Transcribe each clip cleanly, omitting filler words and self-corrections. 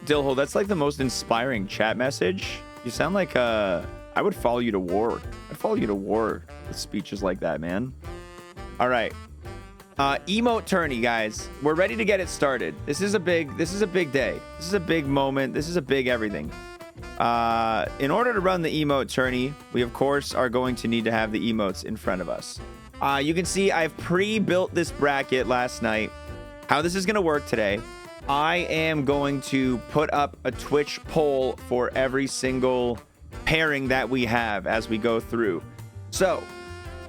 Dilho, that's like the most inspiring chat message. You sound like I would follow you to war. I'd follow you to war with speeches like that, man. All right. Emote tourney, guys. We're ready to get it started. This is a big day. This is a big moment. This is a big everything. In order to run the emote tourney, we of course are going to need to have the emotes in front of us. You can see I've pre-built this bracket last night. How this is going to work today, I am going to put up a Twitch poll for every single pairing that we have as we go through. So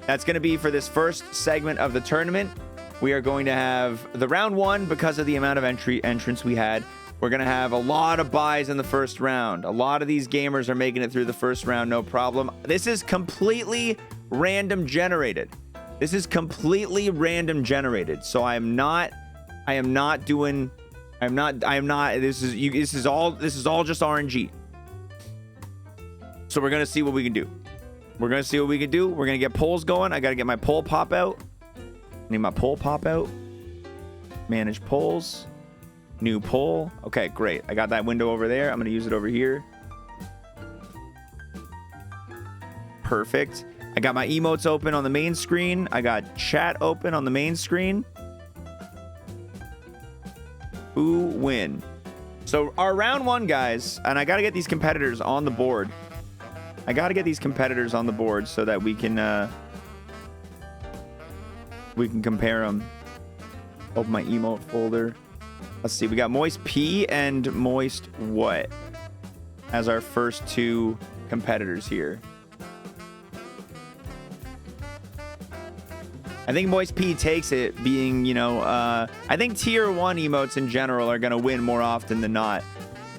that's going to be for this first segment of the tournament. We are going to have the round one because of the amount of entrance we had. We're going to have a lot of buys in the first round. A lot of these gamers are making it through the first round, no problem. This is completely random generated. This is all just RNG. So we're going to see what we can do. We're going to get polls going. I got to get my poll pop out. Need my poll pop out. Manage polls. New poll. Okay, great. I got that window over there. I'm going to use it over here. Perfect. I got my emotes open on the main screen. I got chat open on the main screen. Who win? So our round one, guys, and I got to get these competitors on the board. So that we can compare them. Open my emote folder. Let's see. We got Moist P and Moist What as our first two competitors here. I think Moist P takes it, being, I think tier 1 emotes in general are going to win more often than not.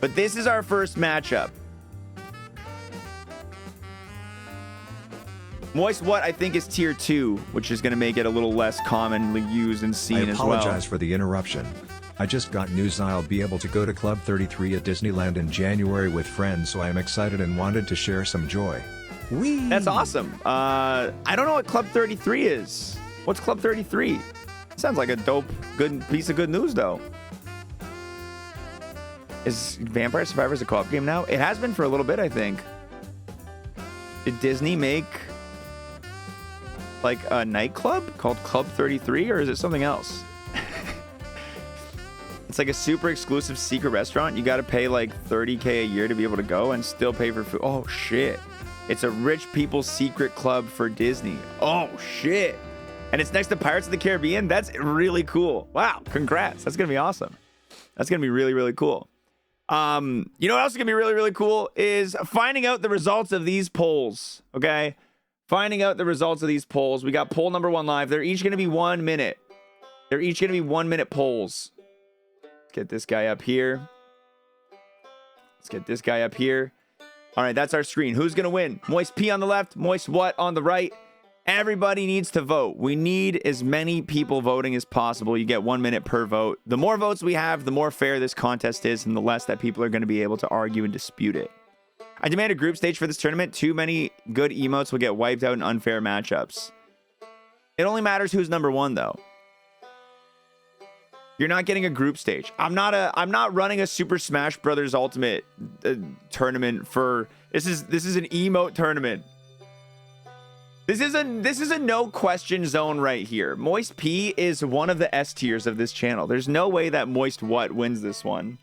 But this is our first matchup. Moist What I think is tier 2, which is going to make it a little less commonly used and seen as well. I apologize for the interruption. I just got news I'll be able to go to Club 33 at Disneyland in January with friends, so I am excited and wanted to share some joy. Whee! That's awesome. I don't know what Club 33 is. What's Club 33? Sounds like a good piece of good news, though. Is Vampire Survivors a co-op game now? It has been for a little bit, I think. Did Disney make like a nightclub called Club 33, or is it something else? It's like a super exclusive secret restaurant. You got to pay like $30K a year to be able to go and still pay for food. Oh, shit. It's a rich people's secret club for Disney. Oh, shit. And it's next to Pirates of the Caribbean. That's really cool. Wow. Congrats. That's going to be awesome. That's going to be really, really cool. You know what else is going to be really, really cool is finding out the results of these polls. Okay. Finding out the results of these polls. We got poll number 1 live. They're each going to be 1 minute. They're each going to be 1 minute polls. Let's get this guy up here. All right. That's our screen. Who's going to win? Moist P on the left. Moist What on the right. Everybody needs to vote. We need as many people voting as possible. You get 1 minute per vote. The more votes we have, the more fair this contest is, and the less that people are going to be able to argue and dispute it. I demand a group stage for this tournament. Too many good emotes will get wiped out in unfair matchups. It only matters who's number 1, though. You're not getting a group stage. I'm not running a Super Smash Brothers Ultimate tournament for this is an emote tournament. This is a no question zone right here. Moist P is one of the S tiers of this channel. There's no way that Moist What wins this one.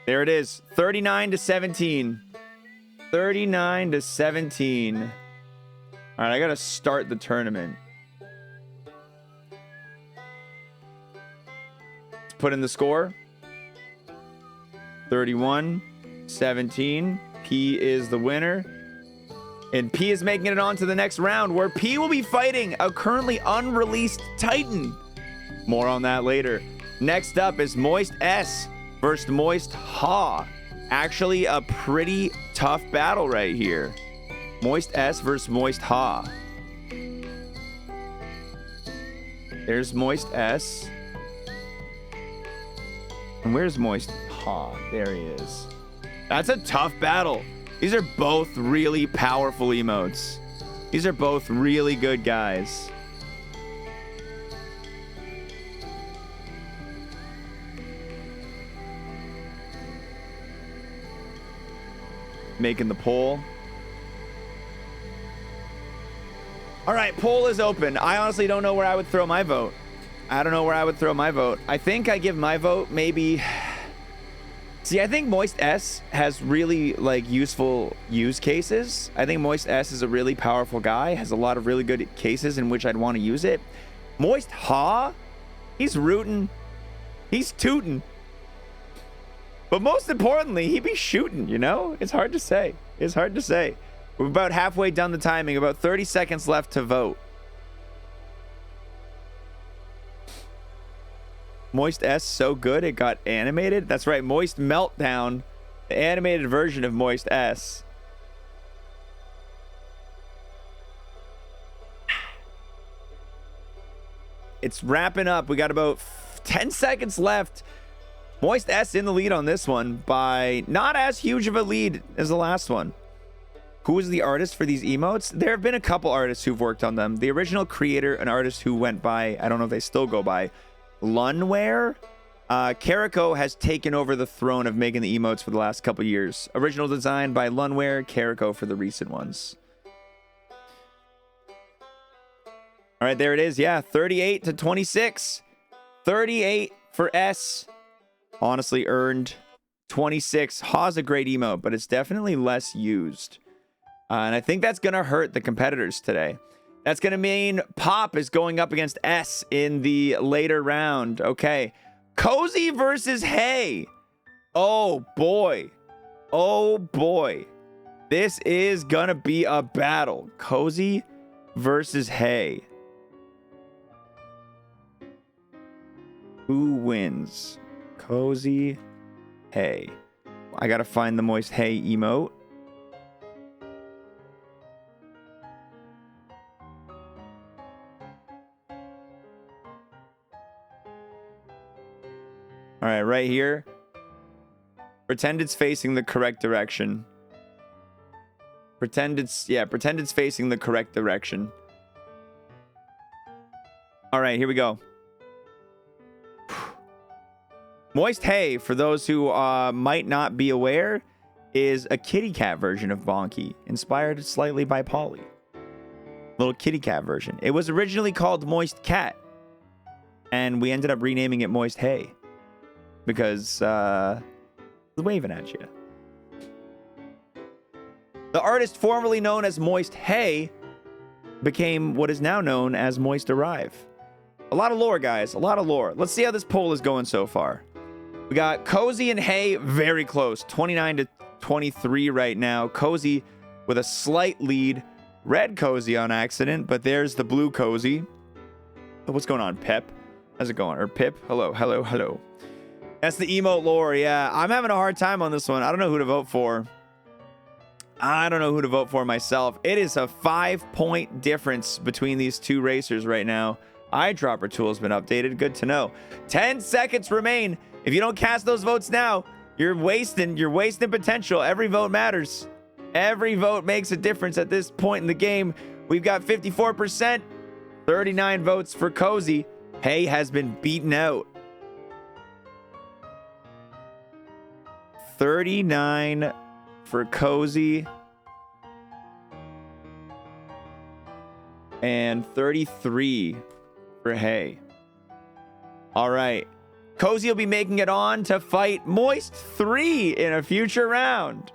There it is. 39-17. 39-17. All right, I got to start the tournament. Let's put in the score. 31-17. P is the winner. And P is making it on to the next round, where P will be fighting a currently unreleased Titan. More on that later. Next up is Moist S versus Moist Ha. Actually, a pretty tough battle right here. Moist S versus Moist Ha. There's Moist S. And where's Moist Ha? There he is. That's a tough battle. These are both really powerful emotes. These are both really good guys. making the poll. All right, poll is open. I honestly don't know where I would throw my vote. I don't know where I would throw my vote. I think I give my vote maybe... See, I think Moist S has really like useful use cases. I think Moist S is a really powerful guy, has a lot of really good cases in which I'd want to use it. Moist Ha, he's rooting, he's tooting. But most importantly, he be shooting, you know? It's hard to say. It's hard to say. We're about halfway done the timing, about 30 seconds left to vote. Moist S so good it got animated. That's right, Moist Meltdown, the animated version of Moist S. It's wrapping up. We got about 10 seconds left. Moist S in the lead on this one by not as huge of a lead as the last one. Who is the artist for these emotes? There have been a couple artists who've worked on them. The original creator, an artist who went by, I don't know if they still go by, Lunware. Carico has taken over the throne of making the emotes for the last couple years. Original design by Lunware, Carico for the recent ones. All right, there it is. Yeah, 38 to 26. 38 for S. Honestly earned. 26. Ha's a great emote, but it's definitely less used. And I think that's going to hurt the competitors today. That's going to mean Pop is going up against S in the later round. Okay. Cozy versus Hey. Oh, boy. Oh, boy. This is going to be a battle. Cozy versus Hey. Who wins? Cozy, Hey. I got to find the Moist Hey emote. All right, right here. Pretend it's facing the correct direction. Pretend it's facing the correct direction. All right, here we go. Moist Hey, for those who might not be aware, is a kitty cat version of Bonky, inspired slightly by Polly. Little kitty cat version. It was originally called Moist Cat, and we ended up renaming it Moist Hey. Because it's waving at you. The artist formerly known as Moist Hey became what is now known as Moist Arrive. A lot of lore, guys. A lot of lore. Let's see how this poll is going so far. We got Cozy and Hey very close. 29 to 23 right now. Cozy with a slight lead. Red Cozy on accident, but there's the blue Cozy. Oh, what's going on, Pep? How's it going? Or Pip? Hello, hello, hello. That's the emote lore. Yeah, I'm having a hard time on this one. I don't know who to vote for. I don't know who to vote for myself. It is a 5-point difference between these two racers right now. Eyedropper tool has been updated. Good to know. 10 seconds remain. If you don't cast those votes now, you're wasting potential. Every vote matters. Every vote makes a difference at this point in the game. We've got 54%. 39 votes for Cozy. Hey has been beaten out. 39 for Cozy. And 33 for Hey. All right. Cozy will be making it on to fight Moist 3 in a future round.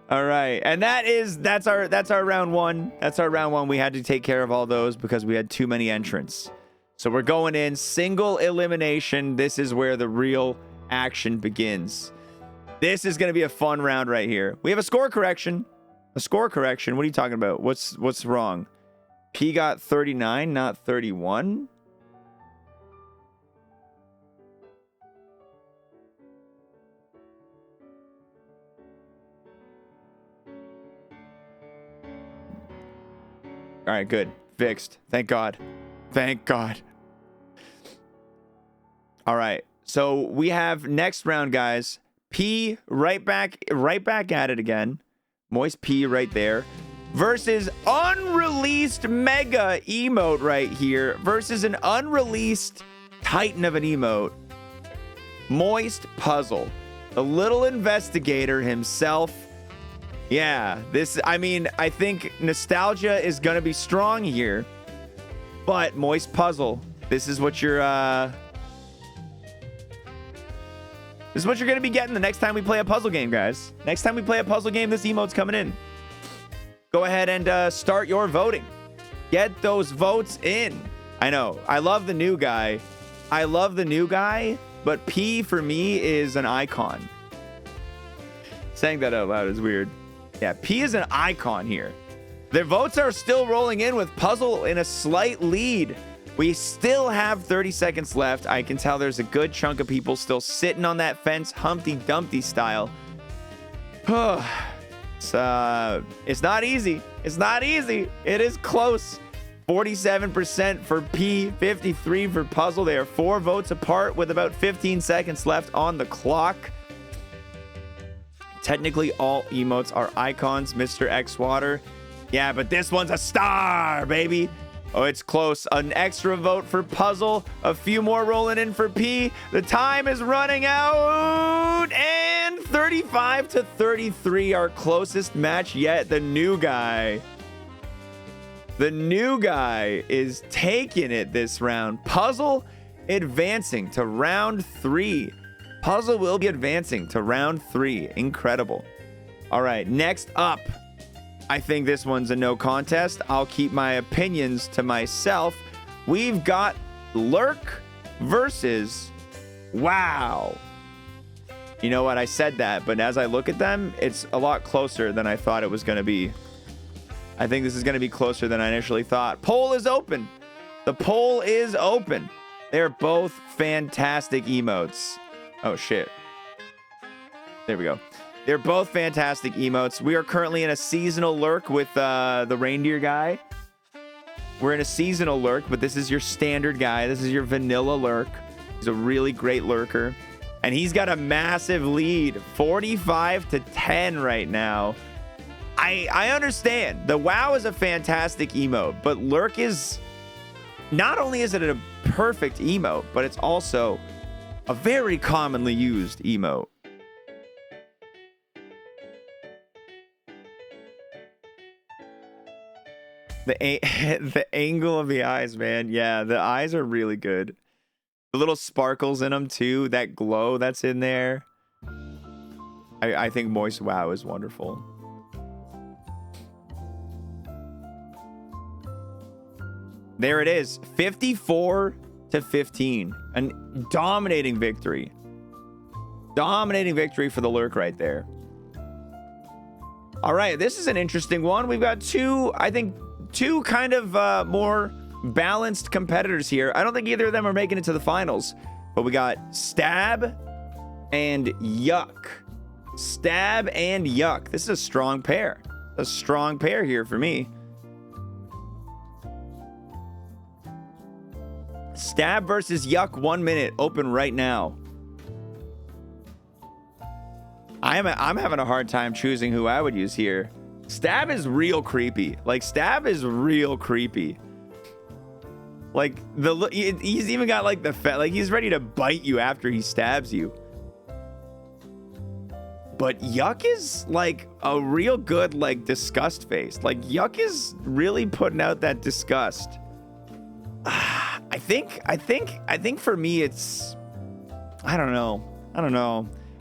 All right. And that's our round one. That's our round one. We had to take care of all those because we had too many entrants. So we're going in single elimination. This is where the real action begins. This is going to be a fun round right here. We have a score correction. A score correction. What are you talking about? What's wrong? P got 39, not 31. All right, good. Fixed. Thank God. Thank God. All right. So we have next round, guys. P right back at it again. Moist P right there. Versus unreleased mega emote right here. Versus an unreleased titan of an emote. Moist Puzzle. The little investigator himself. Yeah, I mean, I think nostalgia is going to be strong here. But Moist Puzzle, this is what you're going to be getting the next time we play a puzzle game, guys. Next time we play a puzzle game, this emote's coming in. Go ahead and start your voting. Get those votes in. I know. I love the new guy. But P for me is an icon. Saying that out loud is weird. Yeah, P is an icon here. Their votes are still rolling in with Puzzle in a slight lead. We still have 30 seconds left. I can tell there's a good chunk of people still sitting on that fence, Humpty Dumpty style. It's not easy. It's not easy. It is close. 47% for P, 53% for Puzzle. They are 4 votes apart with about 15 seconds left on the clock. Technically, all emotes are icons, Mr. xwater. Yeah, but this one's a star, baby. Oh, it's close. An extra vote for Puzzle. A few more rolling in for P. The time is running out. And 35-33, our closest match yet. The new guy. The new guy is taking it this round. Puzzle advancing to round 3. Puzzle will be advancing to round 3. Incredible. All right, next up. I think this one's a no contest. I'll keep my opinions to myself. We've got Lurk versus Wow. You know what? I said that, but as I look at them, it's a lot closer than I thought it was going to be. I think this is going to be closer than I initially thought. Poll is open. The poll is open. They're both fantastic emotes. Oh, shit. There we go. They're both fantastic emotes. We are currently in a seasonal lurk with the reindeer guy. We're in a seasonal lurk, but this is your standard guy. This is your vanilla lurk. He's a really great lurker. And he's got a massive lead, 45-10 right now. I understand. The WoW is a fantastic emote, but lurk is... Not only is it a perfect emote, but it's also a very commonly used emote. The angle of the eyes, man. Yeah, the eyes are really good. The little sparkles in them too. That glow that's in there. I think Moist WoW is wonderful. There it is. 54-15. A dominating victory. Dominating victory for the lurk right there. All right, this is an interesting one. We've got two kind of more balanced competitors here. I don't think either of them are making it to the finals, but we got Stab and Yuck. Stab and Yuck. This is a strong pair. A strong pair here for me. Stab versus Yuck, 1 minute. Open right now. I'm having a hard time choosing who I would use here. Stab is real creepy. Like, Stab is real creepy. Like, he's even got, like, like, he's ready to bite you after he stabs you. But Yuck is, like, a real good, like, disgust face. Like, Yuck is really putting out that disgust. I think for me, it's... I don't know.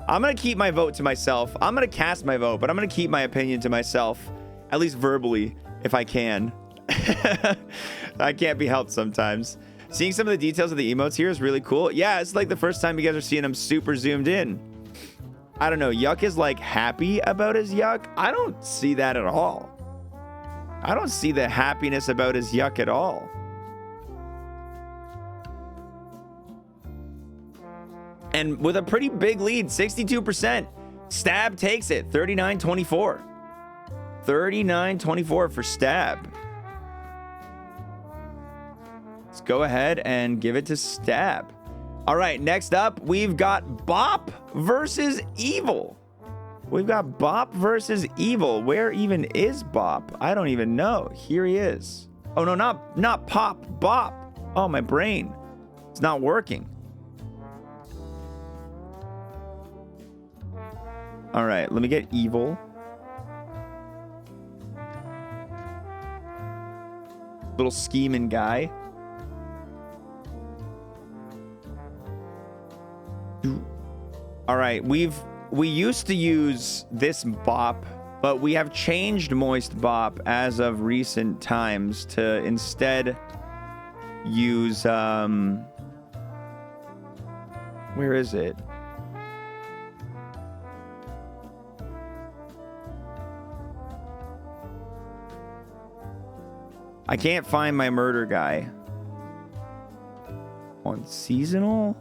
I'm going to keep my vote to myself. I'm going to cast my vote, but I'm going to keep my opinion to myself, at least verbally, if I can. I can't be helped sometimes. Seeing some of the details of the emotes here is really cool. Yeah, it's like the first time you guys are seeing them super zoomed in. I don't know. Yuck is like happy about his yuck. I don't see that at all. I don't see the happiness about his yuck at all. And with a pretty big lead, 62%, Stab takes it, 39-24. 39-24 for Stab. Let's go ahead and give it to Stab. All right, next up, we've got Bop versus Evil. We've got Bop versus Evil. Where even is Bop? I don't even know. Here he is. Oh, no, not Pop, Bop. Oh, my brain. It's not working. All right, let me get Evil. Little scheming guy. All right, we used to use this bop, but we have changed Moist Bop as of recent times to instead use where is it? I can't find my murder guy. On seasonal?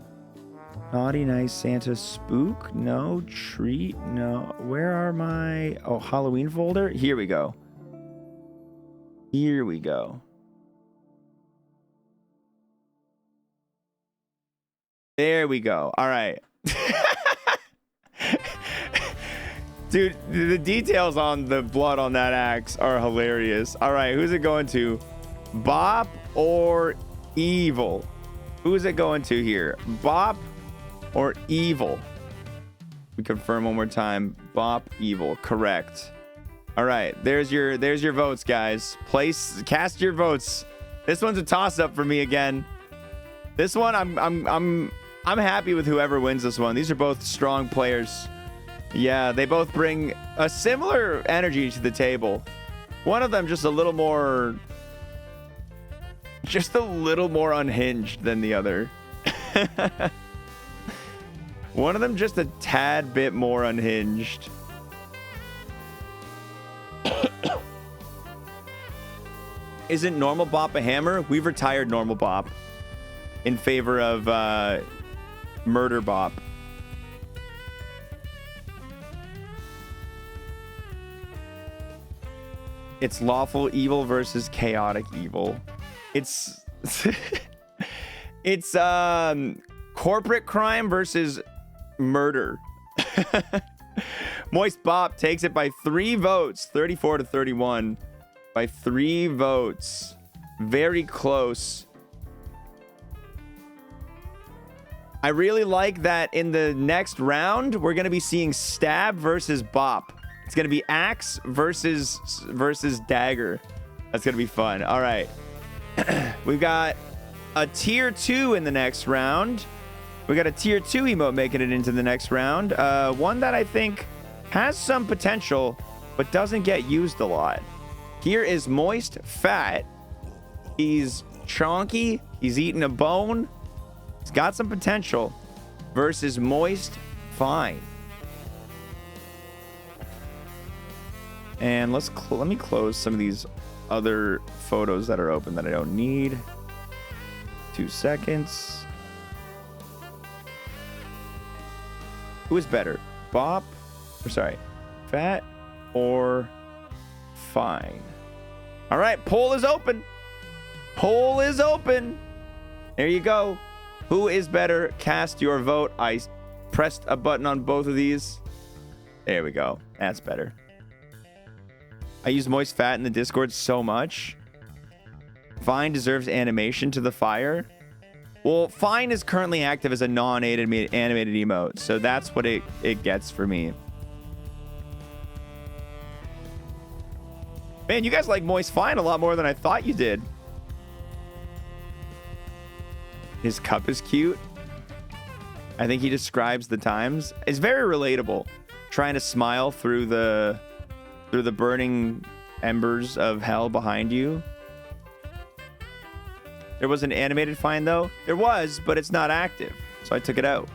Naughty Nice Santa Spook? No. Treat? No. Where are my... Oh, Halloween folder? Here we go. Here we go. There we go. All right. Dude, the details on the blood on that axe are hilarious. All right, who's it going to? Bop or Evil? Who is it going to here? Bop or Evil? We confirm one more time. Bop, Evil. Correct. All right, there's your votes, guys. Cast your votes. This one's a toss-up for me again. This one, I'm happy with whoever wins this one. These are both strong players. Yeah, they both bring a similar energy to the table. One of them just a little more unhinged than the other. One of them just a tad bit more unhinged. Isn't Normal Bop a hammer? We've retired Normal Bop in favor of Murder Bop. It's lawful evil versus chaotic evil. It's it's corporate crime versus murder. Moist Bop takes it by 3 votes, 34 to 31. By 3 votes. Very close. I really like that in the next round, we're going to be seeing Stab versus Bop. It's going to be Axe versus Dagger. That's going to be fun. All right. We've got a tier 2 in the next round. We got a tier 2 emote making it into the next round. One that I think has some potential, but doesn't get used a lot. Here is Moist Fat. He's chonky. He's eating a bone. He's got some potential. Versus Moist Fine. And let me close some of these other photos that are open that I don't need. 2 seconds. Who is better? Bop? Or sorry, Fat or Fine? All right, poll is open. Poll is open. There you go. Who is better? Cast your vote. I pressed a button on both of these. There we go. That's better. I use Moist Fat in the Discord so much. Fine deserves animation to the fire. Well, Fine is currently active as a non-animated emote, so that's what it gets for me. Man, you guys like Moist Fine a lot more than I thought you did. His cup is cute. I think he describes the times. It's very relatable. Trying to smile through the burning embers of hell behind you. There was an animated Fine though. There was, but it's not active, so I took it out.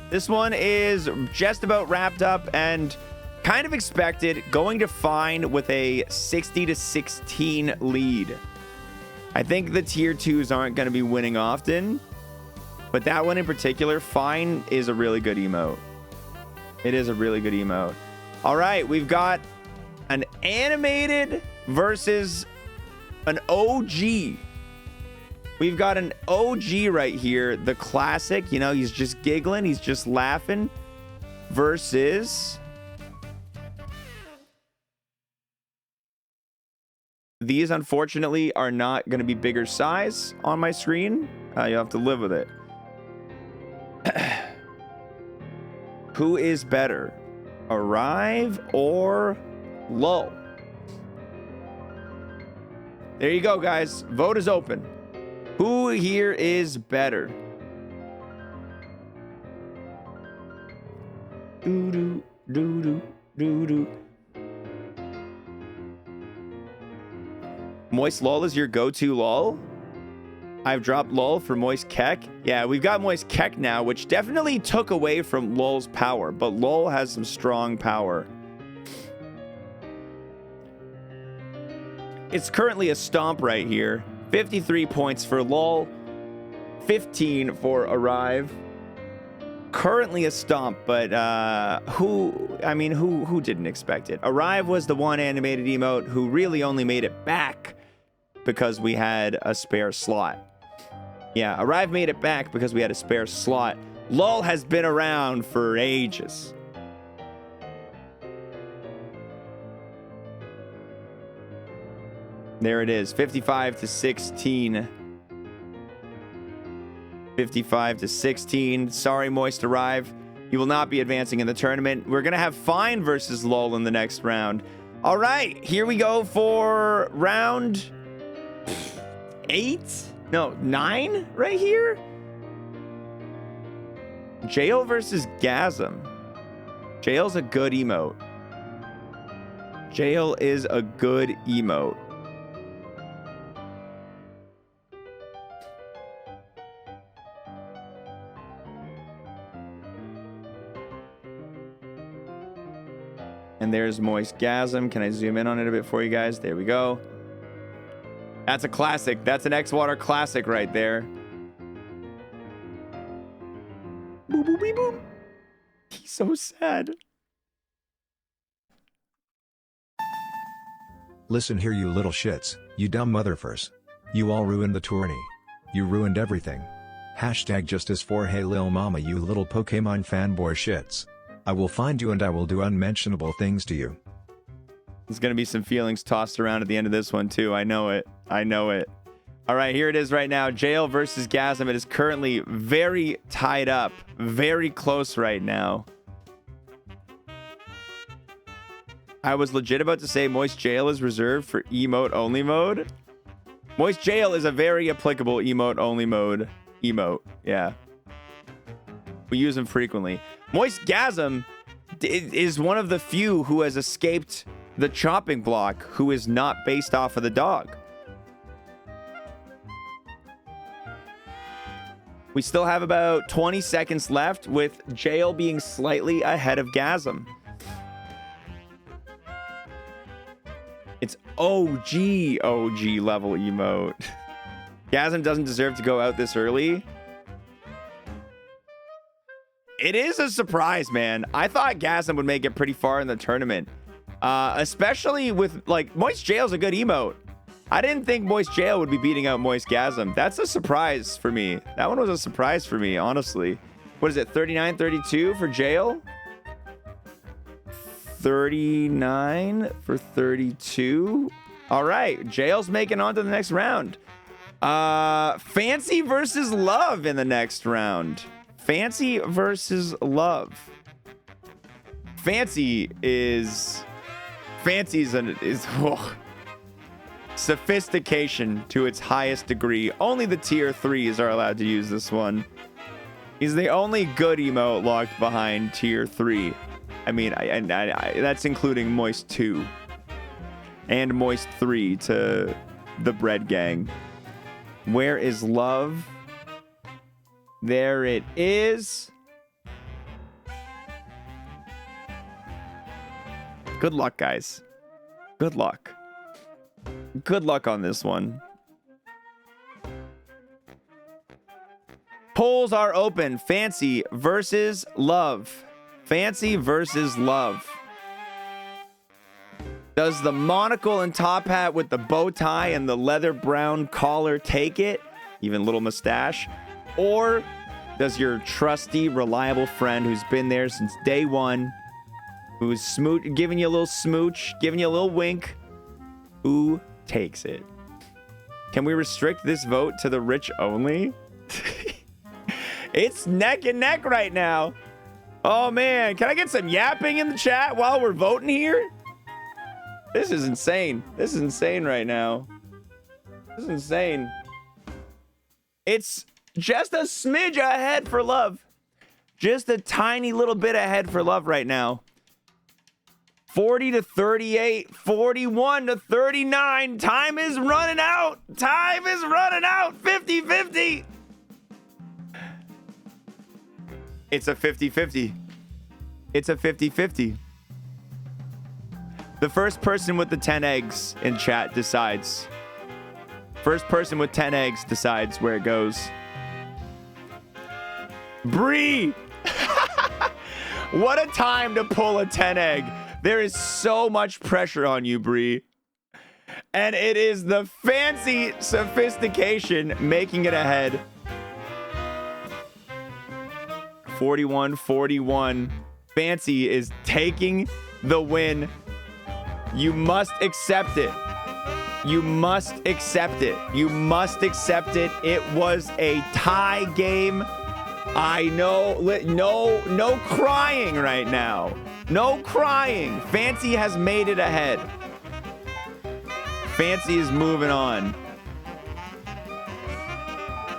This one is just about wrapped up and kind of expected, going to Fine with a 60 to 16 lead. I think the tier 2s aren't going to be winning often, but that one in particular, Fine is a really good emote. It is a really good emote. All right, we've got an animated versus an OG. We've got an OG right here, the classic. You know, he's just giggling, he's just laughing. Versus these, unfortunately, are not going to be bigger size on my screen. You'll have to live with it. Who is better? Arrive or Lol. There you go, guys. Vote is open. Who here is better? Doo-doo, doo-doo, doo-doo. Moist lol is your go-to lol? I've dropped lol for moist kek. Yeah, we've got moist kek now, which definitely took away from lol's power, but lol has some strong power. It's currently a stomp right here. 53 points for lol, 15 for arrive. Currently a stomp, but who didn't expect it? Arrive was the one animated emote who really only made it back because we had a spare slot. Yeah, Arrive made it back because we had a spare slot. Lol has been around for ages. There it is, 55 to 16. 55 to 16. Sorry, Moist Arrive. You will not be advancing in the tournament. We're going to have Fine versus LOL in the next round. All right, here we go for round 8? No, 9 right here? Jail versus Gasm. Jail's a good emote. Jail is a good emote. And there's Moist Gasm. Can I zoom in on it a bit for you guys? There we go. That's a classic. That's an xwater classic right there. Boop, boop, beep, boop. He's so sad. Listen here, you little shits, you dumb motherfuckers. You all ruined the tourney. You ruined everything. Hashtag justice for hey lil mama, you little Pokemon fanboy shits. I will find you and I will do unmentionable things to you. There's going to be some feelings tossed around at the end of this one, too. I know it. I know it. All right, here it is right now. Jail versus Gasm. It is currently very tied up. Very close right now. I was legit about to say Moist Jail is reserved for emote-only mode. Moist Jail is a very applicable emote-only mode. Emote, yeah. We use them frequently. Moist Gasm is one of the few who has escaped the chopping block, who is not based off of the dog. We still have about 20 seconds left, with Jail being slightly ahead of Gasm. It's OG level emote. Gasm doesn't deserve to go out this early. It is a surprise, man. I thought Gasm would make it pretty far in the tournament. Especially with, like, Moist Jail's a good emote. I didn't think Moist Jail would be beating out Moist Gasm. That's a surprise for me. That one was a surprise for me, honestly. What is it, 39-32 for Jail? 39 for 32? All right, Jail's making on to the next round. Fancy versus Love in the next round. Fancy versus Love. Fancy is sophistication to its highest degree. Only the tier 3s are allowed to use this one. He's the only good emote locked behind tier 3. I mean, that's including Moist 2 and Moist 3 to the Bread Gang. Where is Love? There it is. Good luck, guys. Good luck. Good luck on this one. Polls are open. Fancy versus Love. Fancy versus Love. Does the monocle and top hat with the bow tie and the leather brown collar take it? Even little mustache? Or does your trusty, reliable friend who's been there since day one, who's giving you a little smooch, giving you a little wink, who takes it? Can we restrict this vote to the rich only? It's neck and neck right now. Oh, man. Can I get some yapping in the chat while we're voting here? This is insane. This is insane right now. This is insane. It's just a smidge ahead for love. Just a tiny little bit ahead for love right now. 40 to 38, 41 to 39. Time is running out. Time is running out. 50-50. It's a 50-50. It's a 50-50. The first person with the 10 eggs in chat decides. First person with 10 eggs decides where it goes. Bree! What a time to pull a 10 egg. There is so much pressure on you, Bree. And it is the fancy sophistication making it ahead. 41-41. Fancy is taking the win. You must accept it. You must accept it. You must accept it. It was a tie game. I know. No crying right now. No crying. Fancy has made it ahead. Fancy is moving on.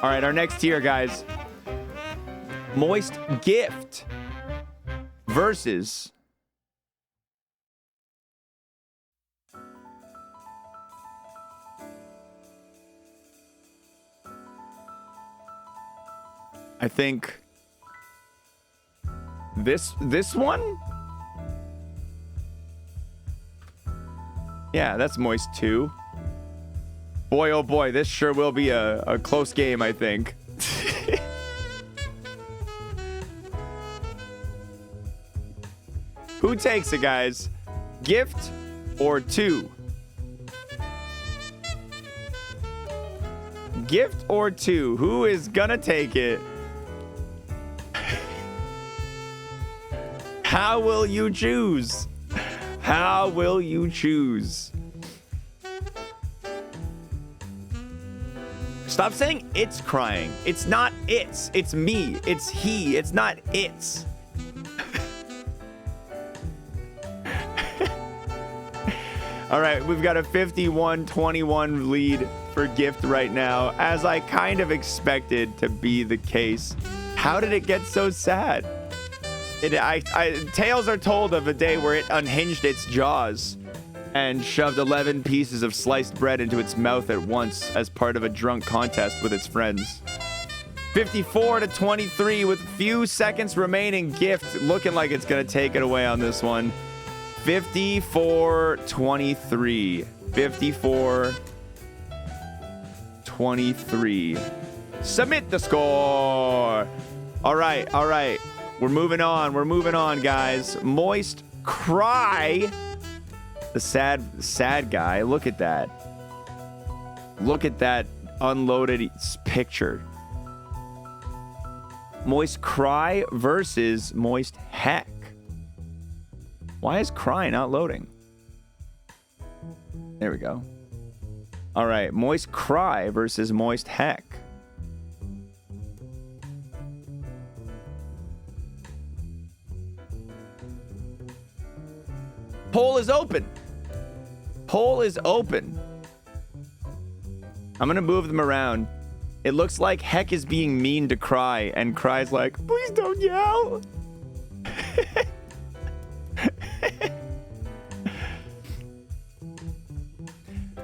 All right, our next tier, guys. Moist Gift versus I think this one? Yeah, that's Moist 2. Boy, oh boy, this sure will be a close game, I think. Who takes it, guys? Gift or 2? Gift or 2? Who is gonna take it? How will you choose? How will you choose? Stop saying it's crying. It's not it's. It's me. It's he. It's not it's. All right, we've got a 51-21 lead for Gift right now, as I kind of expected to be the case. How did it get so sad? Tales are told of a day where it unhinged its jaws and shoved 11 pieces of sliced bread into its mouth at once as part of a drunk contest with its friends. 54-23 with few seconds remaining. Gift looking like it's going to take it away on this one. 54-23. 54-23. Submit the score. All right. We're moving on, guys. Moist Cry. The sad guy. Look at that. Look at that unloaded picture. Moist Cry versus Moist Heck. Why is Cry not loading? There we go. All right, Moist Cry versus Moist Heck. Poll is open. Poll is open. I'm gonna move them around. It looks like Heck is being mean to Cry, and Cry's like, please don't yell.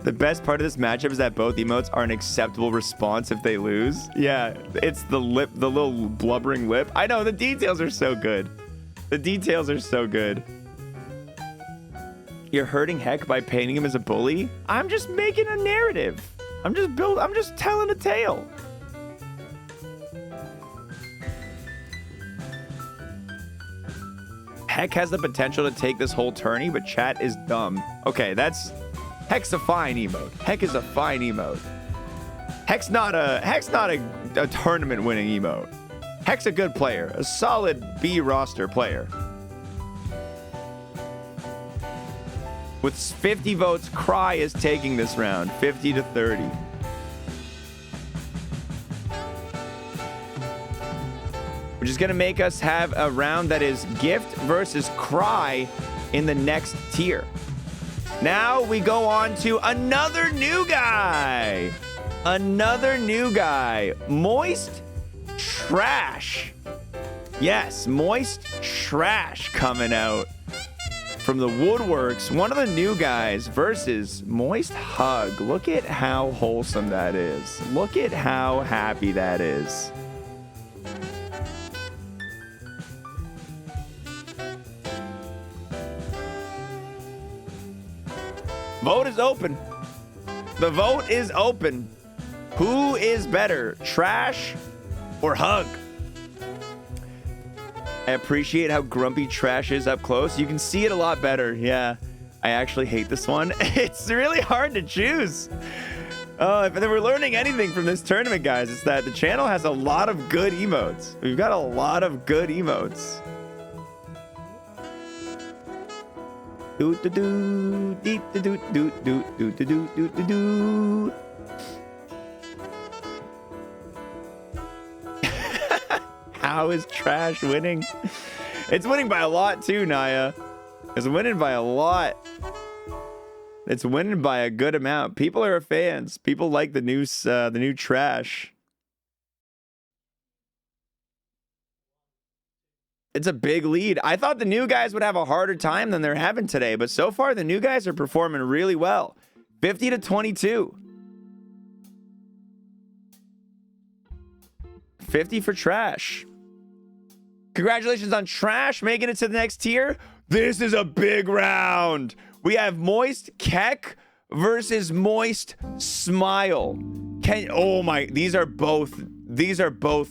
The best part of this matchup is that both emotes are an acceptable response if they lose. Yeah, it's the lip, the little blubbering lip. I know, the details are so good. The details are so good. You're hurting Heck by painting him as a bully? I'm just making a narrative. I'm just telling a tale. Heck has the potential to take this whole tourney, but chat is dumb. Okay, Heck's a fine emote. Heck is a fine emote. Heck's not a tournament winning emote. Heck's a good player, a solid B roster player. With 50 votes, Cry is taking this round, 50-30. Which is going to make us have a round that is Gift versus Cry in the next tier. Now we go on to another new guy. Another new guy. Moist Trash. Yes, Moist Trash coming out from the woodworks. One of the new guys versus Moist Hug. Look at how wholesome that is. Look at how happy that is. Vote is open. The vote is open. Who is better, Trash or Hug? I appreciate how grumpy Trash is up close. You can see it a lot better. Yeah, I actually hate this one. It's really hard to choose. If we're learning anything from this tournament, guys, it's that the channel has a lot of good emotes. We've got a lot of good emotes. Do do do deep do do do do do do do do do. How is Trash winning? It's winning by a lot too, Naya. It's winning by a lot. It's winning by a good amount. People are fans. People like the new Trash. It's a big lead. I thought the new guys would have a harder time than they're having today, but so far the new guys are performing really well. 50 to 22. 50 for Trash. Congratulations on Trash making it to the next tier. This is a big round. We have Moist Keck versus Moist Smile. Oh my, these are both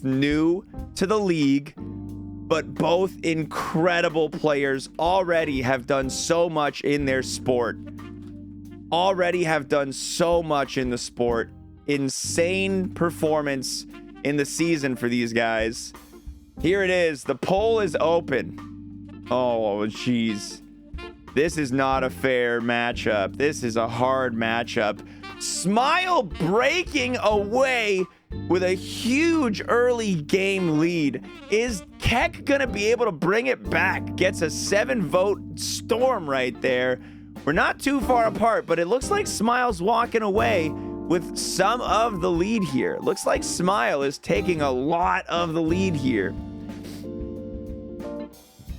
new to the league, but both incredible players. Already have done so much in their sport. Already have done so much in the sport. Insane performance in the season for these guys. Here it is. The poll is open. Oh, jeez. This is not a fair matchup. This is a hard matchup. Smile breaking away with a huge early game lead. Is Keck gonna be able to bring it back? Gets a 7-vote storm right there. We're not too far apart, but it looks like Smile's walking away with some of the lead here. Looks like Smile is taking a lot of the lead here.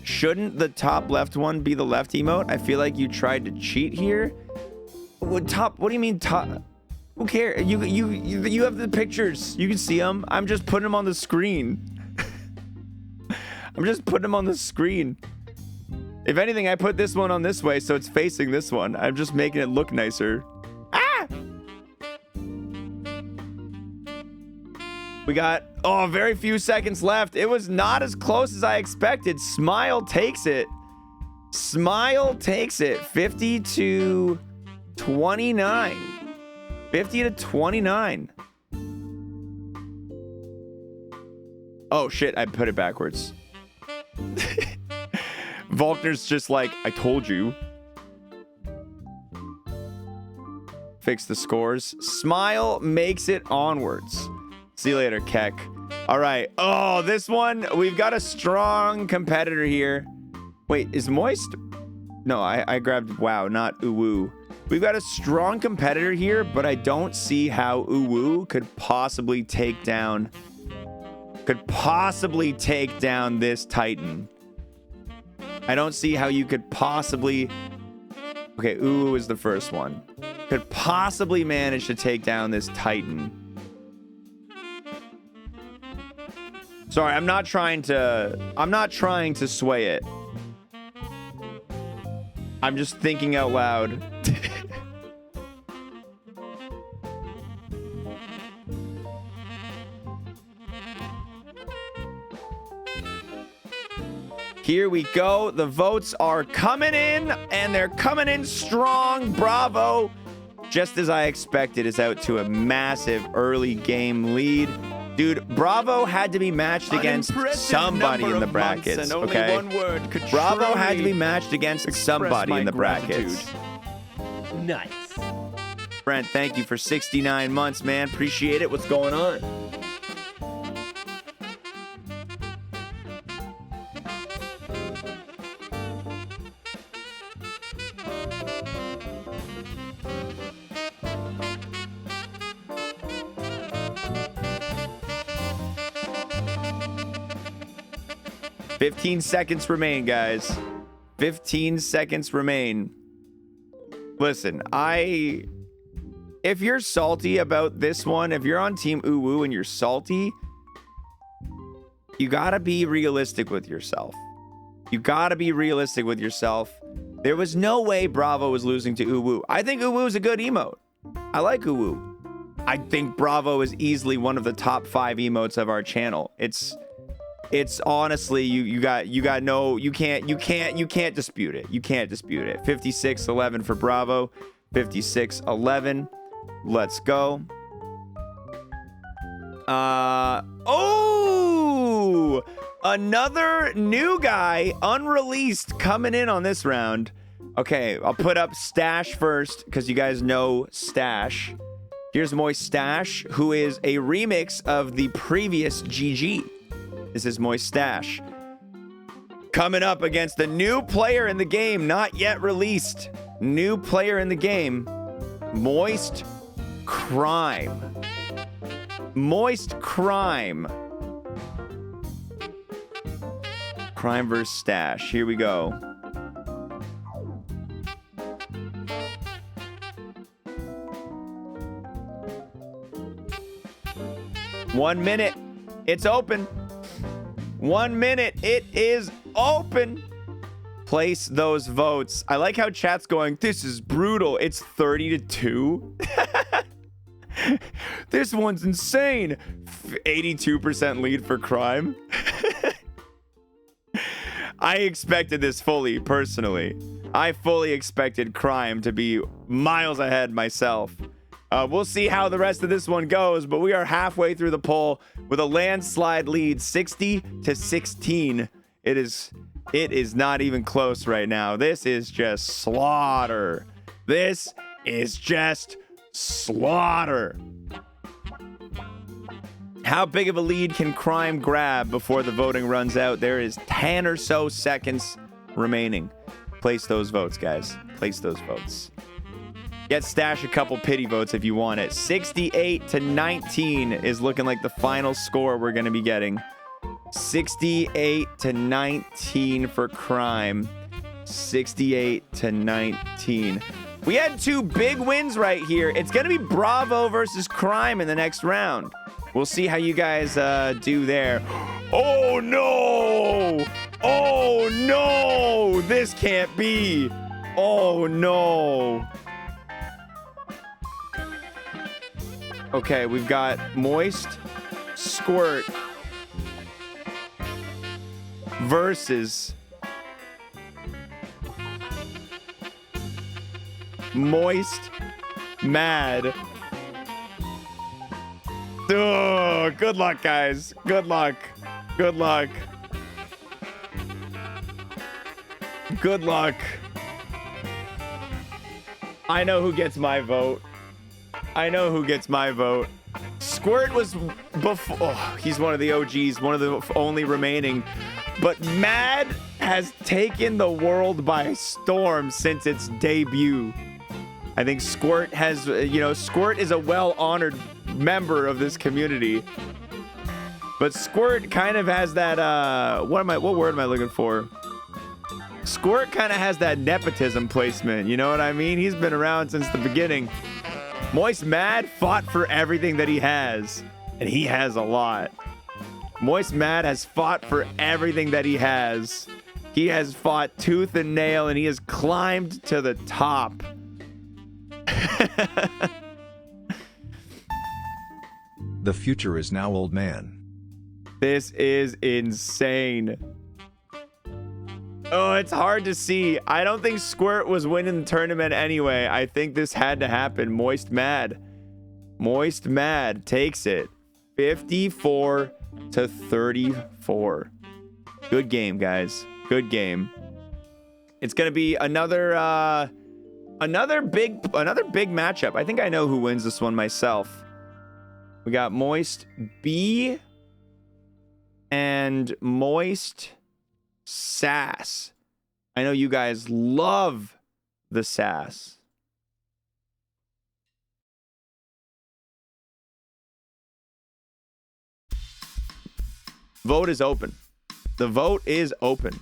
Shouldn't the top left one be the left emote? I feel like you tried to cheat here. What do you mean top? Who cares? You have the pictures. You can see them. I'm just putting them on the screen. I'm just putting them on the screen. If anything, I put this one on this way so it's facing this one. I'm just making it look nicer. Ah! We got, very few seconds left. It was not as close as I expected. Smile takes it. Smile takes it. 50 to 29. 50 to 29. Oh, shit. I put it backwards. Volkner's just like, I told you. Fix the scores. Smile makes it onwards. See you later, Keck. All right. Oh, this one, we've got a strong competitor here. Wait, is Moist? No, I grabbed WoW, not Uwu. We've got a strong competitor here, but I don't see how Uwu could possibly take down this Titan. I don't see how you could possibly... Okay, Uwu is the first one. Could possibly manage to take down this Titan. Sorry, I'm not trying to sway it. I'm just thinking out loud. Here we go. The votes are coming in, and they're coming in strong. Bravo. Just as I expected, is out to a massive early game lead. Dude, Bravo had to be matched against somebody in the brackets, okay? Bravo had to be matched against somebody in the brackets. Nice. Brent, thank you for 69 months, man. Appreciate it. What's going on? 15 seconds remain, guys. 15 seconds remain. Listen, if you're salty about this one, if you're on Team Uwu and you're salty, you gotta be realistic with yourself. You gotta be realistic with yourself. There was no way Bravo was losing to Uwu. I think Uwu is a good emote. I like Uwu. I think Bravo is easily one of the top 5 emotes of our channel. It's honestly, you can't dispute it. You can't dispute it. 56-11 for Bravo. 56-11. Let's go. Oh, another new guy, unreleased, coming in on this round. Okay, I'll put up Stash first because you guys know Stash. Here's Moist Stash, who is a remix of the previous GG. This is Moist Stash. Coming up against the new player in the game, not yet released. New player in the game, Moist Crime. Moist Crime. Crime versus Stash. Here we go. One minute. It's open. 1 minute. It is open. Place those votes. I like how chat's going, this is brutal. It's 30-2. This one's insane. 82% lead for Crime. I expected this fully, personally. I fully expected Crime to be miles ahead myself. We'll see how the rest of this one goes, but we are halfway through the poll with a landslide lead, 60-16. It is not even close right now. This is just slaughter. This is just slaughter. How big of a lead can Crime grab before the voting runs out? There is 10 or so seconds remaining. Place those votes, guys. Place those votes. Get Stash a couple pity votes if you want it. 68-19 is looking like the final score we're going to be getting. 68-19 for Crime. 68-19. We had 2 big wins right here. It's going to be Bravo versus Crime in the next round. We'll see how you guys do there. Oh, no. Oh, no. This can't be. Oh, no. Okay, we've got Moist Squirt versus Moist Mad. Oh, good luck, guys. Good luck. Good luck. Good luck. I know who gets my vote. I know who gets my vote. Squirt was before. Oh, he's one of the OGs, one of the only remaining. But Mad has taken the world by storm since its debut. I think Squirt has, Squirt is a well-honored member of this community. But Squirt kind of has that, what word am I looking for? Squirt kind of has that nepotism placement, you know what I mean? He's been around since the beginning. Moist Mad fought for everything that he has, and he has a lot. Moist Mad has fought for everything that he has. He has fought tooth and nail, and he has climbed to the top. The future is now, old man. This is insane. Oh, it's hard to see. I don't think Squirt was winning the tournament anyway. I think this had to happen. Moist Mad. Moist Mad takes it. 54-34. Good game, guys. Good game. It's gonna be another big matchup. I think I know who wins this one myself. We got Moist B and Moist Sass. I know you guys love the sass. Vote is open. The vote is open.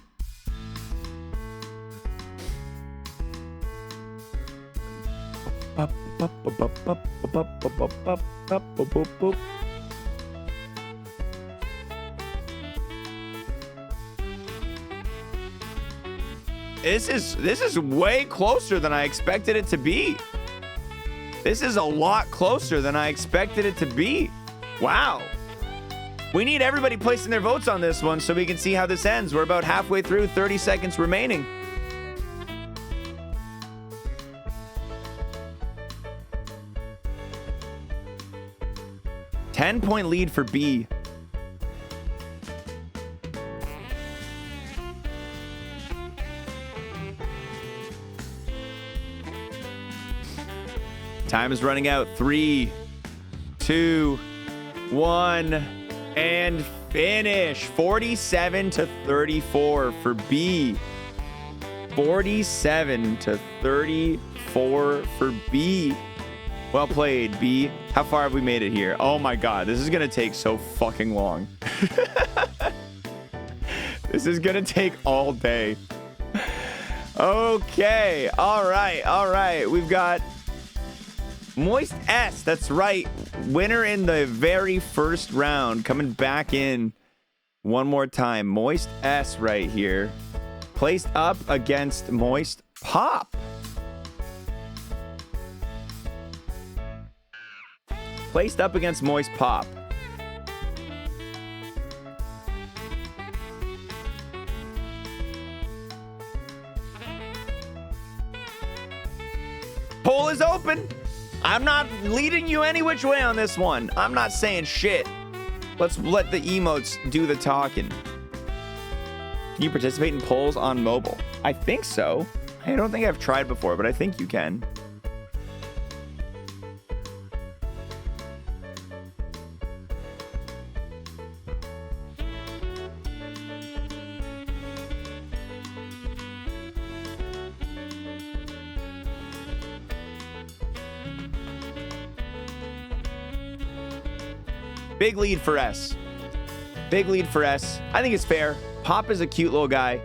This is way closer than I expected it to be. This is a lot closer than I expected it to be. Wow. We need everybody placing their votes on this one so we can see how this ends. We're about halfway through, 30 seconds remaining. $10-point lead for B. Time is running out. 3, 2, 1, and finish. 47-34 for B. 47-34 for B. Well played, B. How far have we made it here? Oh my God, this is gonna take so fucking long. This is gonna take all day. Okay, all right. We've got Moist S, that's right. Winner in the very first round, coming back in one more time. Moist S right here. Placed up against Moist Pop. Placed up against Moist Pop. Poll is open. I'm not leading you any which way on this one. I'm not saying shit. Let's let the emotes do the talking. Can you participate in polls on mobile? I think so. I don't think I've tried before, but I think you can. Big lead for S. Big lead for S. I think it's fair. Pop is a cute little guy,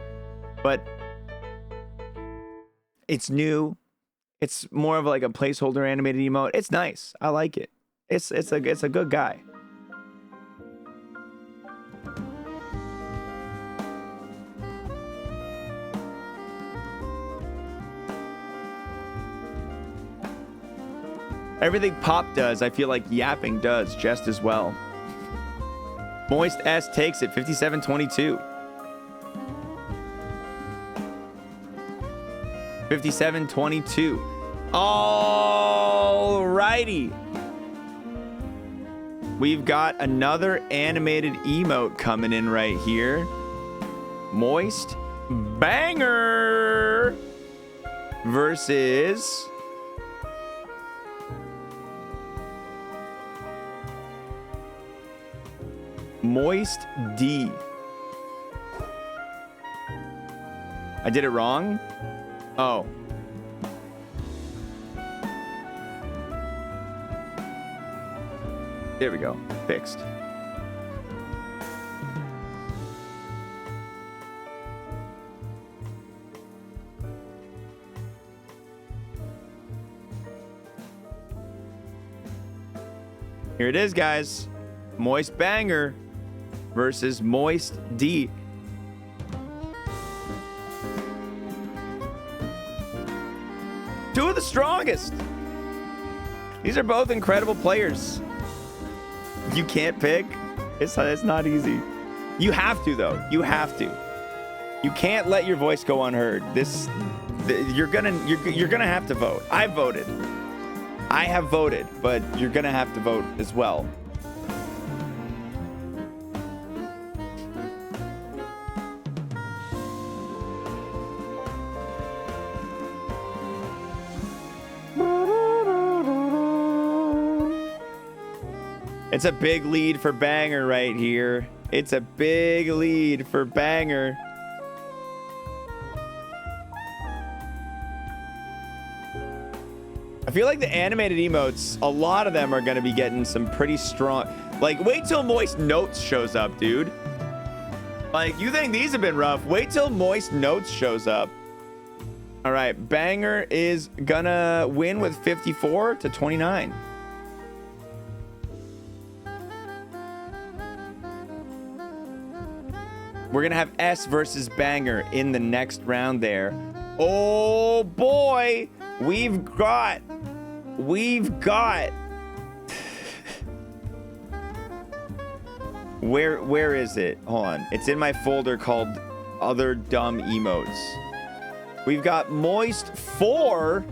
but it's new. It's more of like a placeholder animated emote. It's nice. I like it. It's a good guy. Everything Pop does, I feel like Yapping does just as well. Moist S takes it, 57-22. 57-22. All righty. We've got another animated emote coming in right here. Moist Banger versus Moist D. I did it wrong? Oh. There we go. Fixed. Here it is, guys. Moist Banger versus Moist D. Two of the strongest. These are both incredible players. You can't pick. It's not easy. You have to, though. You have to. You can't let your voice go unheard. You're gonna have to vote. I voted. I have voted, but you're gonna have to vote as well. It's a big lead for Banger right here. It's a big lead for Banger. I feel like the animated emotes, a lot of them are going to be getting some pretty strong... Like, wait till Moist Notes shows up, dude. Like, you think these have been rough? Wait till Moist Notes shows up. All right, Banger is gonna win with 54 to 29. We're gonna have S versus Banger in the next round there. Oh boy, we've got where is it? Hold on. It's in my folder called Other Dumb Emotes. We've got Moist 4.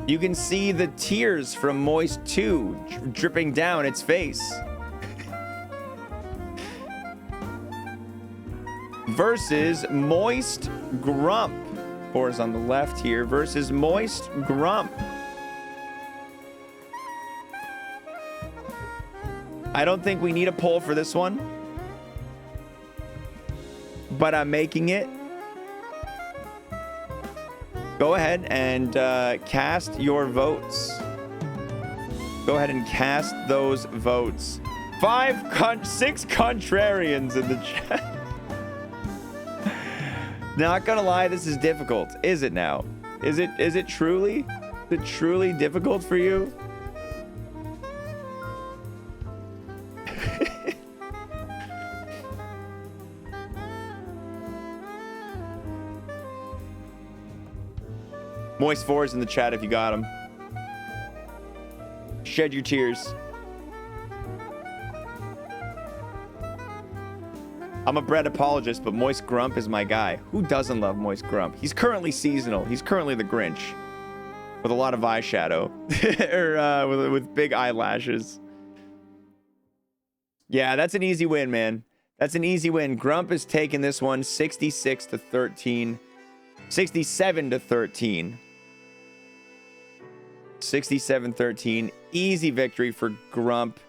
You can see the tears from Moist 2 dripping down its face. Versus Moist Grump. 4 is on the left here. Versus Moist Grump. I don't think we need a poll for this one, but I'm making it. Go ahead and cast your votes. Go ahead and cast those votes. 6 contrarians in the chat. Not gonna lie, this is difficult. Is it now? Is it truly? Is it truly difficult for you? Moist 4's in the chat if you got him. Shed your tears. I'm a bread apologist, but Moist Grump is my guy. Who doesn't love Moist Grump? He's currently seasonal. He's currently the Grinch. With a lot of eyeshadow. or with big eyelashes. Yeah, that's an easy win, man. That's an easy win. Grump is taking this one 66 to 13. 67 to 13. 67-13. Easy victory for Grump.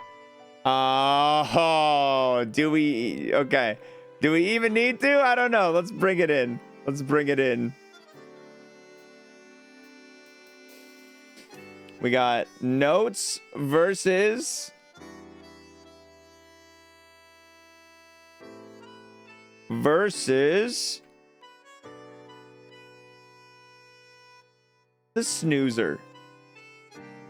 Oh, do we? Okay. Do we even need to? I don't know. Let's bring it in. Let's bring it in. We got Notes versus the Snoozer.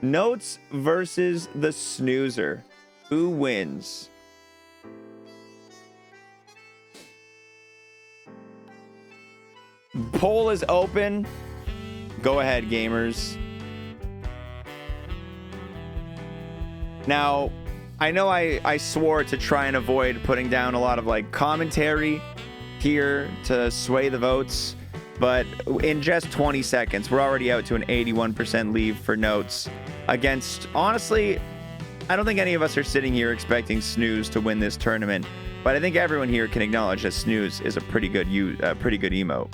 Notes versus the Snoozer. Who wins? Poll is open. Go ahead, gamers. Now, I know I swore to try and avoid putting down a lot of like commentary here to sway the votes, but in just 20 seconds, we're already out to an 81% lead for Notes against, honestly, I don't think any of us are sitting here expecting Snooze to win this tournament, but I think everyone here can acknowledge that Snooze is a pretty good emote.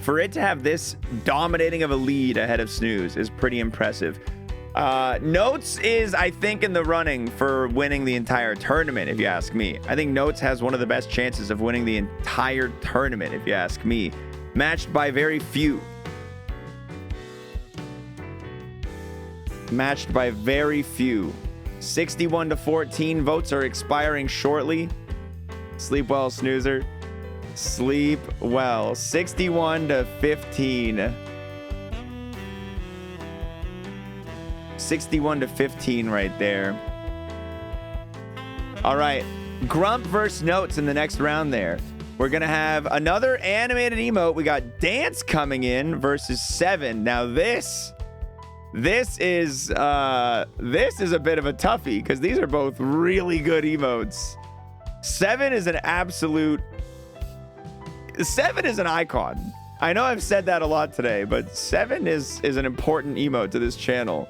For it to have this dominating of a lead ahead of Snooze is pretty impressive. Notes is, I think, in the running for winning the entire tournament, if you ask me. I think Notes has one of the best chances of winning the entire tournament, if you ask me. Matched by very few. Matched by very few. 61 to 14. Votes are expiring shortly. Sleep well, Snoozer. Sleep well. 61 to 15. 61 to 15 right there. All right. Grump versus Notes in the next round there. We're going to have another animated emote. We got Dance coming in versus 7. Now this is a bit of a toughie because these are both really good emotes. 7 is an icon. I know I've said that a lot today, but 7 is an important emote to this channel.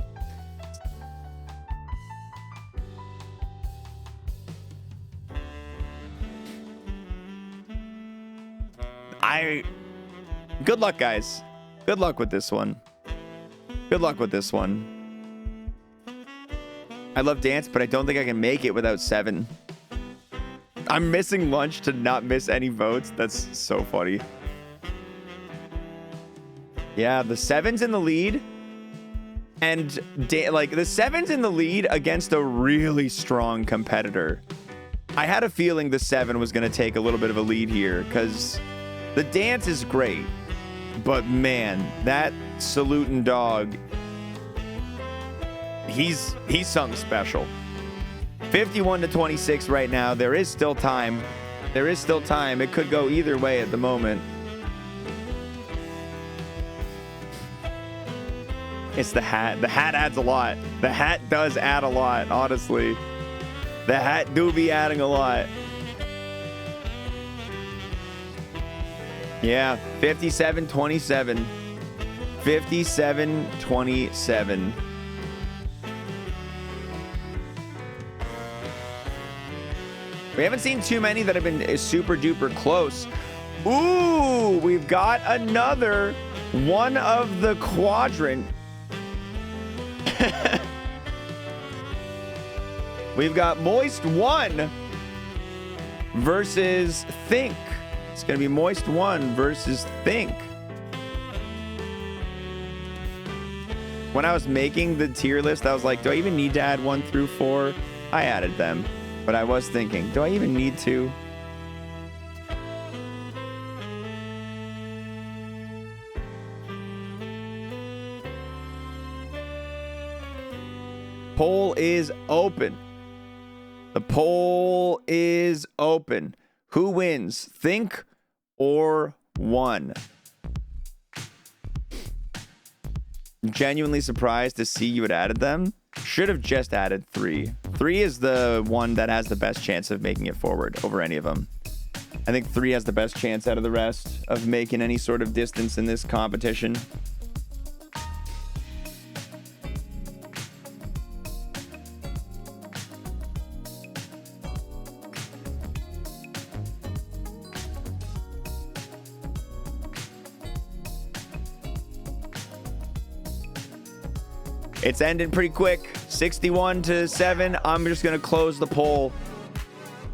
Good luck, guys. Good luck with this one. Good luck with this one. I love Dance, but I don't think I can make it without 7. I'm missing lunch to not miss any votes. That's so funny. Yeah, the 7's in the lead. And the 7's in the lead against a really strong competitor. I had a feeling the 7 was going to take a little bit of a lead here because the dance is great. But man, that saluting dog, he's something special. 51-26 right now. There is still time. There is still time. It could go either way at the moment. It's the hat. The hat adds a lot. The hat does add a lot, honestly. The hat do be adding a lot. Yeah, 57-27. 57-27. We haven't seen too many that have been super duper close. Ooh, we've got another one of the quadrant. We've got Moist 1 versus Think. It's going to be Moist 1 versus Think. When I was making the tier list, I was like, do I even need to add 1 through 4? I added them, but I was thinking, do I even need to? Poll is open. The poll is open. Who wins? Think or 1? I'm genuinely surprised to see you had added them. Should have just added 3. 3 is the one that has the best chance of making it forward over any of them. I think 3 has the best chance out of the rest of making any sort of distance in this competition. It's ending pretty quick. 61-7. I'm just going to close the poll.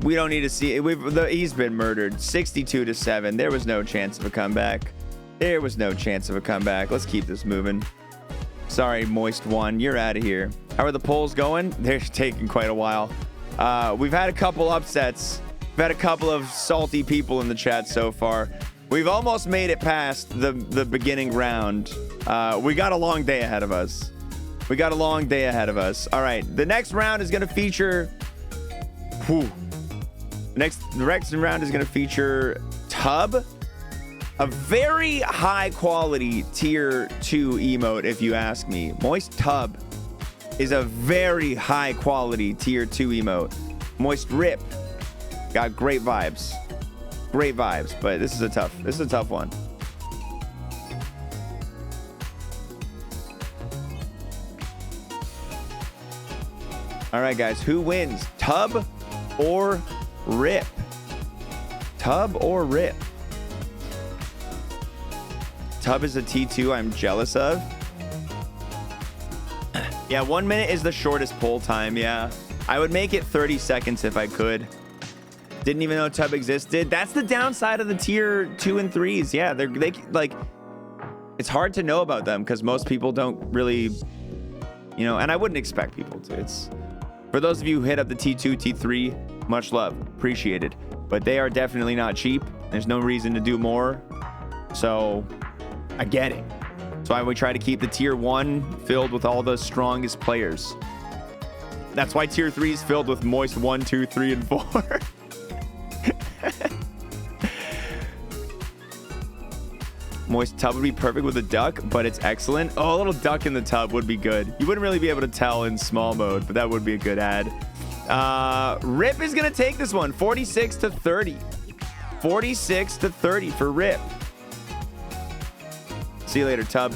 We don't need to see it. He's been murdered. 62-7. There was no chance of a comeback. There was no chance of a comeback. Let's keep this moving. Sorry, Moist 1. You're out of here. How are the polls going? They're taking quite a while. We've had a couple upsets. We've had a couple of salty people in the chat so far. We've almost made it past the beginning round. We got a long day ahead of us. We got a long day ahead of us. All right. The next round is going to feature... The next round is going to feature Tub. A very high quality tier 2 emote, if you ask me. Moist Tub is a very high quality tier 2 emote. Moist Rip got great vibes. Great vibes, but this is a tough one. All right, guys, who wins? Tub or Rip? Tub or Rip? Tub is a T2 I'm jealous of. Yeah, 1 minute is the shortest poll time, yeah. I would make it 30 seconds if I could. Didn't even know Tub existed. That's the downside of the tier 2 and 3s. Yeah, they like, it's hard to know about them because most people don't really, you know, and I wouldn't expect people to. It's... For those of you who hit up the T2, T3, much love. Appreciated. But they are definitely not cheap. There's no reason to do more. So, I get it. That's why we try to keep the tier 1 filled with all the strongest players. That's why tier 3 is filled with Moist 1, 2, 3, and 4. Moist Tub would be perfect with a duck, but it's excellent. Oh, a little duck in the tub would be good. You wouldn't really be able to tell in small mode, but that would be a good ad. Rip is going to take this one. 46-30. 46-30 for Rip. See you later, Tub.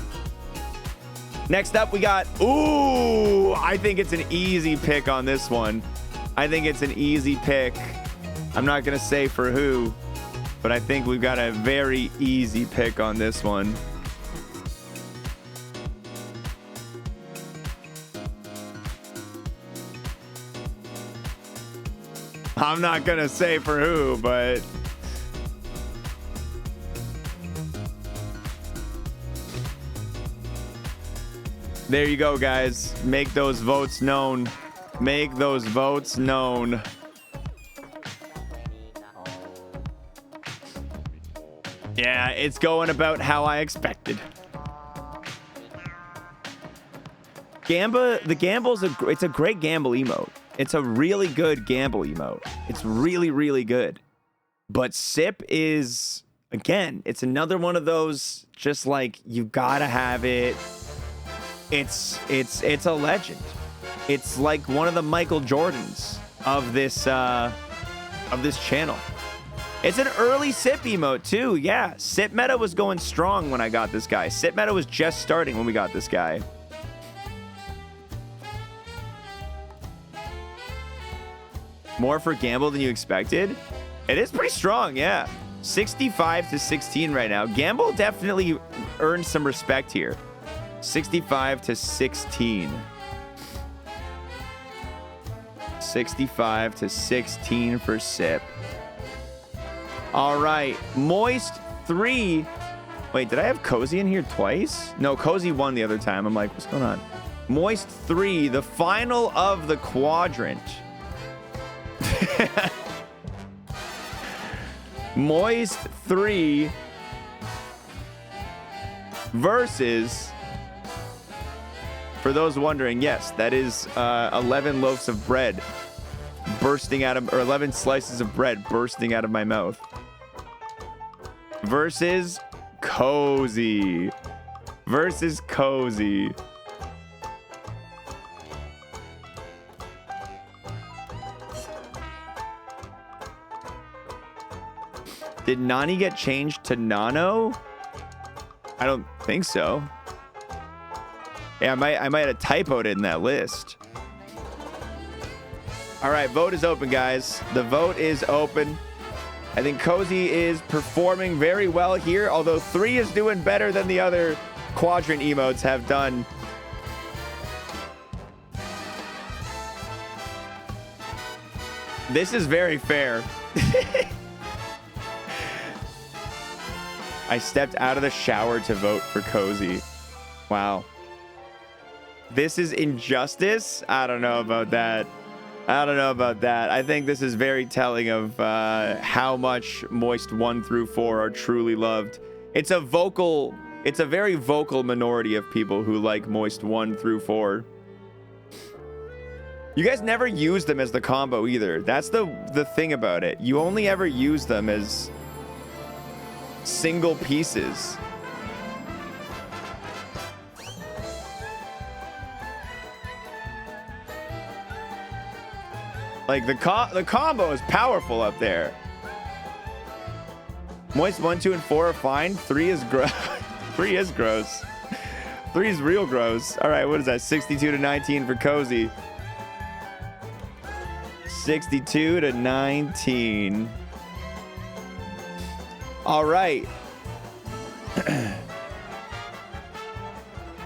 Next up, we got... Ooh, I think it's an easy pick on this one. I think it's an easy pick. I'm not going to say for who, but I think we've got a very easy pick on this one. I'm not going to say for who, but... There you go, guys. Make those votes known. Make those votes known. Yeah, it's going about how I expected. The gamble's it's a great gamble emote. It's a really good gamble emote. It's really, really good. But sip is, again, it's another one of those, just like, you gotta have it. It's a legend. It's like one of the Michael Jordans of this channel. It's an early sip emote too. Yeah, sip meta was going strong when I got this guy. Sip meta was just starting when we got this guy. More for gamble than you expected? It is pretty strong, yeah. 65 to 16 right now. Gamble definitely earned some respect here. 65 to 16. 65 to 16 for sip. All right, Moist 3. Wait, did I have Cozy in here twice? No, Cozy won the other time. I'm like, what's going on? Moist 3, the final of the quadrant. Moist 3 versus, for those wondering, yes, that is 11 loaves of bread bursting out of, or 11 slices of bread bursting out of my mouth. Versus Cozy. Versus Cozy. Did Nani get changed to Nano? I don't think so. Yeah, I might have typoed it in that list. All right, vote is open, guys. The vote is open. I think Cozy is performing very well here, although 3 is doing better than the other quadrant emotes have done. This is very fair. I stepped out of the shower to vote for Cozy. Wow. This is injustice? I don't know about that. I don't know about that. I think this is very telling of how much Moist 1 through 4 are truly loved. It's a very vocal minority of people who like Moist 1 through 4. You guys never use them as the combo either. That's the thing about it. You only ever use them as single pieces. Like the combo is powerful up there. Moist 1, 2, and 4 are fine. 3 is gross. 3 is gross. 3 is real gross. All right, what is that? 62 to 19 for Cozy. 62 to 19. All right.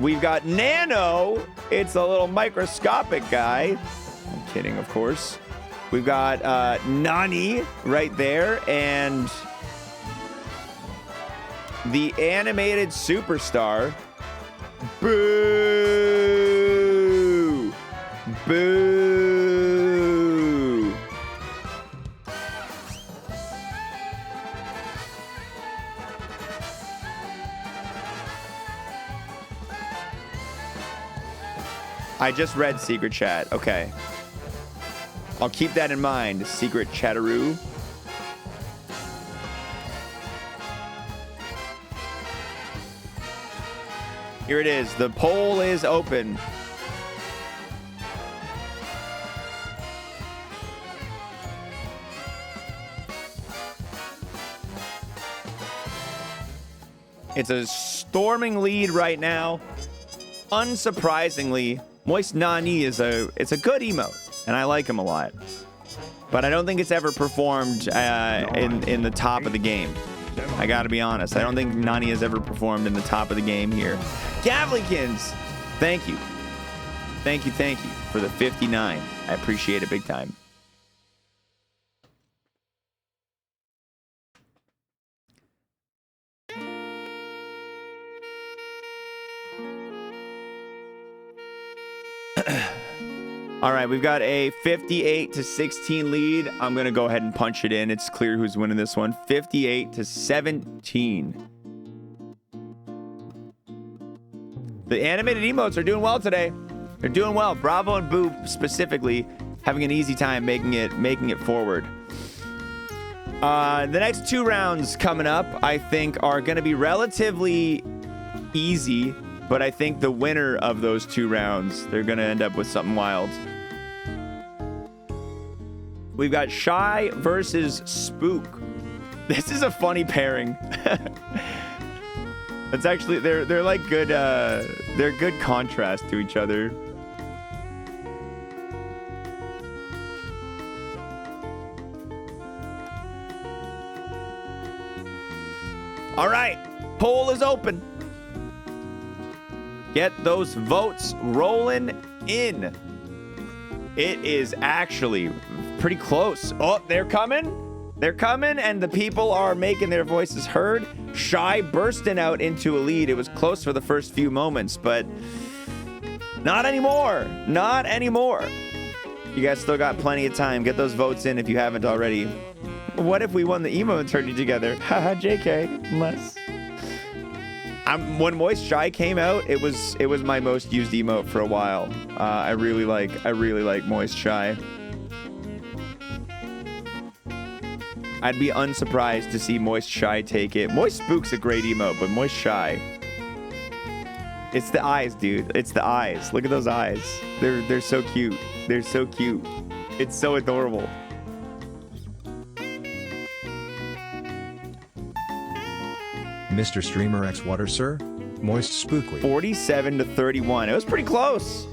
We've got Nano. It's a little microscopic guy. I'm kidding, of course. We've got Nani right there, and the animated superstar. Boo! Boo! I just read Secret Chat. Okay. I'll keep that in mind, Secret Chatteroo. Here it is. The poll is open. It's a storming lead right now. Unsurprisingly, Moist Nani is it's a good emote, and I like him a lot. But I don't think it's ever performed in the top of the game. I gotta be honest. I don't think Nani has ever performed in the top of the game here. Gavlikins, thank you. Thank you for the 59. I appreciate it big time. All right, we've got a 58 to 16 lead. I'm going to go ahead and punch it in. It's clear who's winning this one. 58 to 17. The animated emotes are doing well today. They're doing well. Bravo and Boo specifically having an easy time making it forward. The next 2 rounds coming up, I think, are going to be relatively easy, but I think the winner of those 2 rounds, they're going to end up with something wild. We've got Shy versus Spook. This is a funny pairing. It's actually they're like good they're good contrast to each other. All right, poll is open. Get those votes rolling in. It is actually pretty close. Oh, they're coming. They're coming, and the people are making their voices heard. Shy bursting out into a lead. It was close for the first few moments, but not anymore. Not anymore. You guys still got plenty of time. Get those votes in if you haven't already. What if we won the Emote Tournament together? Haha, JK. Less. When Moist Shy came out, it was my most used emote for a while. I really like Moist Shy. I'd be unsurprised to see Moist Shy take it. Moist Spook's a great emote, but Moist Shy, it's the eyes, dude. It's the eyes. Look at those eyes. They're so cute. They're so cute. It's so adorable. Mr. Streamer xwater, sir? Moist Spookly. 47 to 31. It was pretty close.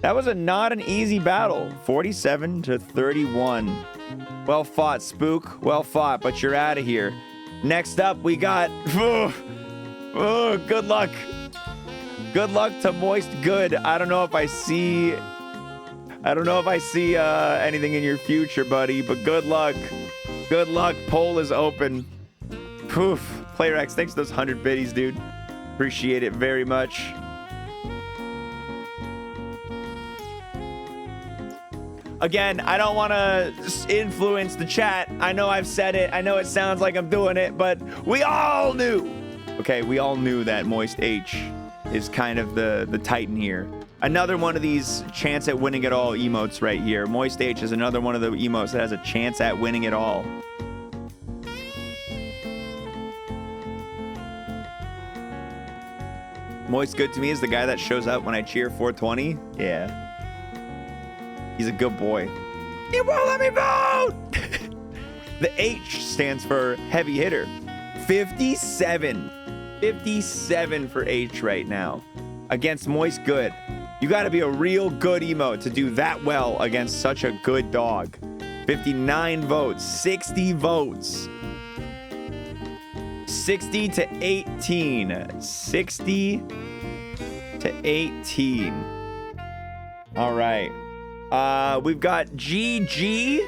That was not an easy battle. 47 to 31. Well fought, Spook. Well fought, but you're out of here. Next up, we got... good luck. Good luck to Moist Good. I don't know if I see anything in your future, buddy, but good luck. Good luck. Poll is open. Poof. PlayerX, thanks for those 100 biddies, dude. Appreciate it very much. Again, I don't want to influence the chat. I know I've said it. I know it sounds like I'm doing it, but we all knew. Okay, we all knew that Moist H is kind of the titan here. Another one of these chance at winning it all emotes right here. Moist H is another one of the emotes that has a chance at winning it all. Moist Good to me is the guy that shows up when I cheer 420. Yeah. He's a good boy. He won't let me vote! The H stands for heavy hitter. 57. 57 for H right now. Against Moist Good. You gotta be a real good emote to do that well against such a good dog. 59 votes. 60 votes. 60 to 18. 60 to 18. All right. We've got GG.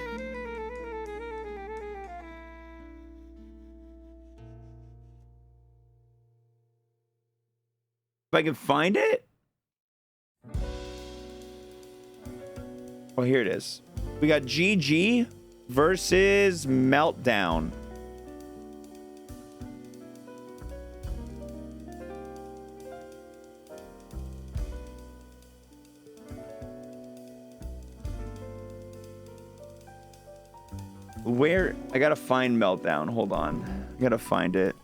If I can find it. Oh, here it is. We got GG versus Meltdown. Where? I gotta find Meltdown. Hold on. I gotta find it.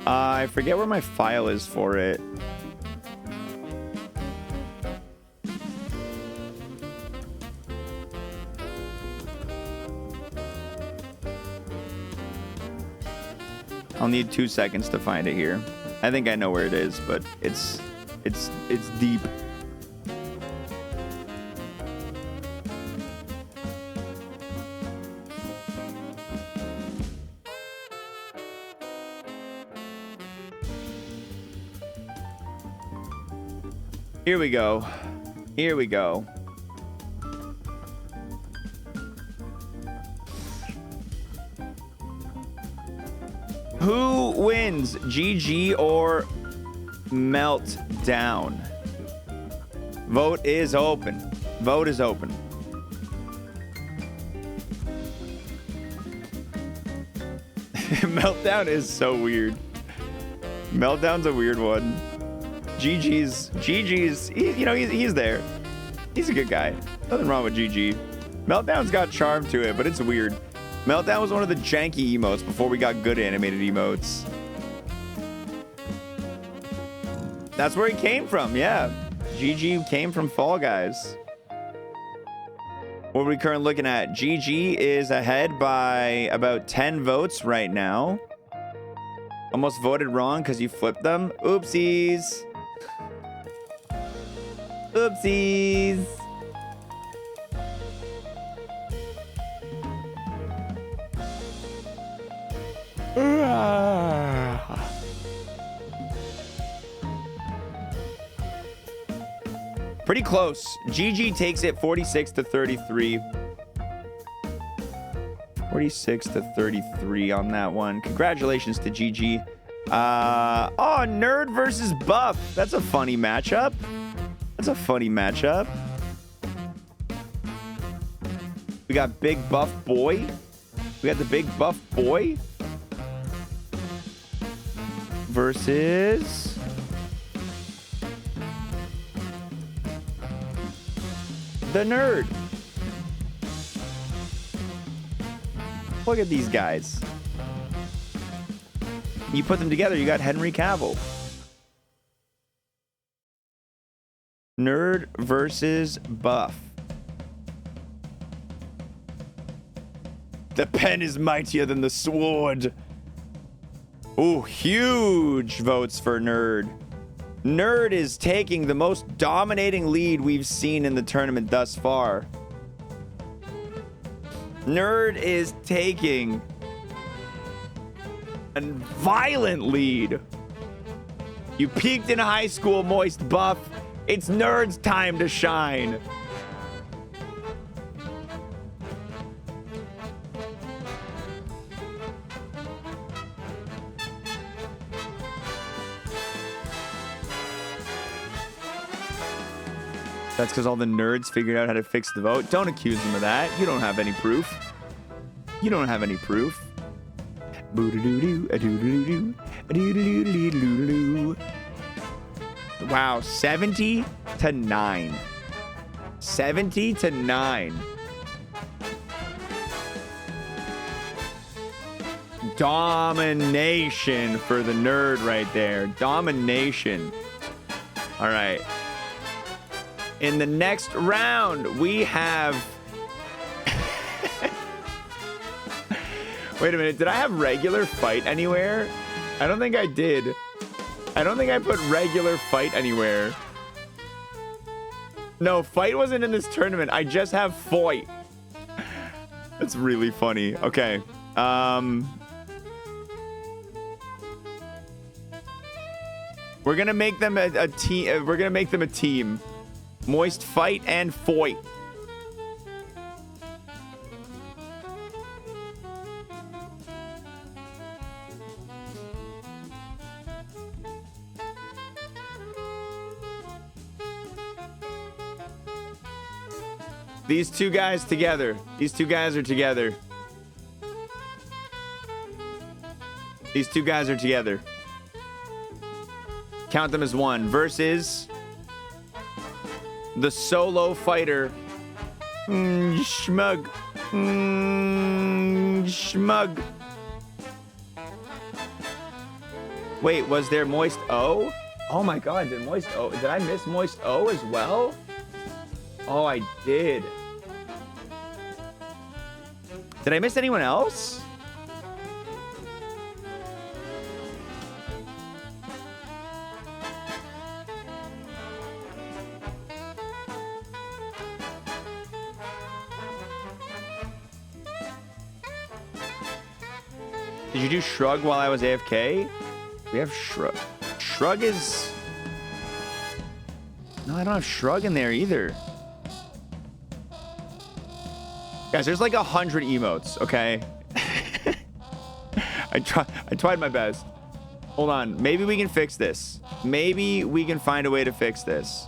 I forget where my file is for it. I'll need 2 seconds to find it here. I think I know where it is, but it's deep. Here we go. Here we go. Who wins, GG or Meltdown? Vote is open. Vote is open. Meltdown is so weird. Meltdown's a weird one. GG's, he's there. He's a good guy. Nothing wrong with GG. Meltdown's got charm to it, but it's weird. Meltdown was one of the janky emotes before we got good animated emotes. That's where he came from, yeah. GG came from Fall Guys. What are we currently looking at? GG is ahead by about 10 votes right now. Almost voted wrong because you flipped them. Oopsies. Oopsies. Pretty close. GG takes it 46 to 33. 46 to 33 on that one. Congratulations to GG. Oh, Nerd versus Buff. That's a funny matchup. That's a funny matchup. We got Big Buff Boy. We got the Big Buff Boy versus the Nerd. Look at these guys. You put them together, you got Henry Cavill. Nerd versus Buff. The pen is mightier than the sword. Ooh, huge votes for Nerd. Nerd is taking the most dominating lead we've seen in the tournament thus far. Nerd is taking a violent lead. You peaked in high school, Moist Buff. It's Nerd's time to shine. That's because all the nerds figured out how to fix the vote. Don't accuse them of that. You don't have any proof. You don't have any proof. Wow, 70 to 9. 70 to 9. Domination for the Nerd right there. Domination. All right. In the next round, we have... Wait a minute. Did I have regular fight anywhere? I don't think I did. I don't think I put regular fight anywhere. No, fight wasn't in this tournament. I just have fight. That's really funny. Okay. We're gonna make them a team. We're gonna make them a team. Moist fight and foit. These two guys together. These two guys are together. These two guys are together. Count them as one. Versus the solo fighter. Schmug. Schmug. Wait, was there Moist O? Oh my god, did Moist O? Did I miss Moist O as well? Oh, I did. Did I miss anyone else? Did you do Shrug while I was AFK? We have Shrug. Shrug is... No, I don't have Shrug in there either. Guys, there's like 100 emotes, okay? I tried my best. Hold on. Maybe we can fix this. Maybe we can find a way to fix this.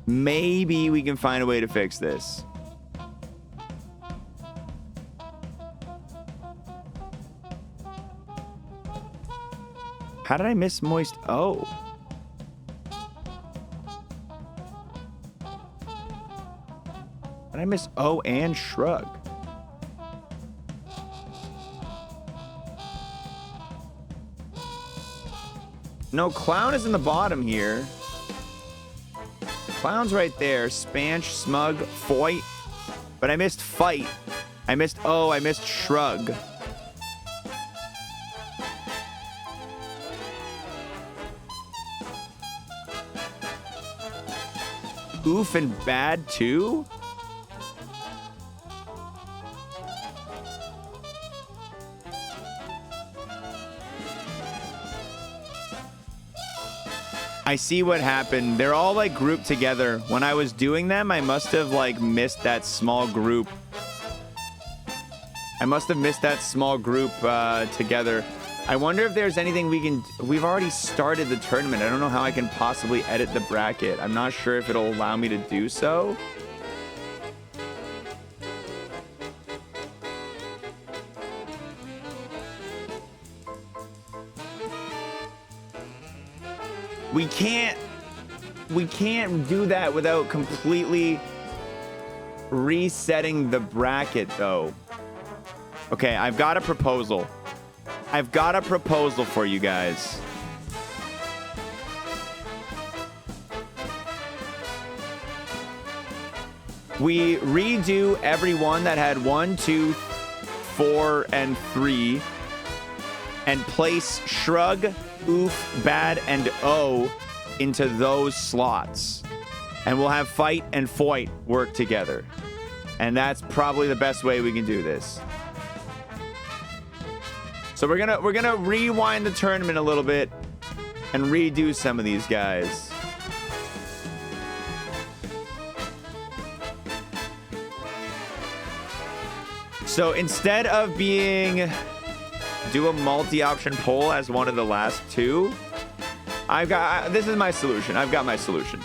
Maybe we can find a way to fix this. How did I miss Moist? Oh. Did I miss O and Shrug? No, Clown is in the bottom here. Clown's right there. Spanch, Smug, Foyt. But I missed Fight. I missed O. I missed Shrug. Oof and Bad too? I see what happened. They're all like grouped together. When I was doing them, I must have like missed that small group. I must have missed that small group together. I wonder if there's anything we can... We've already started the tournament. I don't know how I can possibly edit the bracket. I'm not sure if it'll allow me to do so. We can't do that without completely resetting the bracket, though. Okay, I've got a proposal. I've got a proposal for you guys. We redo everyone that had 1, 2, 4, and 3 and place Shrug, Oof, Bad, and O into those slots. And we'll have Fight and Foyt work together. And that's probably the best way we can do this. So we're gonna rewind the tournament a little bit and redo some of these guys. So instead of do a multi-option poll as one of the last two, this is my solution. I've got my solution.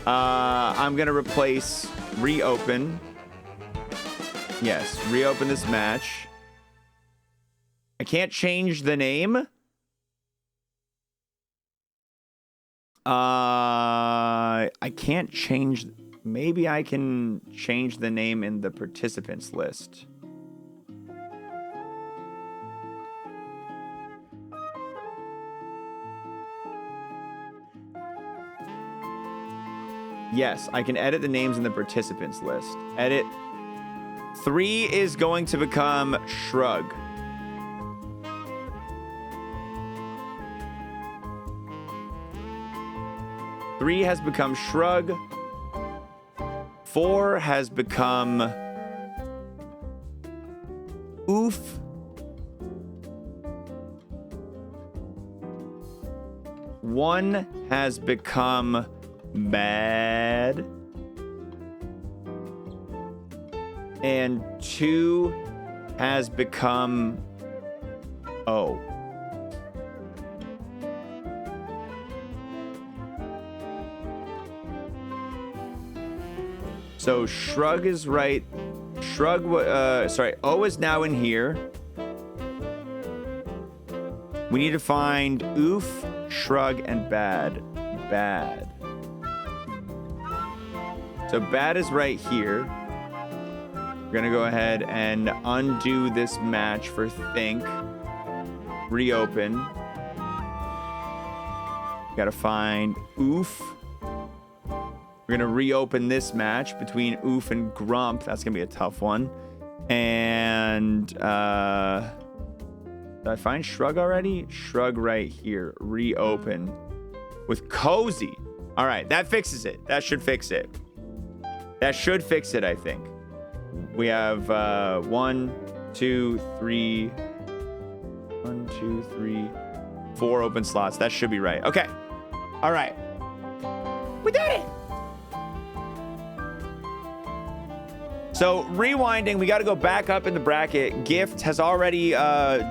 I'm gonna replace reopen. Yes, reopen this match. I can't change the name. I can't change. Maybe I can change the name in the participants list. Yes, I can edit the names in the participants list. Edit. 3 is going to become Shrug. Three has become Shrug. 4 has become Oof. 1 has become Bad. And 2 has become O. So Shrug is right. O is now in here. We need to find Oof, Shrug, and Bad. Bad. So Bad is right here. We're gonna go ahead and undo this match for Think. Reopen. Gotta find Oof. We're gonna reopen this match between Oof and Grump. That's gonna be a tough one. And did I find Shrug already? Shrug right here. Reopen with Cozy. All right, that fixes it. That should fix it. That should fix it, I think. We have 1, 2, 3. 1, 2, 3, 4 open slots. That should be right. Okay. All right. We did it. So rewinding, we got to go back up in the bracket. Gift has already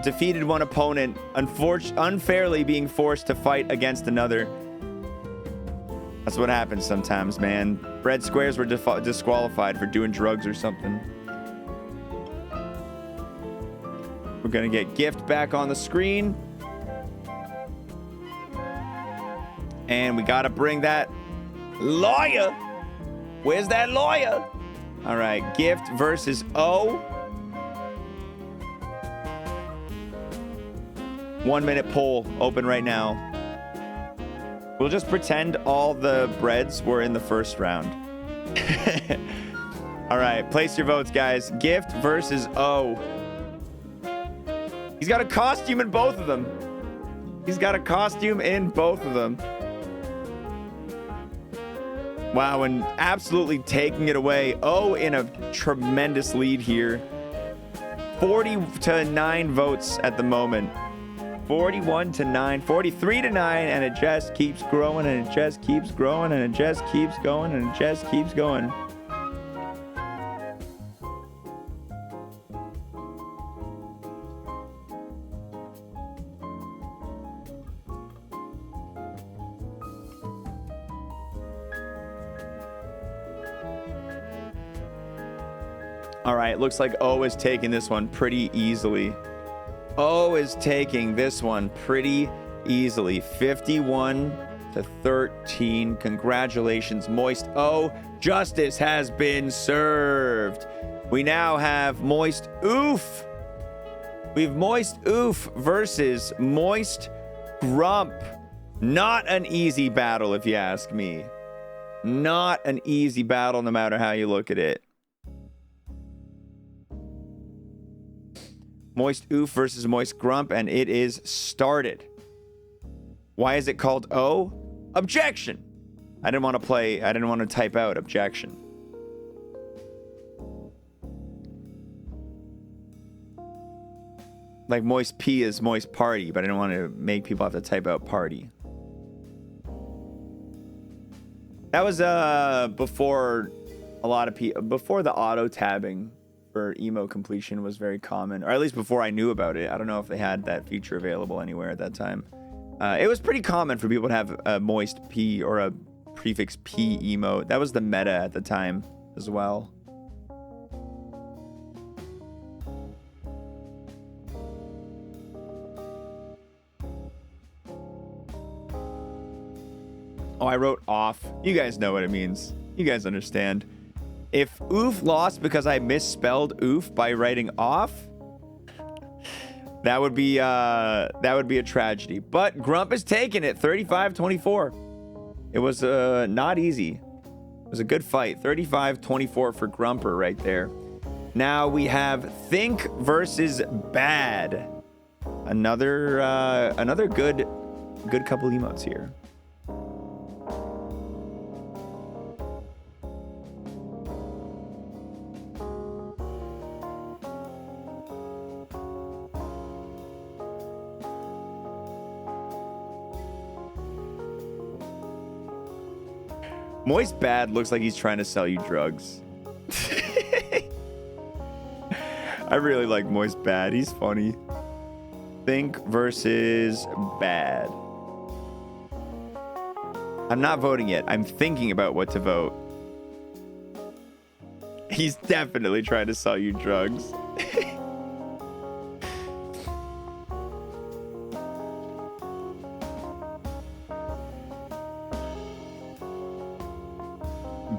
defeated one opponent, unfairly being forced to fight against another. That's what happens sometimes, man. Red squares were disqualified for doing drugs or something. We're gonna get Gift back on the screen. And we gotta bring that lawyer. Where's that lawyer? All right, Gift versus O. 1 minute poll open right now. We'll just pretend all the breads were in the first round. All right, place your votes, guys. Gift versus O. He's got a costume in both of them. He's got a costume in both of them. Wow, and absolutely taking it away. Oh, in a tremendous lead here. 40-9 votes at the moment. 41-9, 43-9, and it just keeps growing, and it just keeps growing, and it just keeps going, and it just keeps going. All right, looks like O is taking this one pretty easily. O is taking this one pretty easily. 51-13. Congratulations, Moist O. Justice has been served. We now have Moist Oof. We have Moist Oof versus Moist Grump. Not an easy battle, if you ask me. Not an easy battle, no matter how you look at it. Moist Oof versus Moist Grump, and it is started. Why is it called O? Objection. I didn't want to type out objection. Like Moist P is Moist Party, but I didn't want to make people have to type out party. That was before a lot of people, before the auto tabbing for emo completion was very common, or at least before I knew about it. I don't know if they had that feature available anywhere at that time. It was pretty common for people to have a Moist P or a prefix P emote. That was the meta at the time as well. Oh, I wrote off. You guys know what it means. You guys understand. If Oof lost because I misspelled Oof by writing off, that would be a tragedy. But Grump is taking it, 35-24. It was not easy. It was a good fight. 35-24 for Grumper right there. Now we have Think versus Bad. Another good couple emotes here. Moist Bad looks like he's trying to sell you drugs. I really like Moist Bad. He's funny. Think versus Bad. I'm not voting yet. I'm thinking about what to vote. He's definitely trying to sell you drugs.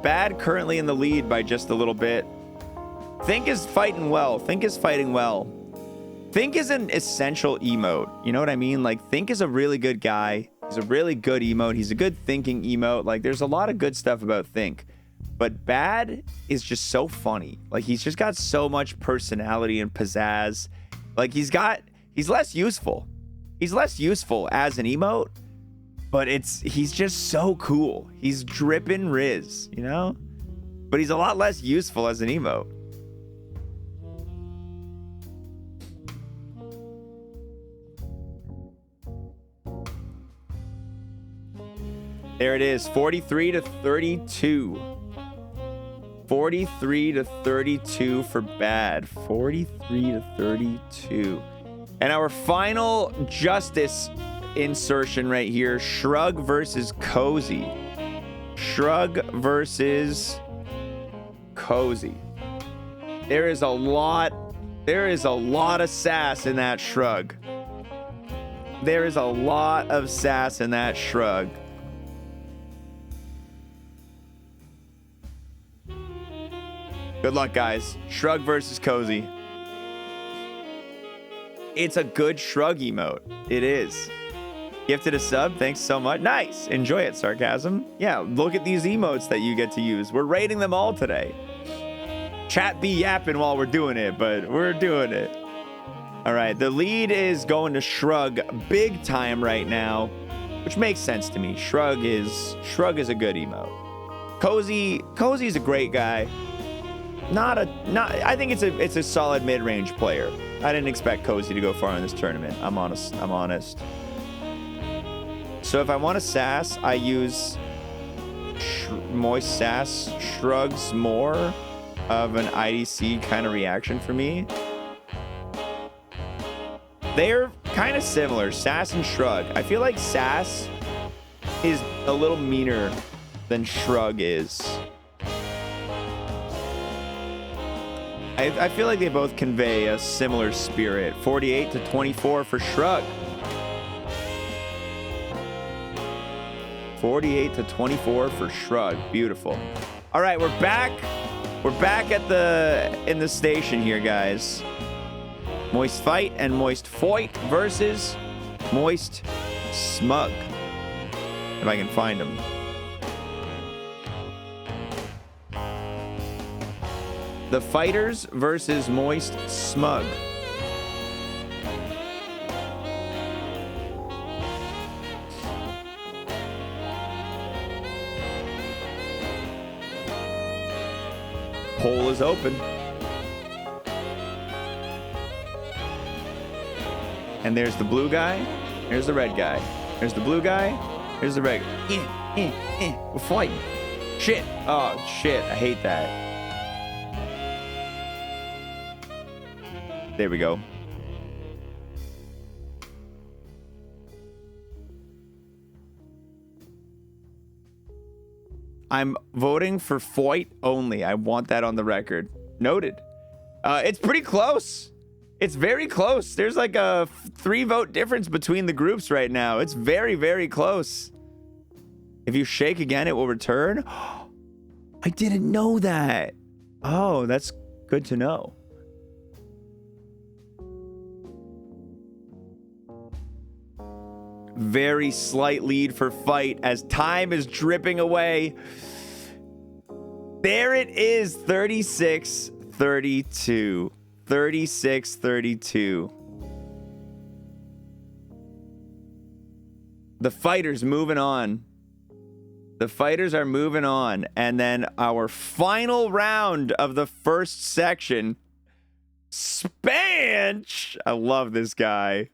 Bad currently in the lead by just a little bit. Think is fighting well. Think is fighting well. Think is an essential emote. You know what I mean? Like, Think is a really good guy. He's a really good emote. He's a good thinking emote. Like, there's a lot of good stuff about Think. But Bad is just so funny. Like, he's just got so much personality and pizzazz. Like, he's less useful. He's less useful as an emote. But he's just so cool. He's dripping Riz, you know? But he's a lot less useful as an emote. There it is, 43 to 32. 43 to 32 for bad. 43 to 32. And our final justice insertion right here, Shrug versus Cozy. Shrug versus Cozy. There is a lot of sass in that Shrug. There is a lot of sass in that Shrug. Good luck, guys. Shrug versus Cozy. It's a good Shrug emote. It is. Gifted a sub. Thanks so much. Nice. Enjoy it, Sarcasm. Yeah, look at these emotes that you get to use. We're rating them all today. Chat be yapping while we're doing it, but we're doing it. All right, the lead is going to Shrug big time right now, which makes sense to me. Shrug is a good emote. Cozy's a great guy. I think it's a solid mid-range player. I didn't expect Cozy to go far in this tournament. I'm honest. So if I want to sass, I use Moist Sass. Shrugs more of an IDC kind of reaction for me. They're kind of similar, Sass and Shrug. I feel like Sass is a little meaner than Shrug is. I feel like they both convey a similar spirit. 48 to 24 for Shrug. 48 to 24 for Shrug. Beautiful. All right, we're back. We're back in the station here, guys. Moist Fight and Moist Foyt versus Moist Smug. If I can find him. The Fighters versus Moist Smug. Poll is open. And there's the blue guy. There's the red guy. There's the blue guy. Here's the red. We're fighting. Shit. Oh, shit. I hate that. There we go. I'm voting for Foyt only. I want that on the record. Noted. It's pretty close. It's very close. There's like a 3-vote difference between the groups right now. It's very, very close. If you shake again, it will return. I didn't know that. Oh, that's good to know. Very slight lead for Fight as time is dripping away. There it is, 36-32. 36-32. The Fighters moving on. The Fighters are moving on. And then our final round of the first section. Spanch! I love this guy.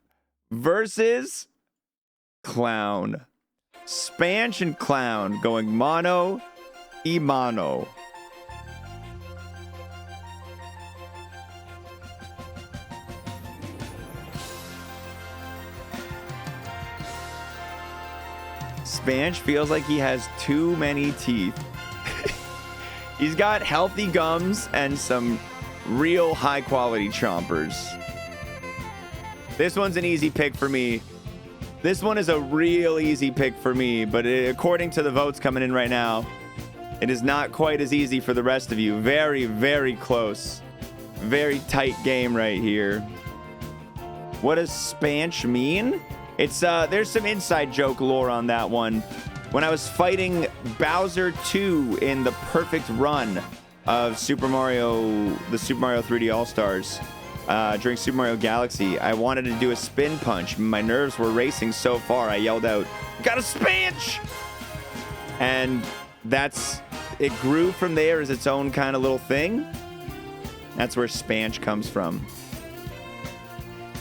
Versus Clown. Spanch and Clown going mano y mano. Spanch feels like he has too many teeth. He's got healthy gums and some real high quality chompers. This one's an easy pick for me. This one is a real easy pick for me, but according to the votes coming in right now, it is not quite as easy for the rest of you. Very, very close. Very tight game right here. What does Spanch mean? It's there's some inside joke lore on that one. When I was fighting Bowser 2 in the perfect run of the Super Mario 3D All-Stars, during Super Mario Galaxy, I wanted to do a spin punch. My nerves were racing so far, I yelled out, "Got a Spanch!" And it grew from there as its own kind of little thing. That's where Spanch comes from.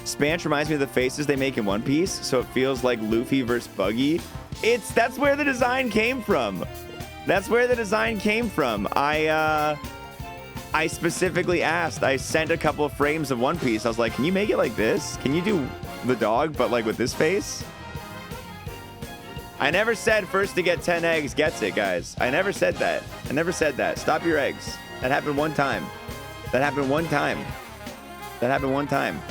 Spanch reminds me of the faces they make in One Piece, so it feels like Luffy versus Buggy. That's where the design came from. That's where the design came from. I specifically asked. I sent a couple of frames of One Piece. I was like, can you make it like this? Can you do the dog, but like with this face? I never said first to get 10 eggs gets it, guys. I never said that. I never said that. Stop your eggs. That happened one time. That happened one time. That happened one time.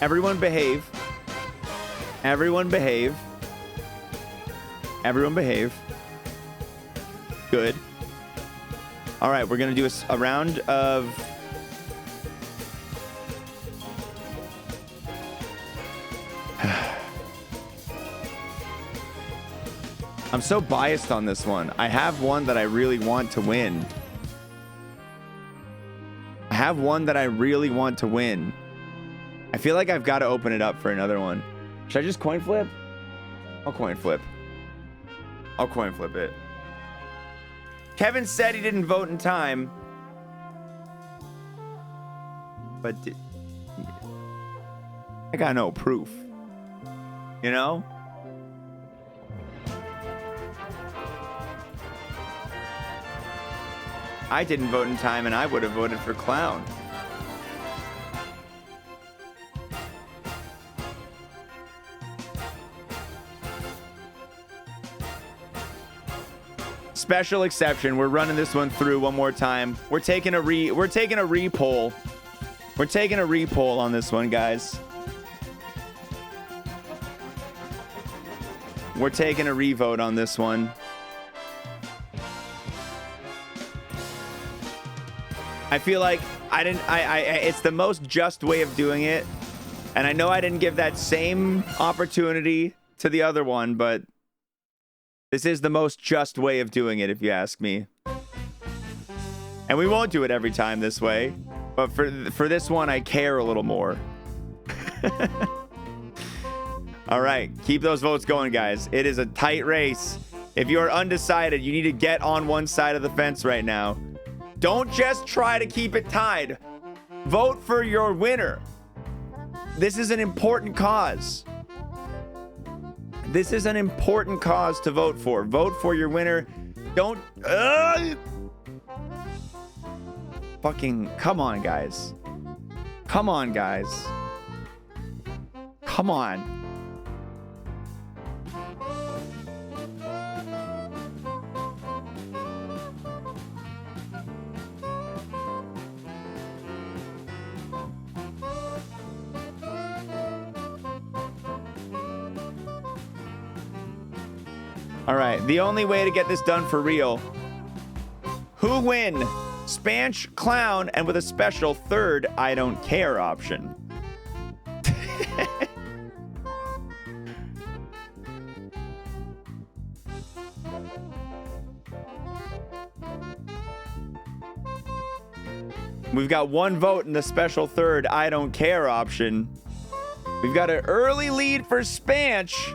Everyone behave. Everyone behave. Everyone behave. Good. All right, we're going to do a round of... I'm so biased on this one. I have one that I really want to win. I have one that I really want to win. I feel like I've got to open it up for another one. Should I just coin flip? I'll coin flip. I'll coin flip it. Kevin said he didn't vote in time. But I got no proof. You know? I didn't vote in time and I would have voted for Clown. Special exception. We're running this one through one more time. We're taking a re-poll. We're taking a re-poll on this one, guys. We're taking a re-vote on this one. I feel like it's the most just way of doing it. And I know I didn't give that same opportunity to the other one, but this is the most just way of doing it, if you ask me. And we won't do it every time this way, but for this one, I care a little more. All right, keep those votes going, guys. It is a tight race. If you're undecided, you need to get on one side of the fence right now. Don't just try to keep it tied. Vote for your winner. This is an important cause. This is an important cause to vote for. Vote for your winner. Don't... Fucking... Come on, guys. Come on, guys. Come on. All right, the only way to get this done for real. Who win? Spanch, Clown, and with a special third I don't care option. We've got one vote in the special third I don't care option. We've got an early lead for Spanch.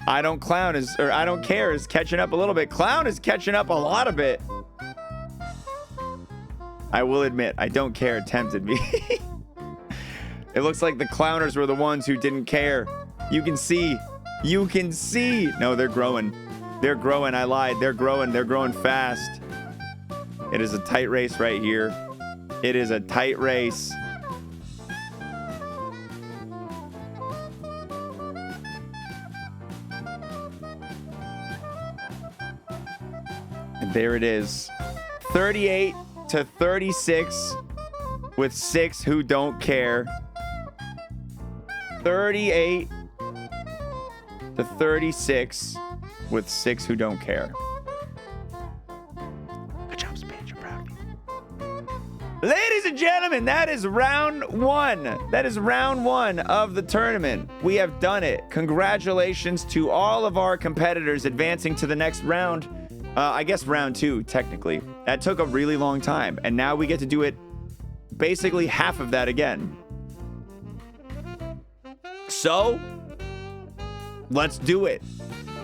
I don't care is catching up a little bit. Clown is catching up a lot of it. I will admit, I don't care tempted me. It looks like the Clowners were the ones who didn't care. You can see. You can see. No, they're growing. They're growing. I lied. They're growing. They're growing fast. It is a tight race right here. It is a tight race. There it is. 38 to 36 with 6 who don't care. 38 to 36 with 6 who don't care. Good job, Spanch. I'm proud of you. Ladies and gentlemen, that is round 1. That is round 1 of the tournament. We have done it. Congratulations to all of our competitors advancing to the next round. I guess round 2, technically. That took a really long time, and now we get to do it basically half of that again. So, let's do it.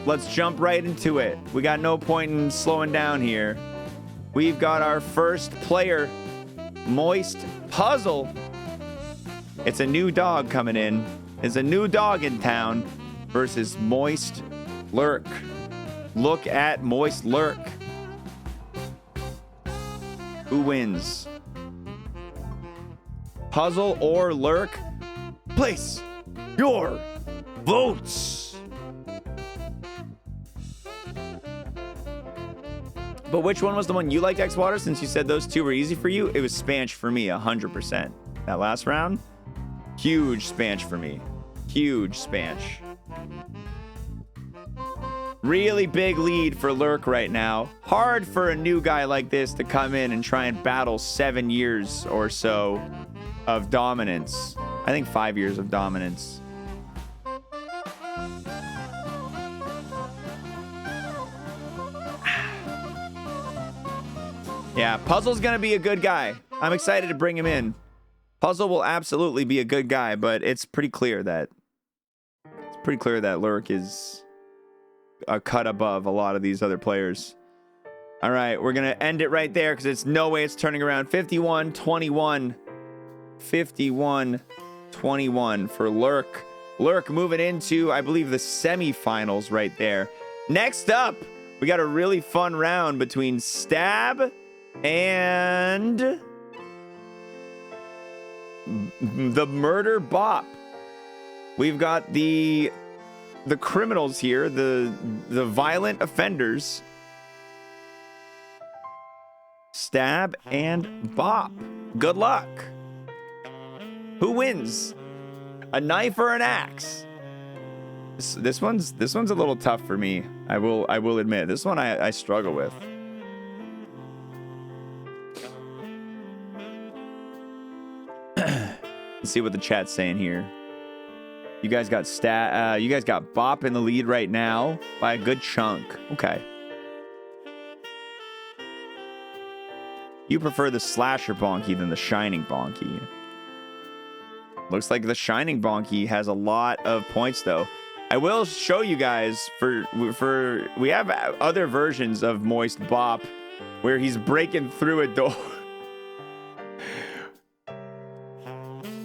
Let's jump right into it. We got no point in slowing down here. We've got our first player Moist Puzzle. It's a new dog coming in. It's a new dog in town versus Moist Lurk. Look at Moist Lurk. Who wins? Puzzle or Lurk? Place your votes. But which one was the one you liked, xwater? Since you said those two were easy for you, it was Spanch for me, 100%. That last round, huge Spanch for me. Huge Spanch. Really big lead for Lurk right now. Hard for a new guy like this to come in and try and battle 7 years or so of dominance. I think 5 years of dominance. Yeah, Puzzle's gonna be a good guy. I'm excited to bring him in. Puzzle will absolutely be a good guy, but it's pretty clear that Lurk is a cut above a lot of these other players. All right, we're gonna end it right there because it's no way it's turning around. 51-21. 51-21 for Lurk. Lurk moving into, I believe, the semifinals right there. Next up, we got a really fun round between Stab and the Murder Bop. We've got the criminals here, the violent offenders. Stab and Bop. Good luck. Who wins? A knife or an axe? This one's a little tough for me. I will admit. This one I struggle with. Let's see what the chat's saying here. You guys got Bop in the lead right now by a good chunk. Okay. You prefer the Slasher Bonky than the Shining Bonky. Looks like the Shining Bonky has a lot of points though. I will show you guys we have other versions of Moist Bop where he's breaking through a door.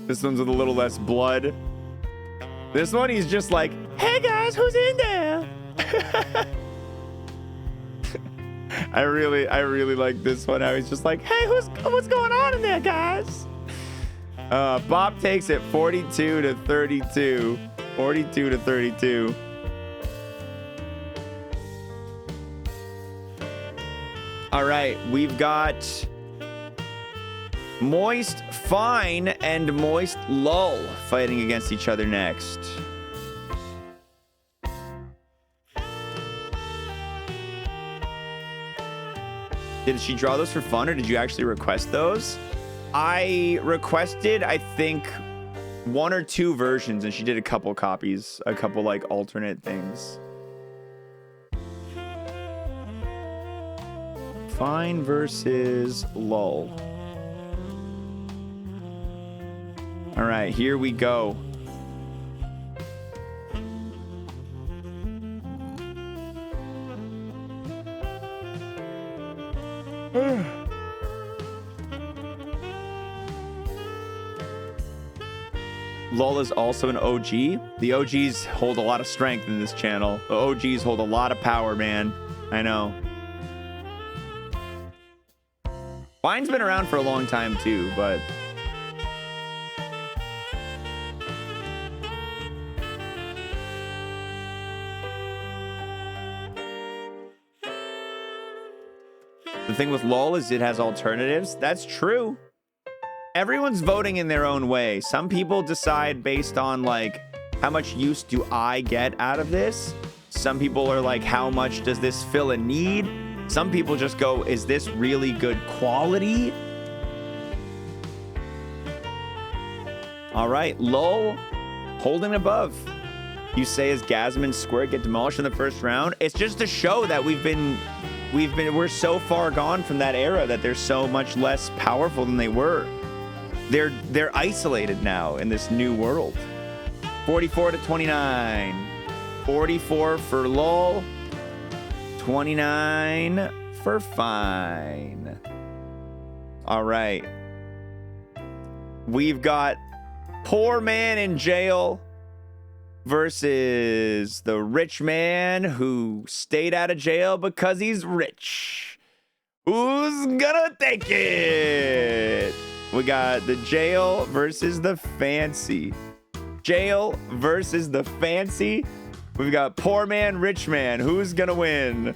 This one's with a little less blood. This one, he's just like, hey guys, who's in there? I really like this one. How he's just like, hey, what's going on in there, guys? Bop takes it 42-32. 42-32. All right, we've got Moist Fine and Moist Lull fighting against each other next. Did she draw those for fun, or did you actually request those? I requested, I think, 1 or 2 versions, and she did a couple copies, a couple like alternate things. Fine versus Lull. All right, here we go. Lull is also an OG. The OGs hold a lot of strength in this channel. The OGs hold a lot of power, man. I know. Fine's been around for a long time too, but the thing with Lull is it has alternatives. That's true. Everyone's voting in their own way. Some people decide based on like, how much use do I get out of this? Some people are like, how much does this fill a need? Some people just go, is this really good quality? All right, Lull, holding above. You say as Gasm and Squirt get demolished in the first round? It's just to show that we're so far gone from that era that they're so much less powerful than they were. They're isolated now in this new world. 44-29. 44 for Lull. 29 for Fine. All right. We've got poor man in jail versus the rich man who stayed out of jail because he's rich. Who's gonna take it? We got the jail versus the fancy. Jail versus the fancy. We've got poor man, rich man. Who's gonna win?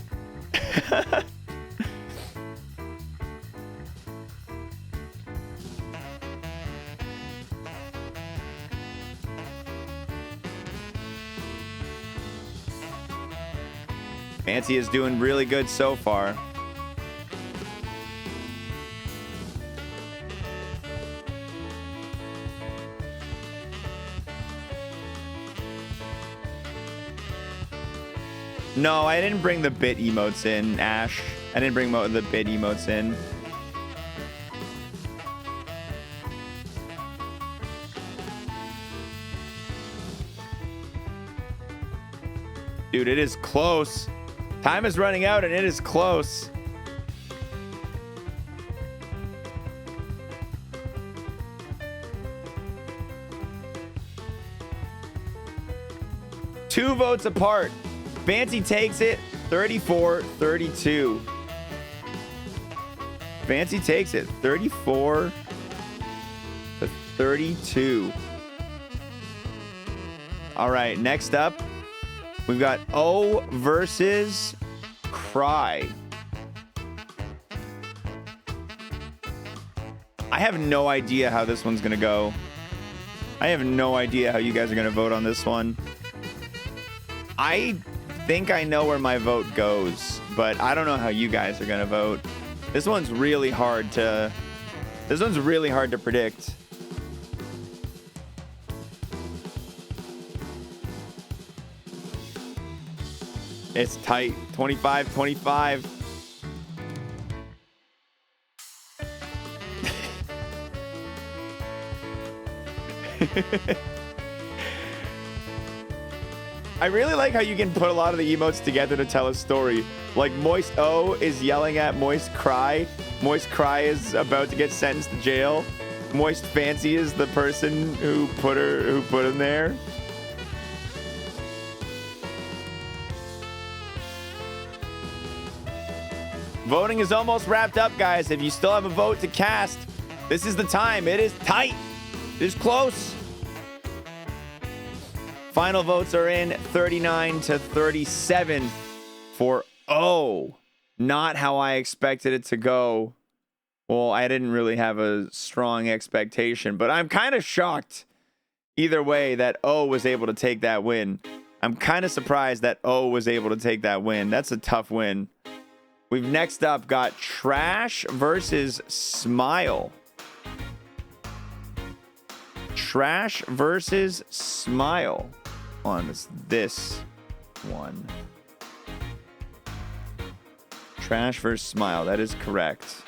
Fancy is doing really good so far. No, I didn't bring the bit emotes in, Ash. I didn't bring the bit emotes in. Dude, it is close. Time is running out and it is close. Two votes apart. Fancy takes it 34-32. Fancy takes it 34-32. All right, next up, we've got O versus Cry. I have no idea how this one's gonna go. I have no idea how you guys are gonna vote on this one. I think I know where my vote goes, but I don't know how you guys are gonna vote. This one's really hard to predict. It's tight. 25-25. I really like how you can put a lot of the emotes together to tell a story. Like Moist O is yelling at Moist Cry. Moist Cry is about to get sentenced to jail. Moist Fancy is the person who put him there. Voting is almost wrapped up, guys. If you still have a vote to cast, this is the time. It is tight. It is close. Final votes are in 39-37 for O. Not how I expected it to go. Well, I didn't really have a strong expectation, but I'm kind of shocked either way that O was able to take that win. I'm kind of surprised that O was able to take that win. That's a tough win. We've next up got Trash versus Smile. Trash versus Smile. On this one. Trash versus Smile. That is correct.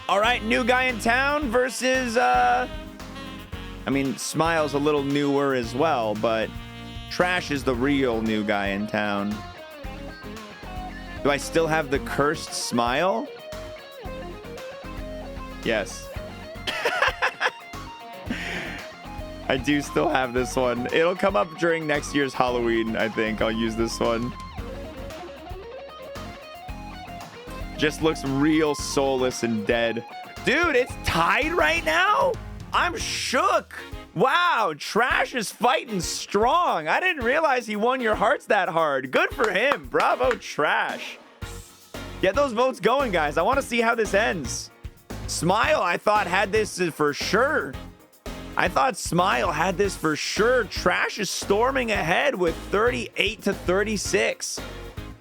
All right, new guy in town versus I mean, Smile's a little newer as well, but Trash is the real new guy in town. Do I still have the cursed smile? Yes. I do still have this one. It'll come up during next year's Halloween, I think. I'll use this one. Just looks real soulless and dead. Dude, it's tied right now? I'm shook. Wow, Trash is fighting strong. I didn't realize he won your hearts that hard. Good for him. Bravo, Trash. Get those votes going, guys. I want to see how this ends. Smile, I thought, had this for sure. I thought Smile had this for sure. Trash is storming ahead with 38-36.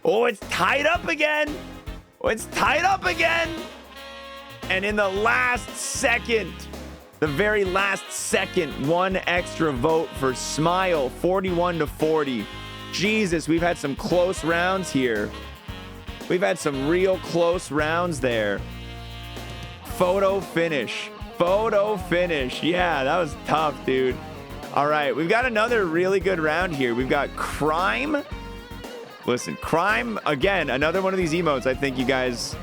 Oh, it's tied up again. Oh, it's tied up again. And in the last second, the very last second, one extra vote for Smile, 41-40. Jesus, we've had some close rounds here. We've had some real close rounds there. Photo finish. Photo finish. Yeah, that was tough, dude. All right, we've got another really good round here. We've got Crime. Listen, Crime, again, another one of these emotes I think you guys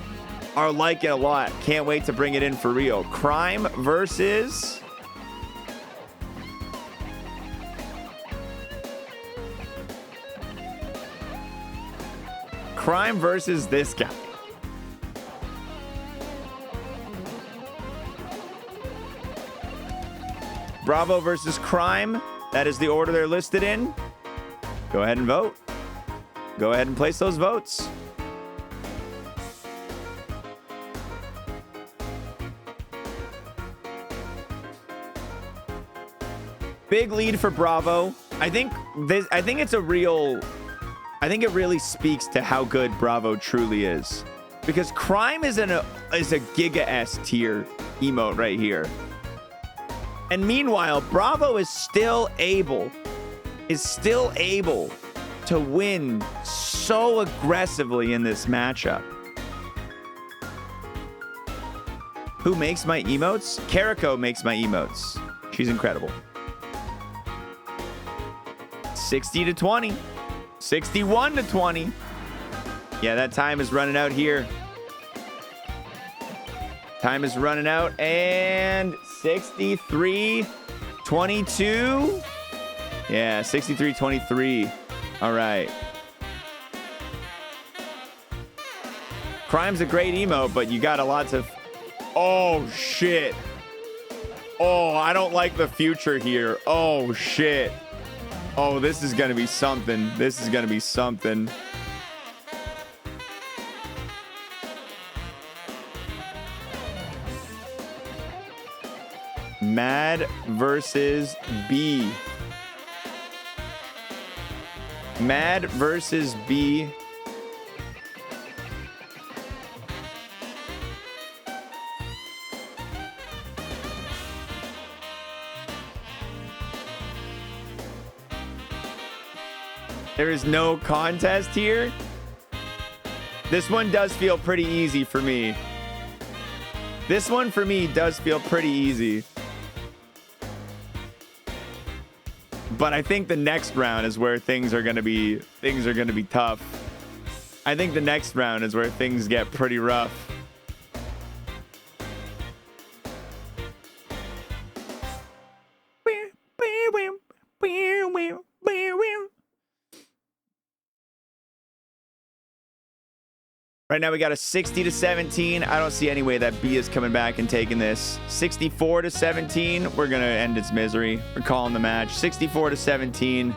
are liking a lot. Can't wait to bring it in for real. Crime versus... Crime versus this guy. Bravo versus Crime. That is the order they're listed in. Go ahead and vote. Go ahead and place those votes. Big lead for Bravo. I think it's a real... I think it really speaks to how good Bravo truly is. Because Crime is a Giga S tier emote right here. And meanwhile, Bravo is still able to win so aggressively in this matchup. Who makes my emotes? Kariko makes my emotes. She's incredible. 60 to 20. 61 to 20. Yeah, that time is running out here. Time is running out, and 63 22. Yeah, 63 23. All right. Crime's a great emote, but you got a lot of... Oh, shit. Oh, I don't like the future here. Oh, shit. Oh, this is going to be something. This is going to be something. Mad versus B. Mad versus B. There is no contest here. This one does feel pretty easy for me. This one for me does feel pretty easy. But I think the next round is where things are going to be tough. I think the next round is where things get pretty rough. Right now we got a 60 to 17. I don't see any way that B is coming back and taking this. 64 to 17. We're going to end its misery. We're calling the match. 64 to 17.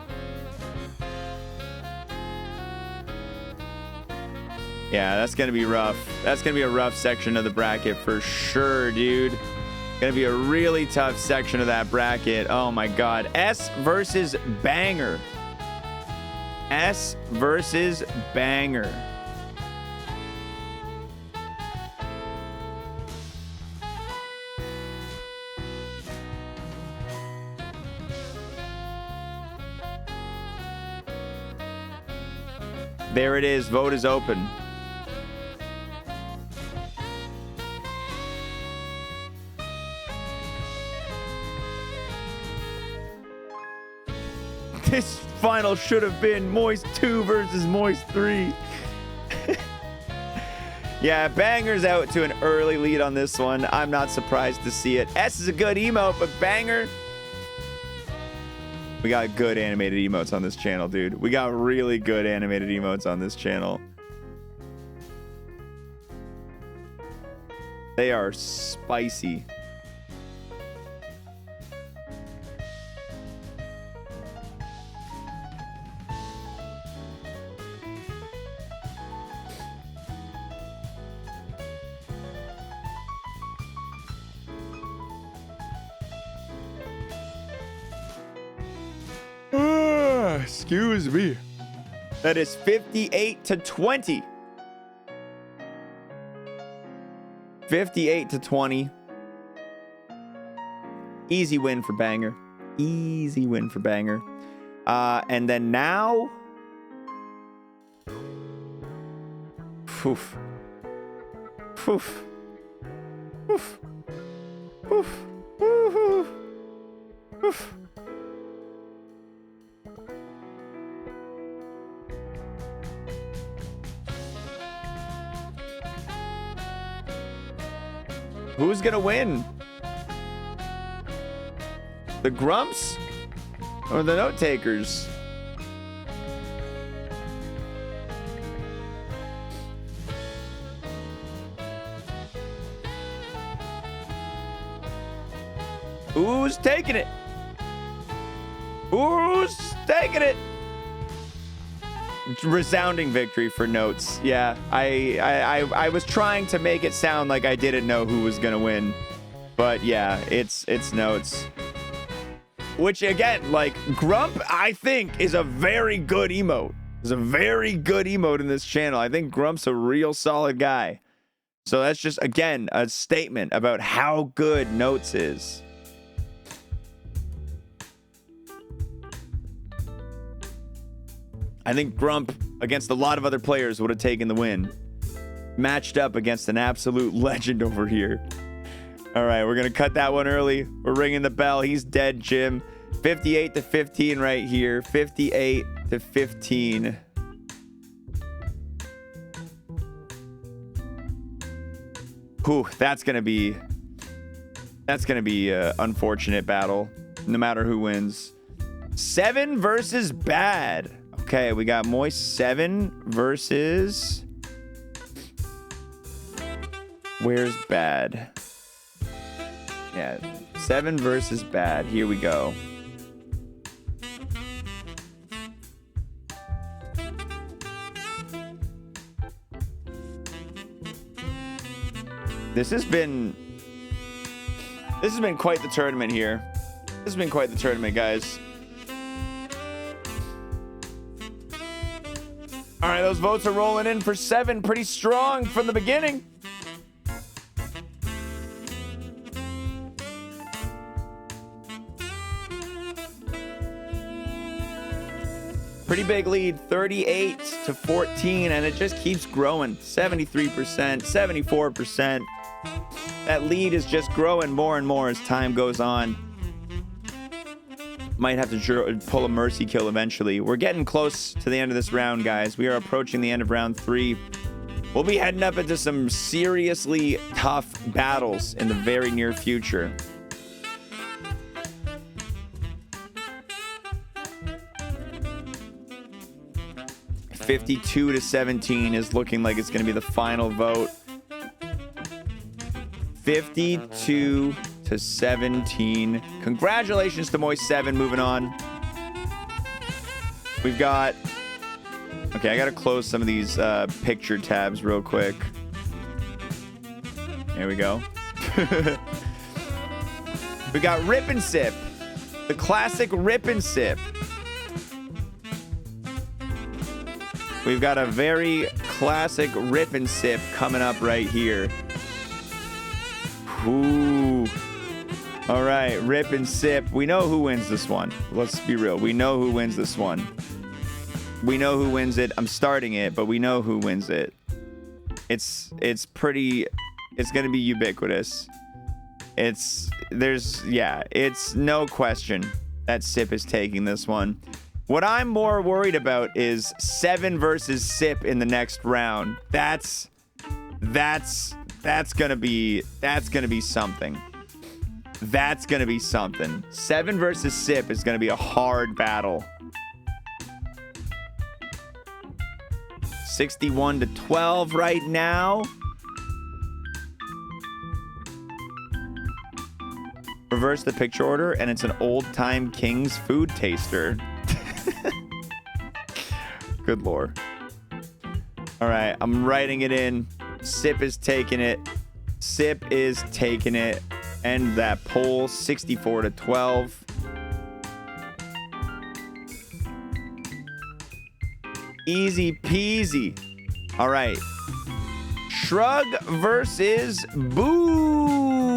Yeah, that's going to be rough. That's going to be a rough section of the bracket for sure, dude. Going to be a really tough section of that bracket. Oh my God. S versus Banger. S versus Banger. There it is. Vote is open. This final should have been Moist 2 versus Moist 3. Yeah, Banger's out to an early lead on this one. I'm not surprised to see it. S is a good emote, but Banger... We got good animated emotes on this channel, dude. We got really good animated emotes on this channel. They are spicy. Excuse me. That is 58 to 20. 58 to 20. Easy win for Banger. Easy win for Banger. And then now... Poof. Poof. Poof. Poof. Poof. Poof. Who's gonna win? The Grumps or the Note Takers? Who's taking it? Who's taking it? Resounding victory for Notes. Yeah, I was trying to make it sound like I didn't know who was gonna win, but yeah, it's Notes. Which again, like Grump, I think is a very good emote. Is a very good emote in this channel. I think Grump's a real solid guy. So that's just again a statement about how good Notes is. I think Grump, against a lot of other players, would have taken the win. Matched up against an absolute legend over here. All right, we're going to cut that one early. We're ringing the bell. He's dead, Jim. 58-15 right here. 58-15. Whew, that's going to be an unfortunate battle, no matter who wins. 7 versus Bad. Okay, we got Moist 7 versus... Where's Bad? Yeah, 7 versus Bad. Here we go. This has been quite the tournament here. This has been quite the tournament, guys. All right, those votes are rolling in for 7 pretty strong from the beginning. Pretty big lead, 38-14, and it just keeps growing. 73%, 74%. That lead is just growing more and more as time goes on. Might have to pull a mercy kill eventually. We're getting close to the end of this round, guys. We are approaching the end of round 3. We'll be heading up into some seriously tough battles in the very near future. (52-17) is looking like it's going to be the final vote. 52-17. Congratulations to Moist 7 moving on. We've got... Okay, I got to close some of these picture tabs real quick. There we go. We got Rip and Sip. The classic Rip and Sip. We've got a very classic Rip and Sip coming up right here. Ooh. All right, Rip and Sip. We know who wins this one. Let's be real. We know who wins this one. We know who wins it. I'm starting it, but we know who wins it. It's going to be ubiquitous. It's no question that Sip is taking this one. What I'm more worried about is 7 versus Sip in the next round. That's gonna be something. That's gonna be something. 7 versus Sip is gonna be a hard battle. 61-12 right now. Reverse the picture order, and it's an old-time King's food taster. Good lord. All right, I'm writing it in. Sip is taking it. Sip is taking it. End that poll. 64-12. Easy peasy. All right. Shrug versus Boo.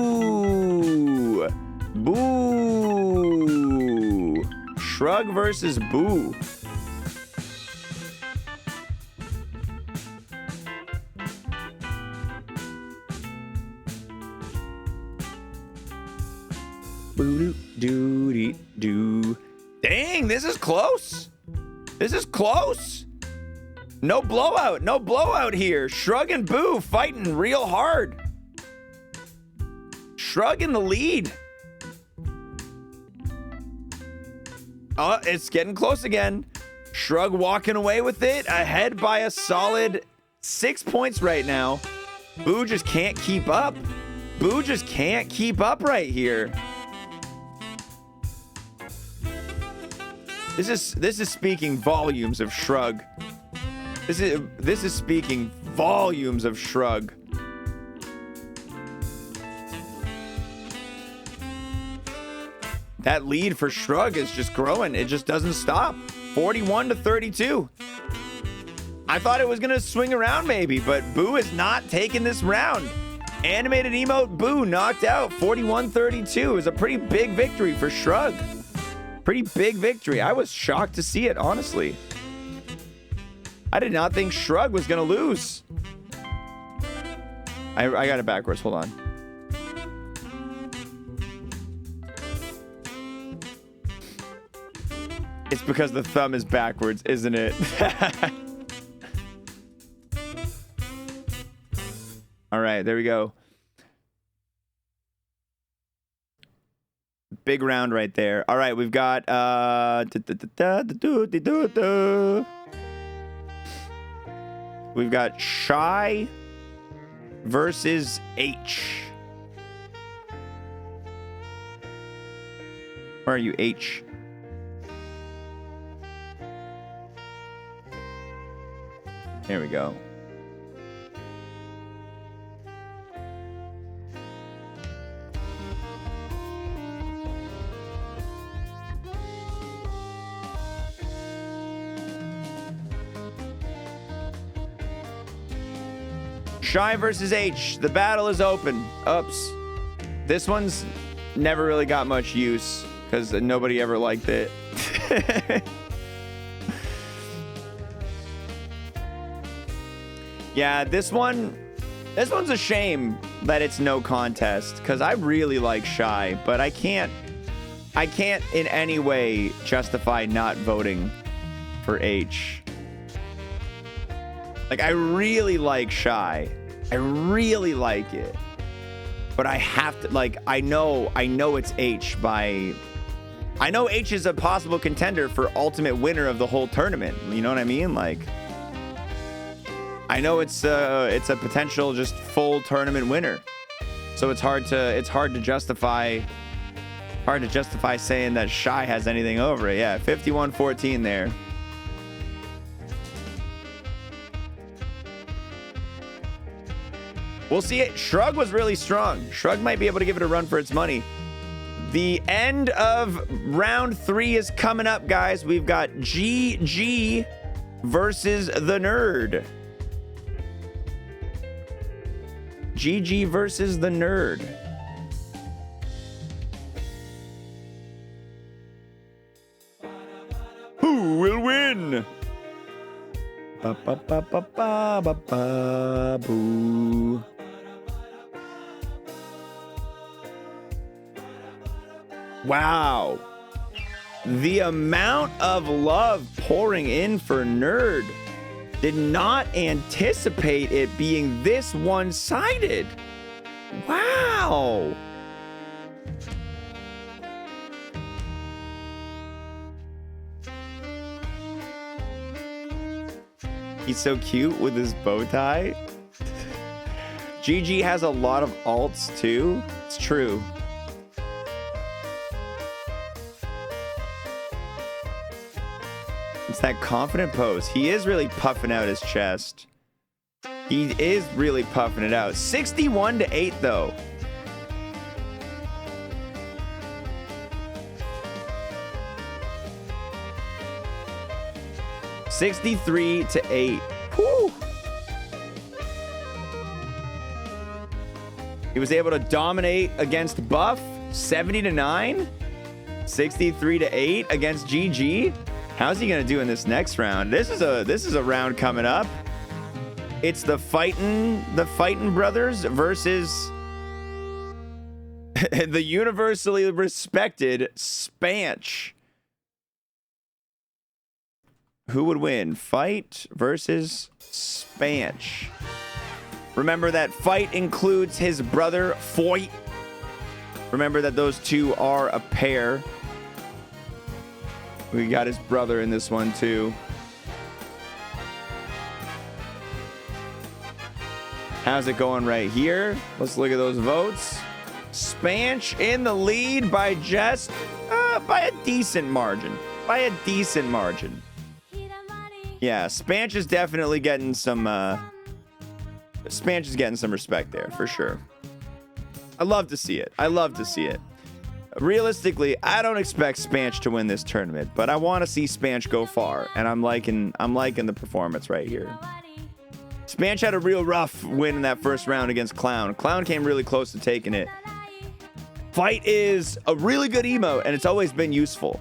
Boo. Shrug versus Boo. Boo-doo-doo-dee-doo. Dang, this is close. This is close. No blowout. No blowout here. Shrug and Boo fighting real hard. Shrug in the lead. Oh, it's getting close again. Shrug walking away with it, ahead by a solid 6 points right now. Boo just can't keep up. Boo just can't keep up right here. This is speaking volumes of Shrug. This is speaking volumes of Shrug. That lead for Shrug is just growing. It just doesn't stop. 41 to 32. I thought it was going to swing around maybe, but Boo is not taking this round. Animated emote Boo knocked out. 41-32 is a pretty big victory for Shrug. Pretty big victory. I was shocked to see it, honestly. I did not think Shrug was going to lose. I got it backwards. Hold on. It's because the thumb is backwards, isn't it? All right, there we go. Big round right there. All right, we've got we've got Shy versus H. Where are you, H? There we go. Shy versus H. The battle is open. Oops. This one's never really got much use because nobody ever liked it. Yeah, this one's a shame that it's no contest because I really like Shy, but I can't in any way justify not voting for H. Like, I really like Shy. I really like it. But I have to, like, I know it's H by... I know H is a possible contender for ultimate winner of the whole tournament. You know what I mean? Like, I know it's a potential just full tournament winner. So it's hard to justify saying that Shy has anything over it. Yeah, 51-14 there. We'll see it. Shrug was really strong. Shrug might be able to give it a run for its money. The end of round 3 is coming up, guys. We've got GG versus the Nerd. GG versus the Nerd. Who will win? Ba ba ba ba ba ba ba boo. Wow. The amount of love pouring in for Nerd. Did not anticipate it being this one-sided. Wow. He's so cute with his bow tie. GG has a lot of alts too. It's true. It's that confident pose. He is really puffing out his chest. He is really puffing it out. 61-8 though. $63-8. Whew. He was able to dominate against Buff. 70-9. 63-8 against GG. How's he gonna do in this next round? This is a round coming up. It's the fighting brothers versus the universally respected Spanch. Who would win? Fight versus Spanch. Remember that Fight includes his brother Foyt. Remember that those two are a pair. We got his brother in this one too. How's it going right here? Let's look at those votes. Spanch in the lead by just by a decent margin. By a decent margin. Yeah, Spanch is definitely getting some Spanch is getting some respect there for sure. I love to see it. I love to see it. Realistically, I don't expect Spanch to win this tournament, but I want to see Spanch go far, and I'm liking the performance right here. Spanch had a real rough win in that first round against Clown. Clown came really close to taking it. Fight is a really good emote, and it's always been useful.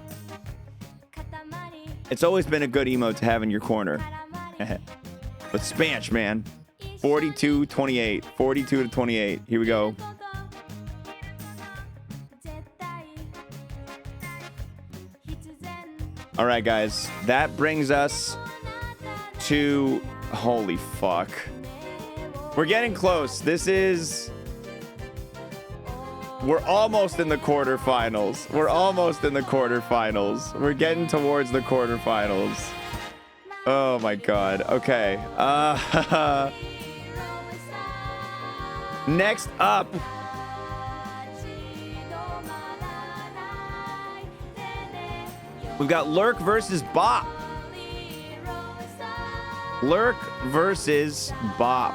It's always been a good emote to have in your corner. But Spanch, man. 42-28. 42-28. Here we go. All right, guys. That brings us to... Holy fuck. We're getting close. We're almost in the quarterfinals. We're almost in the quarterfinals. We're getting towards the quarterfinals. Oh my god. Okay. Next up. We've got Lurk versus Bop. Lurk versus Bop.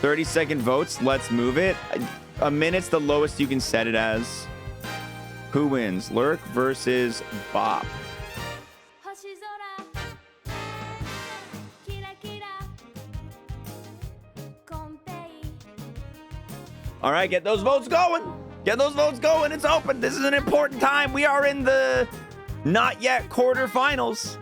"30-second votes. Let's move it. A minute's the lowest you can set it as. Who wins? Lurk versus Bop. All right, get those votes going. Get those votes going. It's open. This is an important time. We are in the not yet quarterfinals.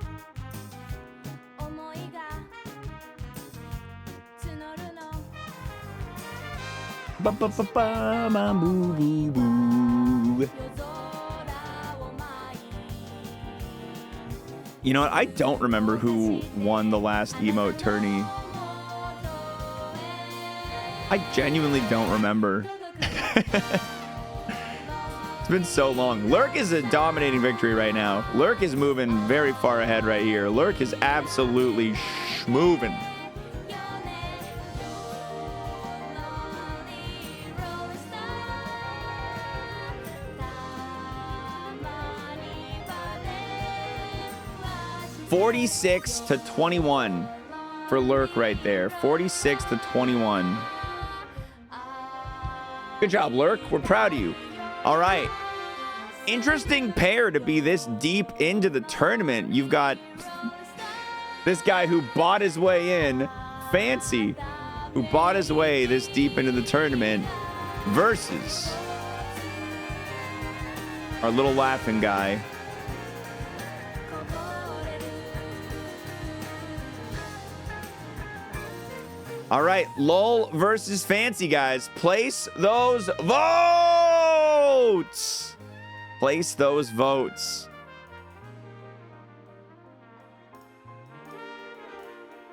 You know what? I don't remember who won the last emote tourney. I genuinely don't remember. It's been so long. Lurk is a dominating victory right now. Lurk is moving very far ahead right here. Lurk is absolutely moving. (46-21) for Lurk right there. 46-21. Good job, Lurk. We're proud of you. All right. Interesting pair to be this deep into the tournament. You've got this guy who bought his way in, Fancy, who bought his way this deep into the tournament, versus our little laughing guy. All right, LOL versus Fancy, guys. Place those votes. Place those votes.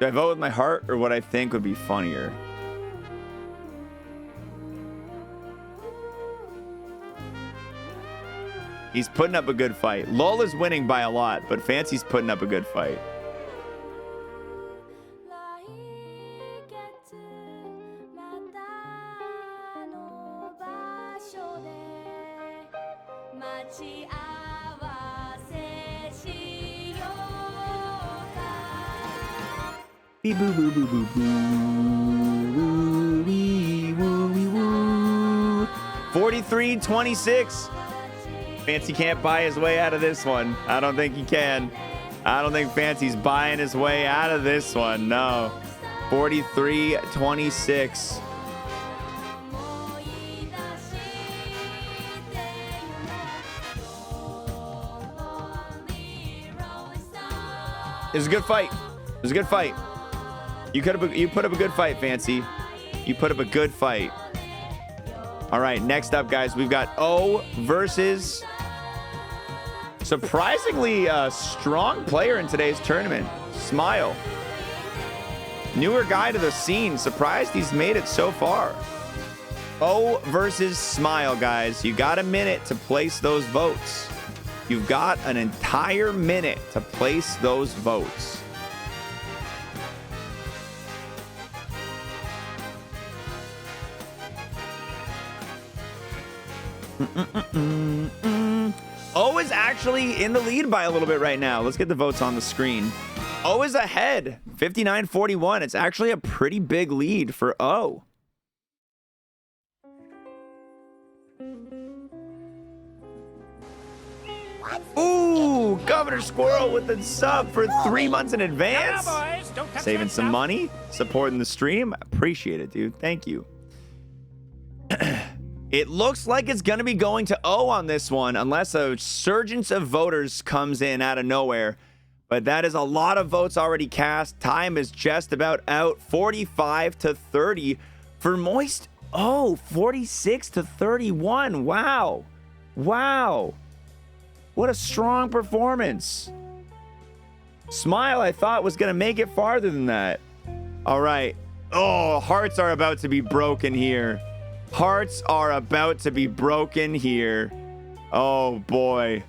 Do I vote with my heart or what I think would be funnier? He's putting up a good fight. LOL is winning by a lot, but Fancy's putting up a good fight. Boo boo boo boo boo boo. 43-26. Fancy can't buy his way out of this one. I don't think he can. I don't think Fancy's buying his way out of this one. No. 43-26. It was a good fight. It was a good fight. You put up a good fight, Fancy. You put up a good fight. All right, next up, guys, we've got O versus Surprisingly strong player in today's tournament. Smile. Newer guy to the scene. Surprised he's made it so far. O versus Smile, guys. You got a minute to place those votes. You've got an entire minute to place those votes. O is actually in the lead by a little bit right now. Let's get the votes on the screen. O is ahead, 59-41. It's actually a pretty big lead for O. Ooh, Governor Squirrel with the sub for 3 months in advance. Saving some money, supporting the stream. Appreciate it, dude. Thank you. It looks like it's going to be going to O on this one, unless a surgence of voters comes in out of nowhere. But that is a lot of votes already cast. Time is just about out. 45-30 for Moist. Oh, 46-31. Wow. Wow. What a strong performance. Smile, I thought, was going to make it farther than that. All right. Oh, hearts are about to be broken here. Hearts are about to be broken here. Oh, boy.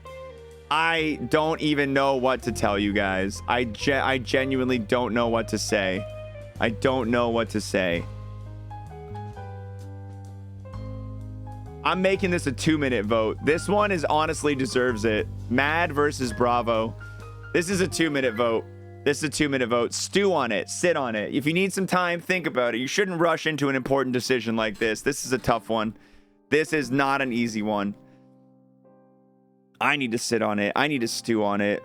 I don't even know what to tell you guys. I genuinely don't know what to say. I don't know what to say. I'm making this a 2-minute vote. This one is honestly deserves it. Mad versus Bravo. This is a 2-minute vote. This is a 2-minute vote. Stew on it. Sit on it. If you need some time, think about it. You shouldn't rush into an important decision like this. This is a tough one. This is not an easy one. I need to sit on it. I need to stew on it.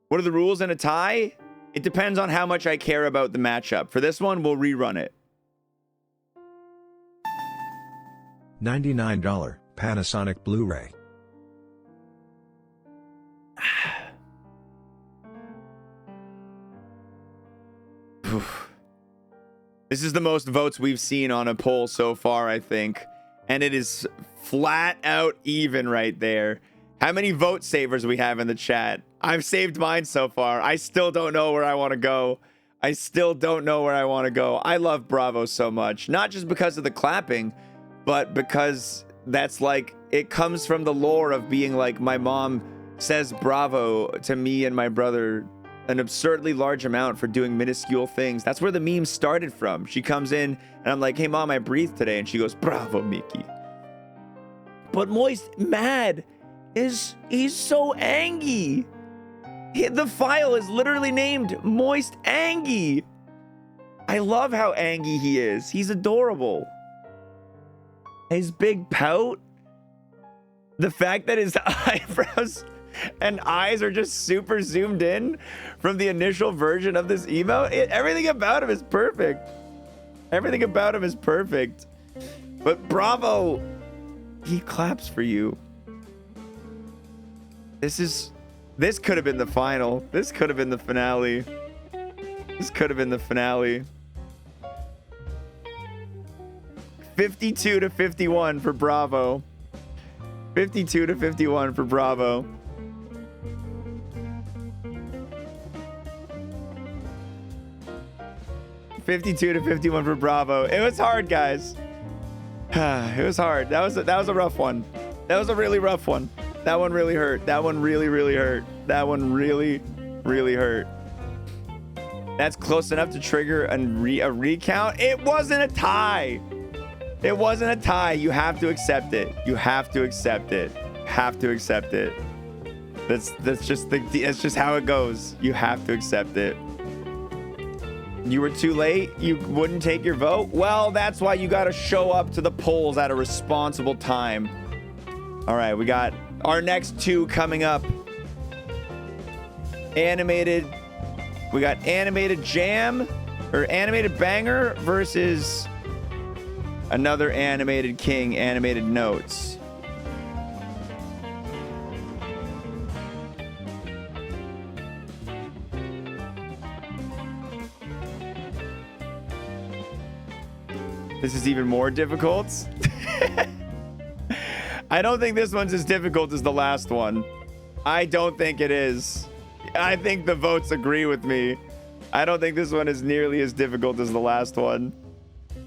What are the rules in a tie? It depends on how much I care about the matchup. For this one, we'll rerun it. $99 Panasonic Blu-ray. This is the most votes we've seen on a poll so far, I think. And it is flat out even right there. How many vote savers we have in the chat? I've saved mine so far. I still don't know where I want to go. I still don't know where I want to go. I love Bravo so much. Not just because of the clapping, but because that's like, it comes from the lore of being like, my mom says bravo to me and my brother an absurdly large amount for doing minuscule things. That's where the meme started from. She comes in and I'm like, hey mom, I breathed today. And she goes, bravo, Mickey. But Moist Mad he's so angry. The file is literally named Moist Angie. I love how angry he is. He's adorable. His big pout. The fact that his eyebrows and eyes are just super zoomed in from the initial version of this emote. Everything about him is perfect. Everything about him is perfect. But Bravo, he claps for you. This could have been the final. This could have been the finale. This could have been the finale. 52-51 for Bravo. 52-51 for Bravo. $52-51 for Bravo. It was hard, guys. It was hard. That was a rough one. That was a really rough one. That one really hurt. That one really, really hurt. That one really, really hurt. That's close enough to trigger a recount. It wasn't a tie. It wasn't a tie. You have to accept it. You have to accept it. Have to accept it. That's just how it goes. You have to accept it. You were too late. You wouldn't take your vote. Well, that's why you got to show up to the polls at a responsible time. All right, we got our next two coming up. Animated. We got Animated Jam or Animated Banger versus another Animated King, Animated Notes. This is even more difficult. I don't think this one's as difficult as the last one. I don't think it is. I think the votes agree with me. I don't think this one is nearly as difficult as the last one.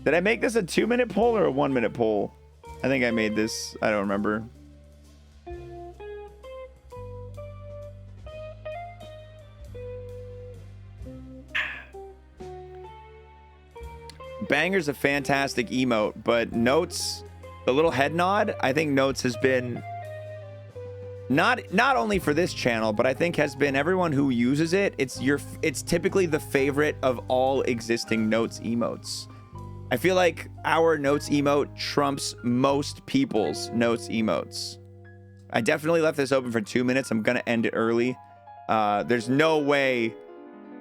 Did I make this a 2-minute poll or a 1-minute poll? I think I made this. I don't remember. Banger's a fantastic emote, but Notes, the little head nod, I think Notes has been not only for this channel, but I think has been everyone who uses it. It's typically the favorite of all existing Notes emotes. I feel like our Notes emote trumps most people's Notes emotes. I definitely left this open for 2 minutes. I'm gonna end it early. There's no way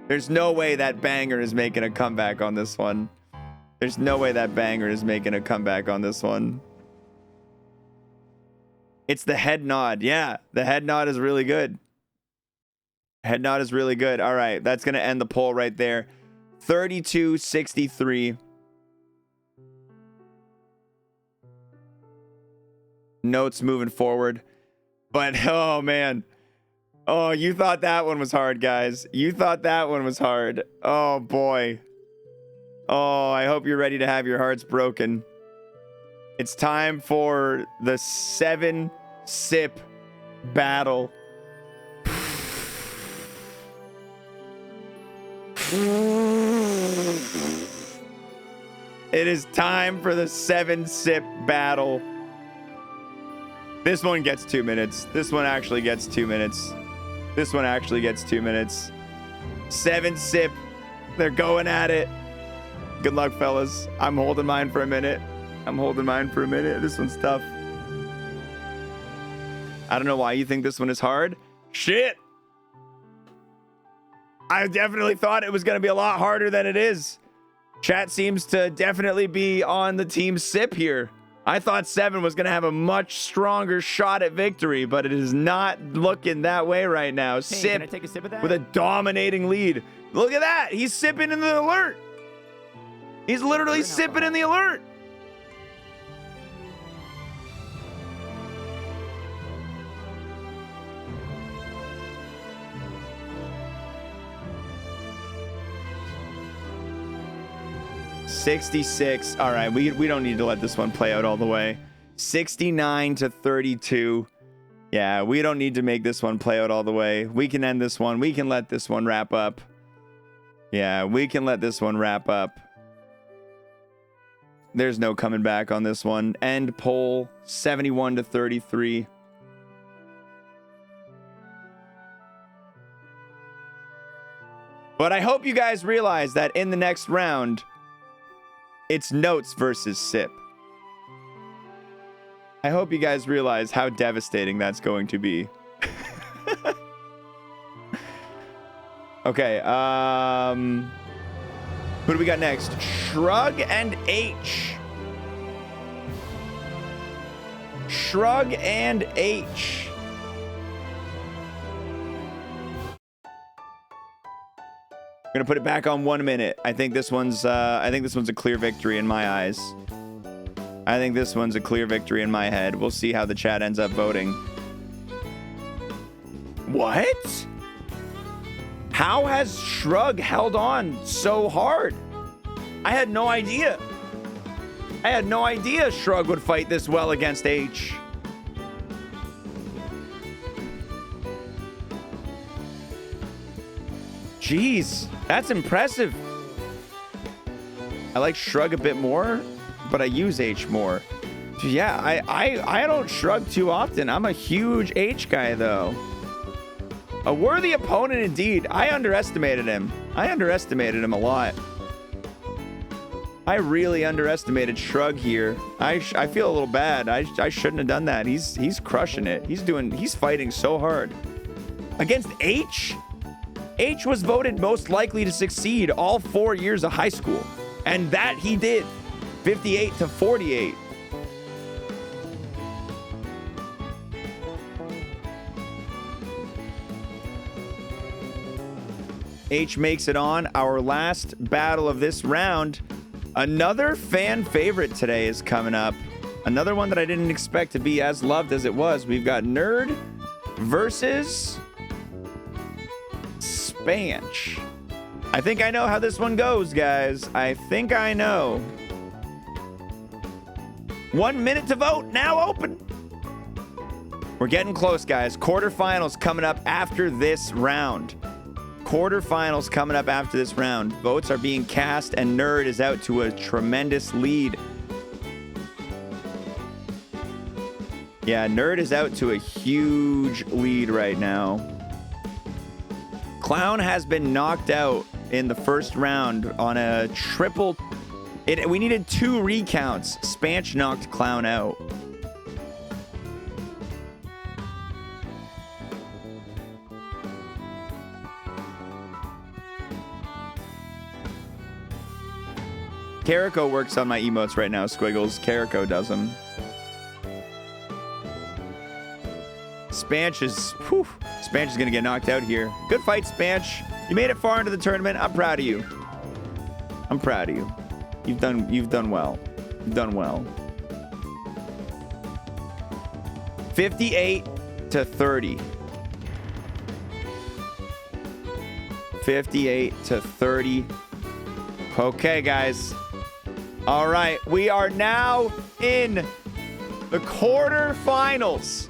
that Banger is making a comeback on this one. There's no way that Banger is making a comeback on this one. It's the head nod. Yeah, the head nod is really good. Head nod is really good. All right, that's going to end the poll right there. 32-63. Notes moving forward. But, oh, man. Oh, you thought that one was hard, guys. You thought that one was hard. Oh, boy. Oh, I hope you're ready to have your hearts broken. It's time for the 7-sip battle. It is time for the 7-sip battle. This one gets 2 minutes. This one actually gets 2 minutes. This one actually gets 2 minutes. 7-sip. They're going at it. Good luck, fellas. I'm holding mine for a minute. This one's tough. I don't know why you think this one is hard. Shit. I definitely thought it was going to be a lot harder than it is. Chat seems to definitely be on the team Sip here. I thought 7 was going to have a much stronger shot at victory, but it is not looking that way right now. Hey, Sip, can I take a sip of that? with a dominating lead. Look at that. He's sipping in the alert. He's literally sipping in the alert. $66. All right, we don't need to let this one play out all the way. 69-32. Yeah, we don't need to make this one play out all the way. We can end this one. We can let this one wrap up. Yeah, we can let this one wrap up. There's no coming back on this one. End poll 71-33. But I hope you guys realize that in the next round, it's Notes versus Sip. I hope you guys realize how devastating that's going to be. Okay, who do we got next? Shrug and H. Shrug and H. I'm gonna put it back on 1 minute. I think this one's a clear victory in my eyes. I think this one's a clear victory in my head. We'll see how the chat ends up voting. What? How has Shrug held on so hard? I had no idea. I had no idea Shrug would fight this well against H. Jeez, that's impressive. I like Shrug a bit more, but I use H more. Yeah, I don't Shrug too often. I'm a huge H guy, though. A worthy opponent indeed. I underestimated him. I underestimated him a lot. I really underestimated Shrug here. I feel a little bad. I shouldn't have done that. He's crushing it. He's fighting so hard. Against H? H was voted most likely to succeed all 4 years of high school. And that he did. 58-48. H makes it on. Our last battle of this round Another fan favorite today is coming up. Another one that I didn't expect to be as loved as it was. We've got Nerd versus Spanch. I think I know how this one goes, guys. I think I know. 1 minute to vote, now open. We're getting close, guys. Quarterfinals coming up after this round. Quarterfinals coming up after this round. Votes are being cast, and Nerd is out to a tremendous lead. Yeah, Nerd is out to a huge lead right now. Clown has been knocked out in the first round on a triple. We needed 2 recounts. Spanch knocked Clown out. Carico works on my emotes right now, Squiggles. Carico does them. Spanch is gonna get knocked out here. Good fight, Spanch. You made it far into the tournament. I'm proud of you. I'm proud of you. You've done well. You've done well. 58 to 30. 58 to 30. Okay, guys. All right, we are now in the quarterfinals.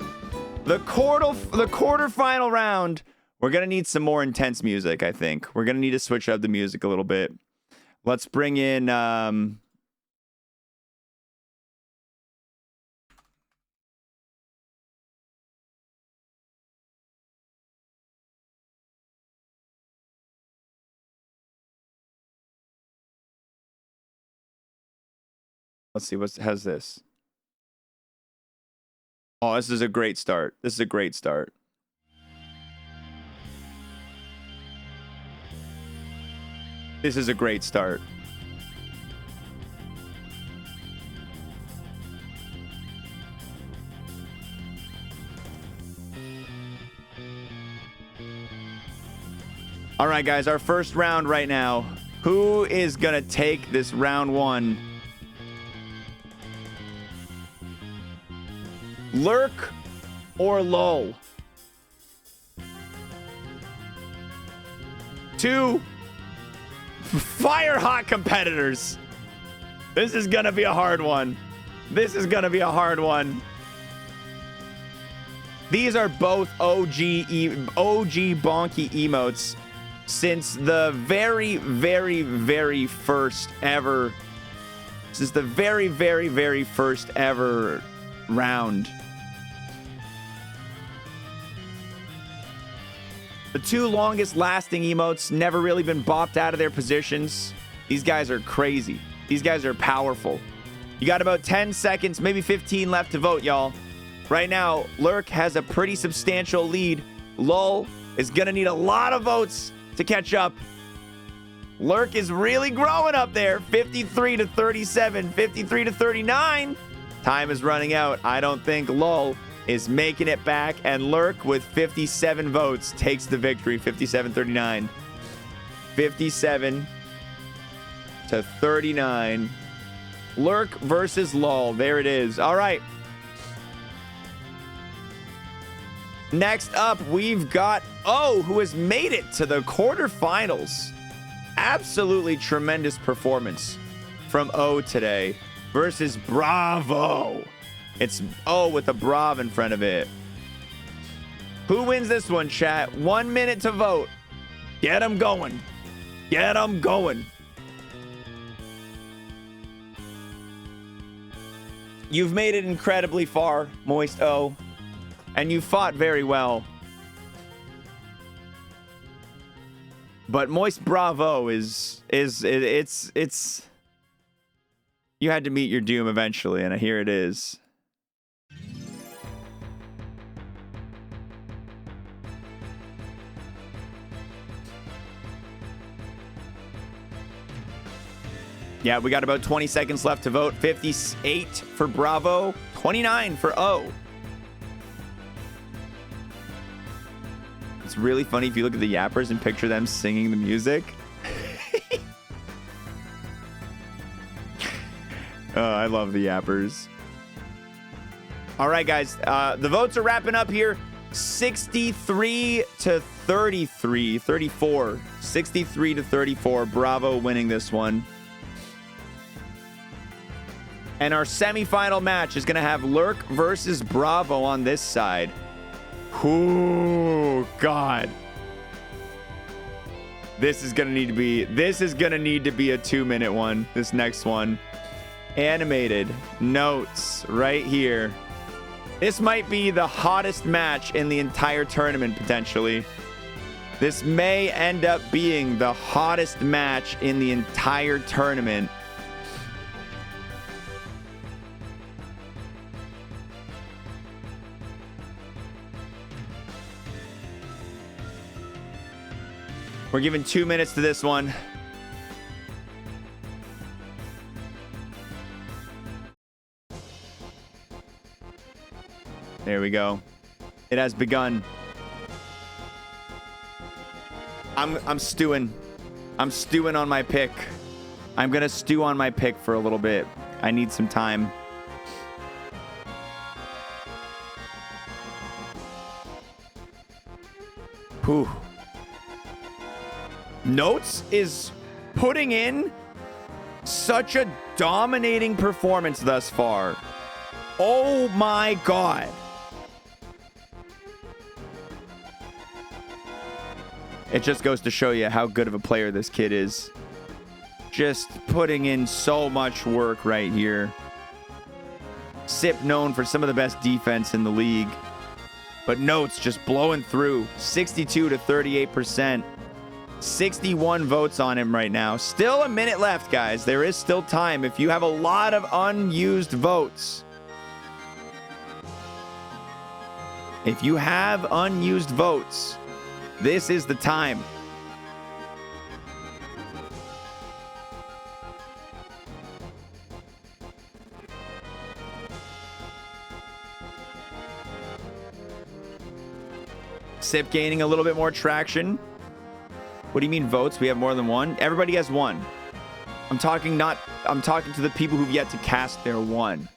The quarterfinal round. We're gonna need some more intense music, I think. We're gonna need to switch up the music a little bit. Let's bring in let's see, how's this? Oh, this is a great start. This is a great start. This is a great start. All right, guys, our first round right now. Who is gonna take this round 1? Lurk or Lull? 2 fire hot competitors. This is gonna be a hard one. This is gonna be a hard one. These are both OG bonky emotes since the very, very, very first ever. Since the very, very, very first ever round. The 2 longest lasting emotes never really been bopped out of their positions. These guys are crazy. These guys are powerful. You got about 10 seconds, maybe 15 left to vote, y'all. Right now, Lurk has a pretty substantial lead. Lull is gonna need a lot of votes to catch up. Lurk is really growing up there. 53 to 37, 53 to 39. Time is running out. I don't think Lull is making it back, and Lurk with 57 votes takes the victory. 57-39. 57 to 39. Lurk versus Lull. There it is. All right. Next up, we've got O, who has made it to the quarterfinals. Absolutely tremendous performance from O today versus Bravo. It's O with a Brav in front of it. Who wins this one, chat? 1 minute to vote. Get them going. Get them going. You've made it incredibly far, Moist O, and you fought very well. But Moist Bravo it's you had to meet your doom eventually, and here it is. Yeah, we got about 20 seconds left to vote. 58 for Bravo, 29 for O. It's really funny if you look at the yappers and picture them singing the music. I love the yappers. All right, guys. The votes are wrapping up here. 63 to 33. 34. 63 to 34. Bravo winning this one. And our semifinal match is going to have Lurk versus Bravo on this side. Ooh, God. This is going to need to be a 2-minute one. This next one. Animated notes right here. This might be the hottest match in the entire tournament, potentially. This may end up being the hottest match in the entire tournament. We're giving 2 minutes to this one. There we go. It has begun. I'm stewing. I'm stewing on my pick. I'm gonna stew on my pick for a little bit. I need some time. Whew. Notes is putting in such a dominating performance thus far. Oh my God. It just goes to show you how good of a player this kid is. Just putting in so much work right here. Sip known for some of the best defense in the league. But Notes just blowing through. 62 to 38%. 61 votes on him right now. Still a minute left, guys. There is still time. If you have a lot of unused votes. If you have unused votes, this is the time. Sip gaining a little bit more traction. What do you mean votes? We have more than one? Everybody has one. I'm talking to the people who've yet to cast their one.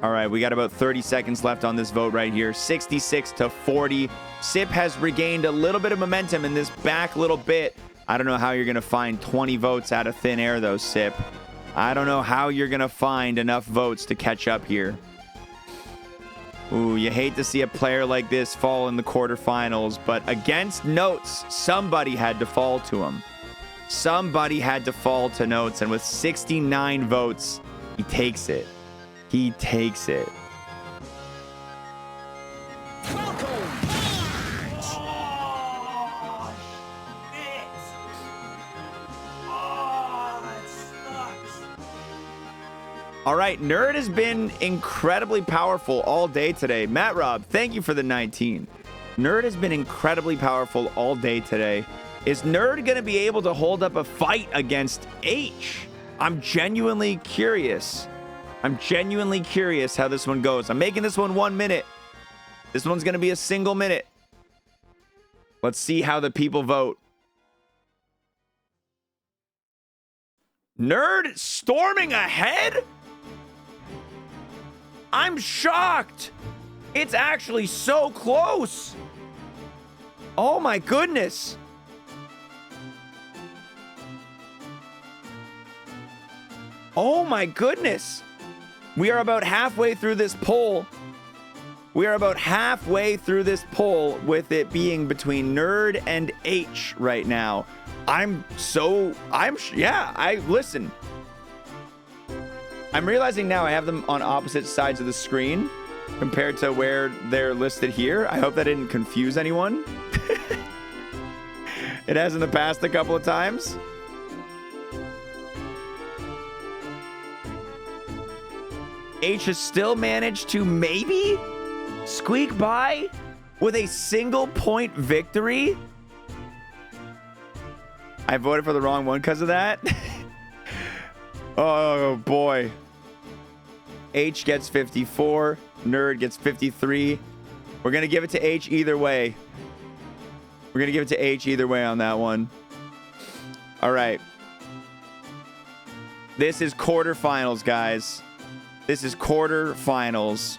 All right, we got about 30 seconds left on this vote right here. 66 to 40. Sip has regained a little bit of momentum in this back little bit. I don't know how you're going to find 20 votes out of thin air, though, Sip. I don't know how you're going to find enough votes to catch up here. Ooh, you hate to see a player like this fall in the quarterfinals, but against Notes, somebody had to fall to him. Somebody had to fall to Notes, and with 69 votes, he takes it. He takes it. All right, Nerd has been incredibly powerful all day today. Matt Rob, thank you for the 19. Nerd has been incredibly powerful all day today. Is Nerd going to be able to hold up a fight against H? I'm genuinely curious. I'm genuinely curious how this one goes. I'm making this one 1 minute. This one's going to be a single minute. Let's see how the people vote. Nerd storming ahead? I'm shocked. It's actually so close. Oh my goodness. Oh my goodness. We are about halfway through this poll. We are about halfway through this poll with it being between Nerd and H right now. Listen. I'm realizing now I have them on opposite sides of the screen compared to where they're listed here. I hope that didn't confuse anyone. It has in the past a couple of times. H has still managed to maybe squeak by with a single point victory. I voted for the wrong one because of that. Oh boy. H gets 54. Nerd gets 53. We're going to give it to H either way. We're going to give it to H either way on that one. All right. This is quarterfinals, guys. This is quarterfinals.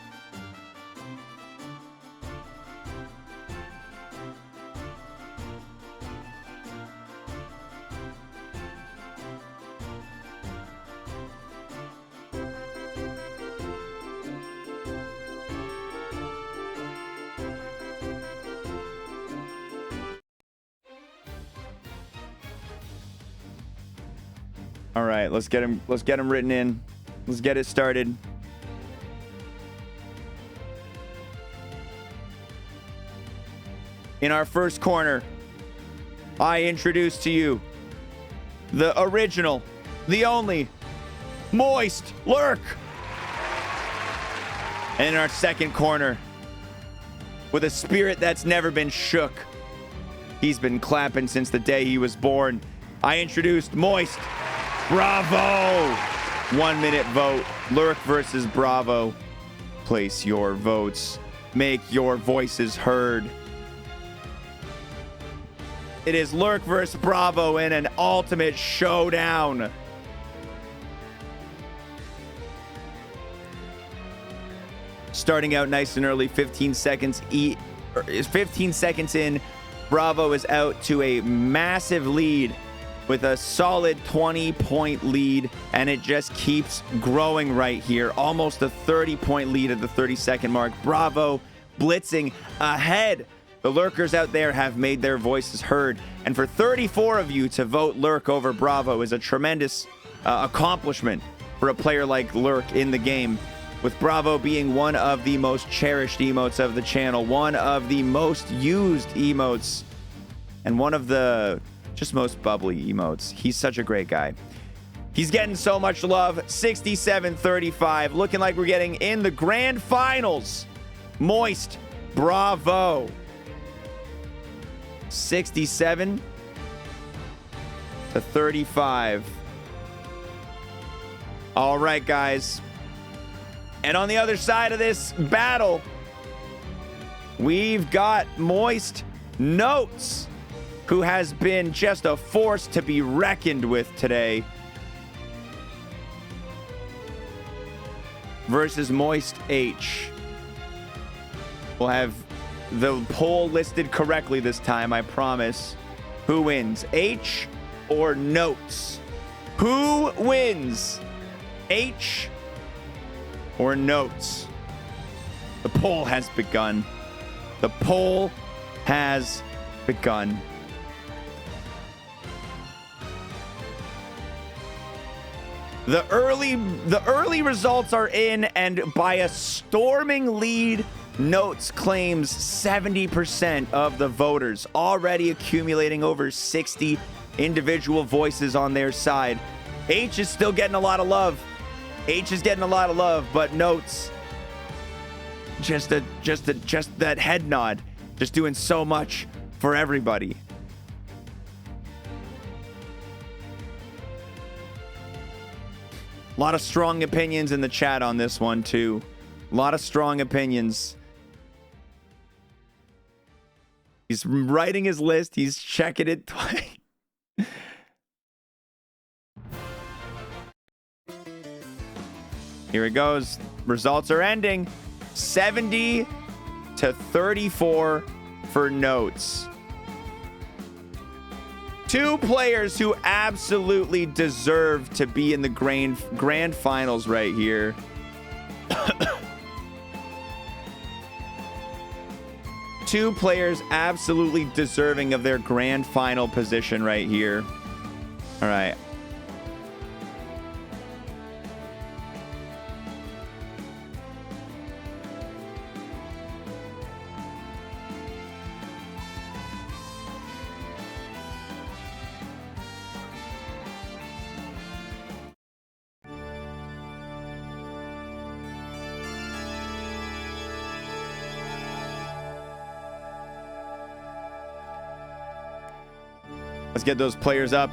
All right, let's get him written in. Let's get it started. In our first corner, I introduce to you the original, the only, Moist Lurk. And in our second corner, with a spirit that's never been shook, he's been clapping since the day he was born, I introduced Moist Bravo. 1 minute vote. Lurk versus Bravo. Place your votes. Make your voices heard. It is Lurk versus Bravo in an ultimate showdown. Starting out nice and early, 15 seconds in. Bravo is out to a massive lead with a solid 20-point lead, and it just keeps growing right here. Almost a 30-point lead at the 30-second mark. Bravo blitzing ahead. The Lurkers out there have made their voices heard, and for 34 of you to vote Lurk over Bravo is a tremendous accomplishment for a player like Lurk in the game, with Bravo being one of the most cherished emotes of the channel, one of the most used emotes, and one of the just most bubbly emotes. He's such a great guy. He's getting so much love. 67-35. Looking like we're getting in the grand finals. Moist Bravo. 67-35. All right, guys. And on the other side of this battle, we've got Moist Notes, who has been just a force to be reckoned with today, versus Moist H. We'll have the poll listed correctly this time, I promise. Who wins, H or Notes? Who wins, H or Notes? The poll has begun. The poll has begun. The early results are in, and by a storming lead, Notes claims 70% of the voters, already accumulating over 60 individual voices on their side. H is still getting a lot of love. But Notes, just that head nod, just doing so much for everybody. A lot of strong opinions in the chat on this one, too. A lot of strong opinions. He's writing his list. He's checking it twice. Here it goes. Results are ending. 70-34 for Notes. Two players who absolutely deserve to be in the grand finals right here. Two players absolutely deserving of their grand final position right here. All right. Let's get those players up.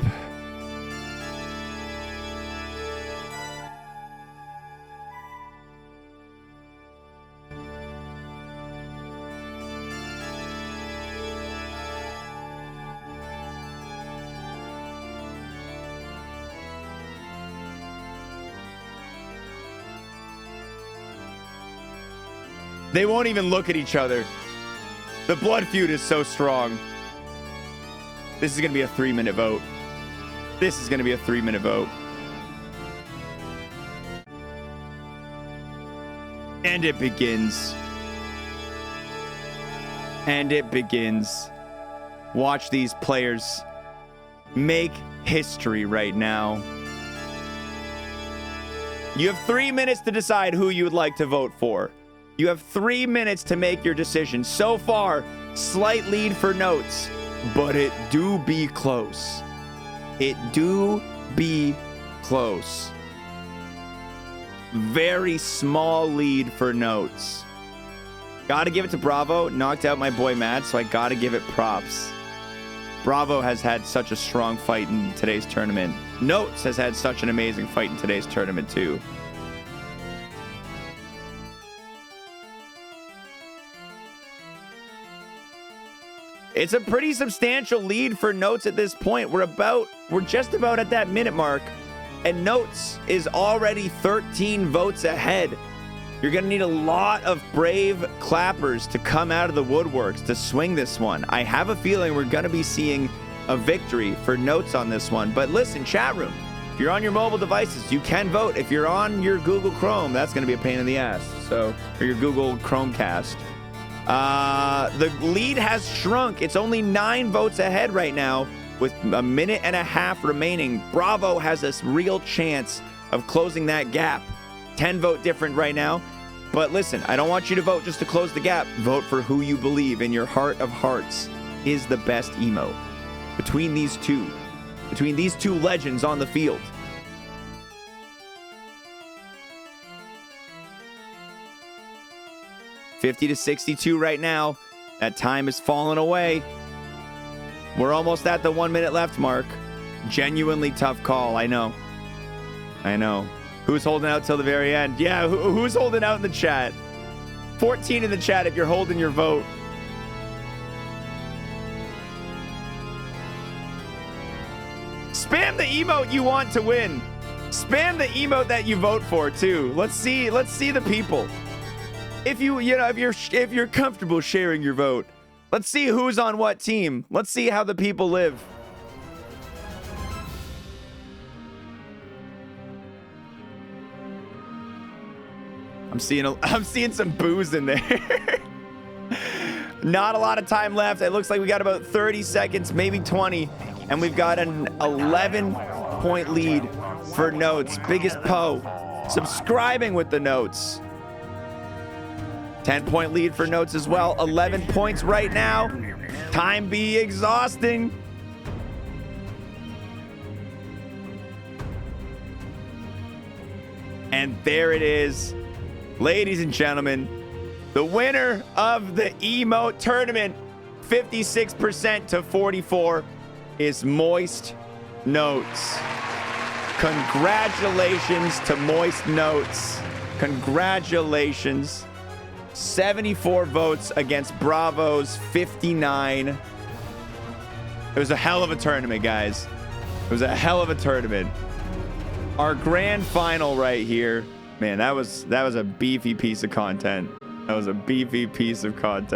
They won't even look at each other. The blood feud is so strong. This is going to be a 3-minute vote. This is going to be a 3-minute vote. And it begins. And it begins. Watch these players make history right now. You have 3 minutes to decide who you would like to vote for. You have 3 minutes to make your decision. So far, slight lead for Notes, but it do be close. It do be close. Very small lead for Notes. Gotta give it to Bravo. Knocked out my boy Matt, so I gotta give it props. Bravo has had such a strong fight in today's tournament. Notes has had such an amazing fight in today's tournament too. It's a pretty substantial lead for Notes at this point. We're just about at that minute mark, and Notes is already 13 votes ahead. You're going to need a lot of brave clappers to come out of the woodworks to swing this one. I have a feeling we're going to be seeing a victory for Notes on this one. But listen, chat room, if you're on your mobile devices, you can vote. If you're on your Google Chrome, that's going to be a pain in the ass. So, or your Google Chromecast. The lead has shrunk. It's only 9 votes ahead right now with a minute and a half remaining. Bravo has a real chance of closing that gap. 10 vote different right now. But listen, I don't want you to vote just to close the gap. Vote for who you believe in your heart of hearts is the best emote. Between these two legends on the field. $50 to 62 right now. That time is falling away. We're almost at the 1 minute left mark. Genuinely tough call. I know. Who's holding out till the very end? Yeah, who's holding out in the chat? 14 in the chat if you're holding your vote. Spam the emote you want to win. Spam the emote that you vote for too. Let's see the people. If you're comfortable sharing your vote, let's see who's on what team. Let's see how the people live. I'm seeing some booze in there. Not a lot of time left. It looks like we got about 30 seconds, maybe 20, and we've got an 11-point lead for Notes. Biggest Poe subscribing with the Notes. 10-point lead for Notes as well. 11 points right now. Time be exhausting. And there it is. Ladies and gentlemen, the winner of the Emote Tournament, 56% to 44, is Moist Notes. Congratulations to Moist Notes. Congratulations. 74 votes against Bravo's 59. It was a hell of a tournament, guys. It was a hell of a tournament. Our grand final right here. Man, that was a beefy piece of content. That was a beefy piece of content.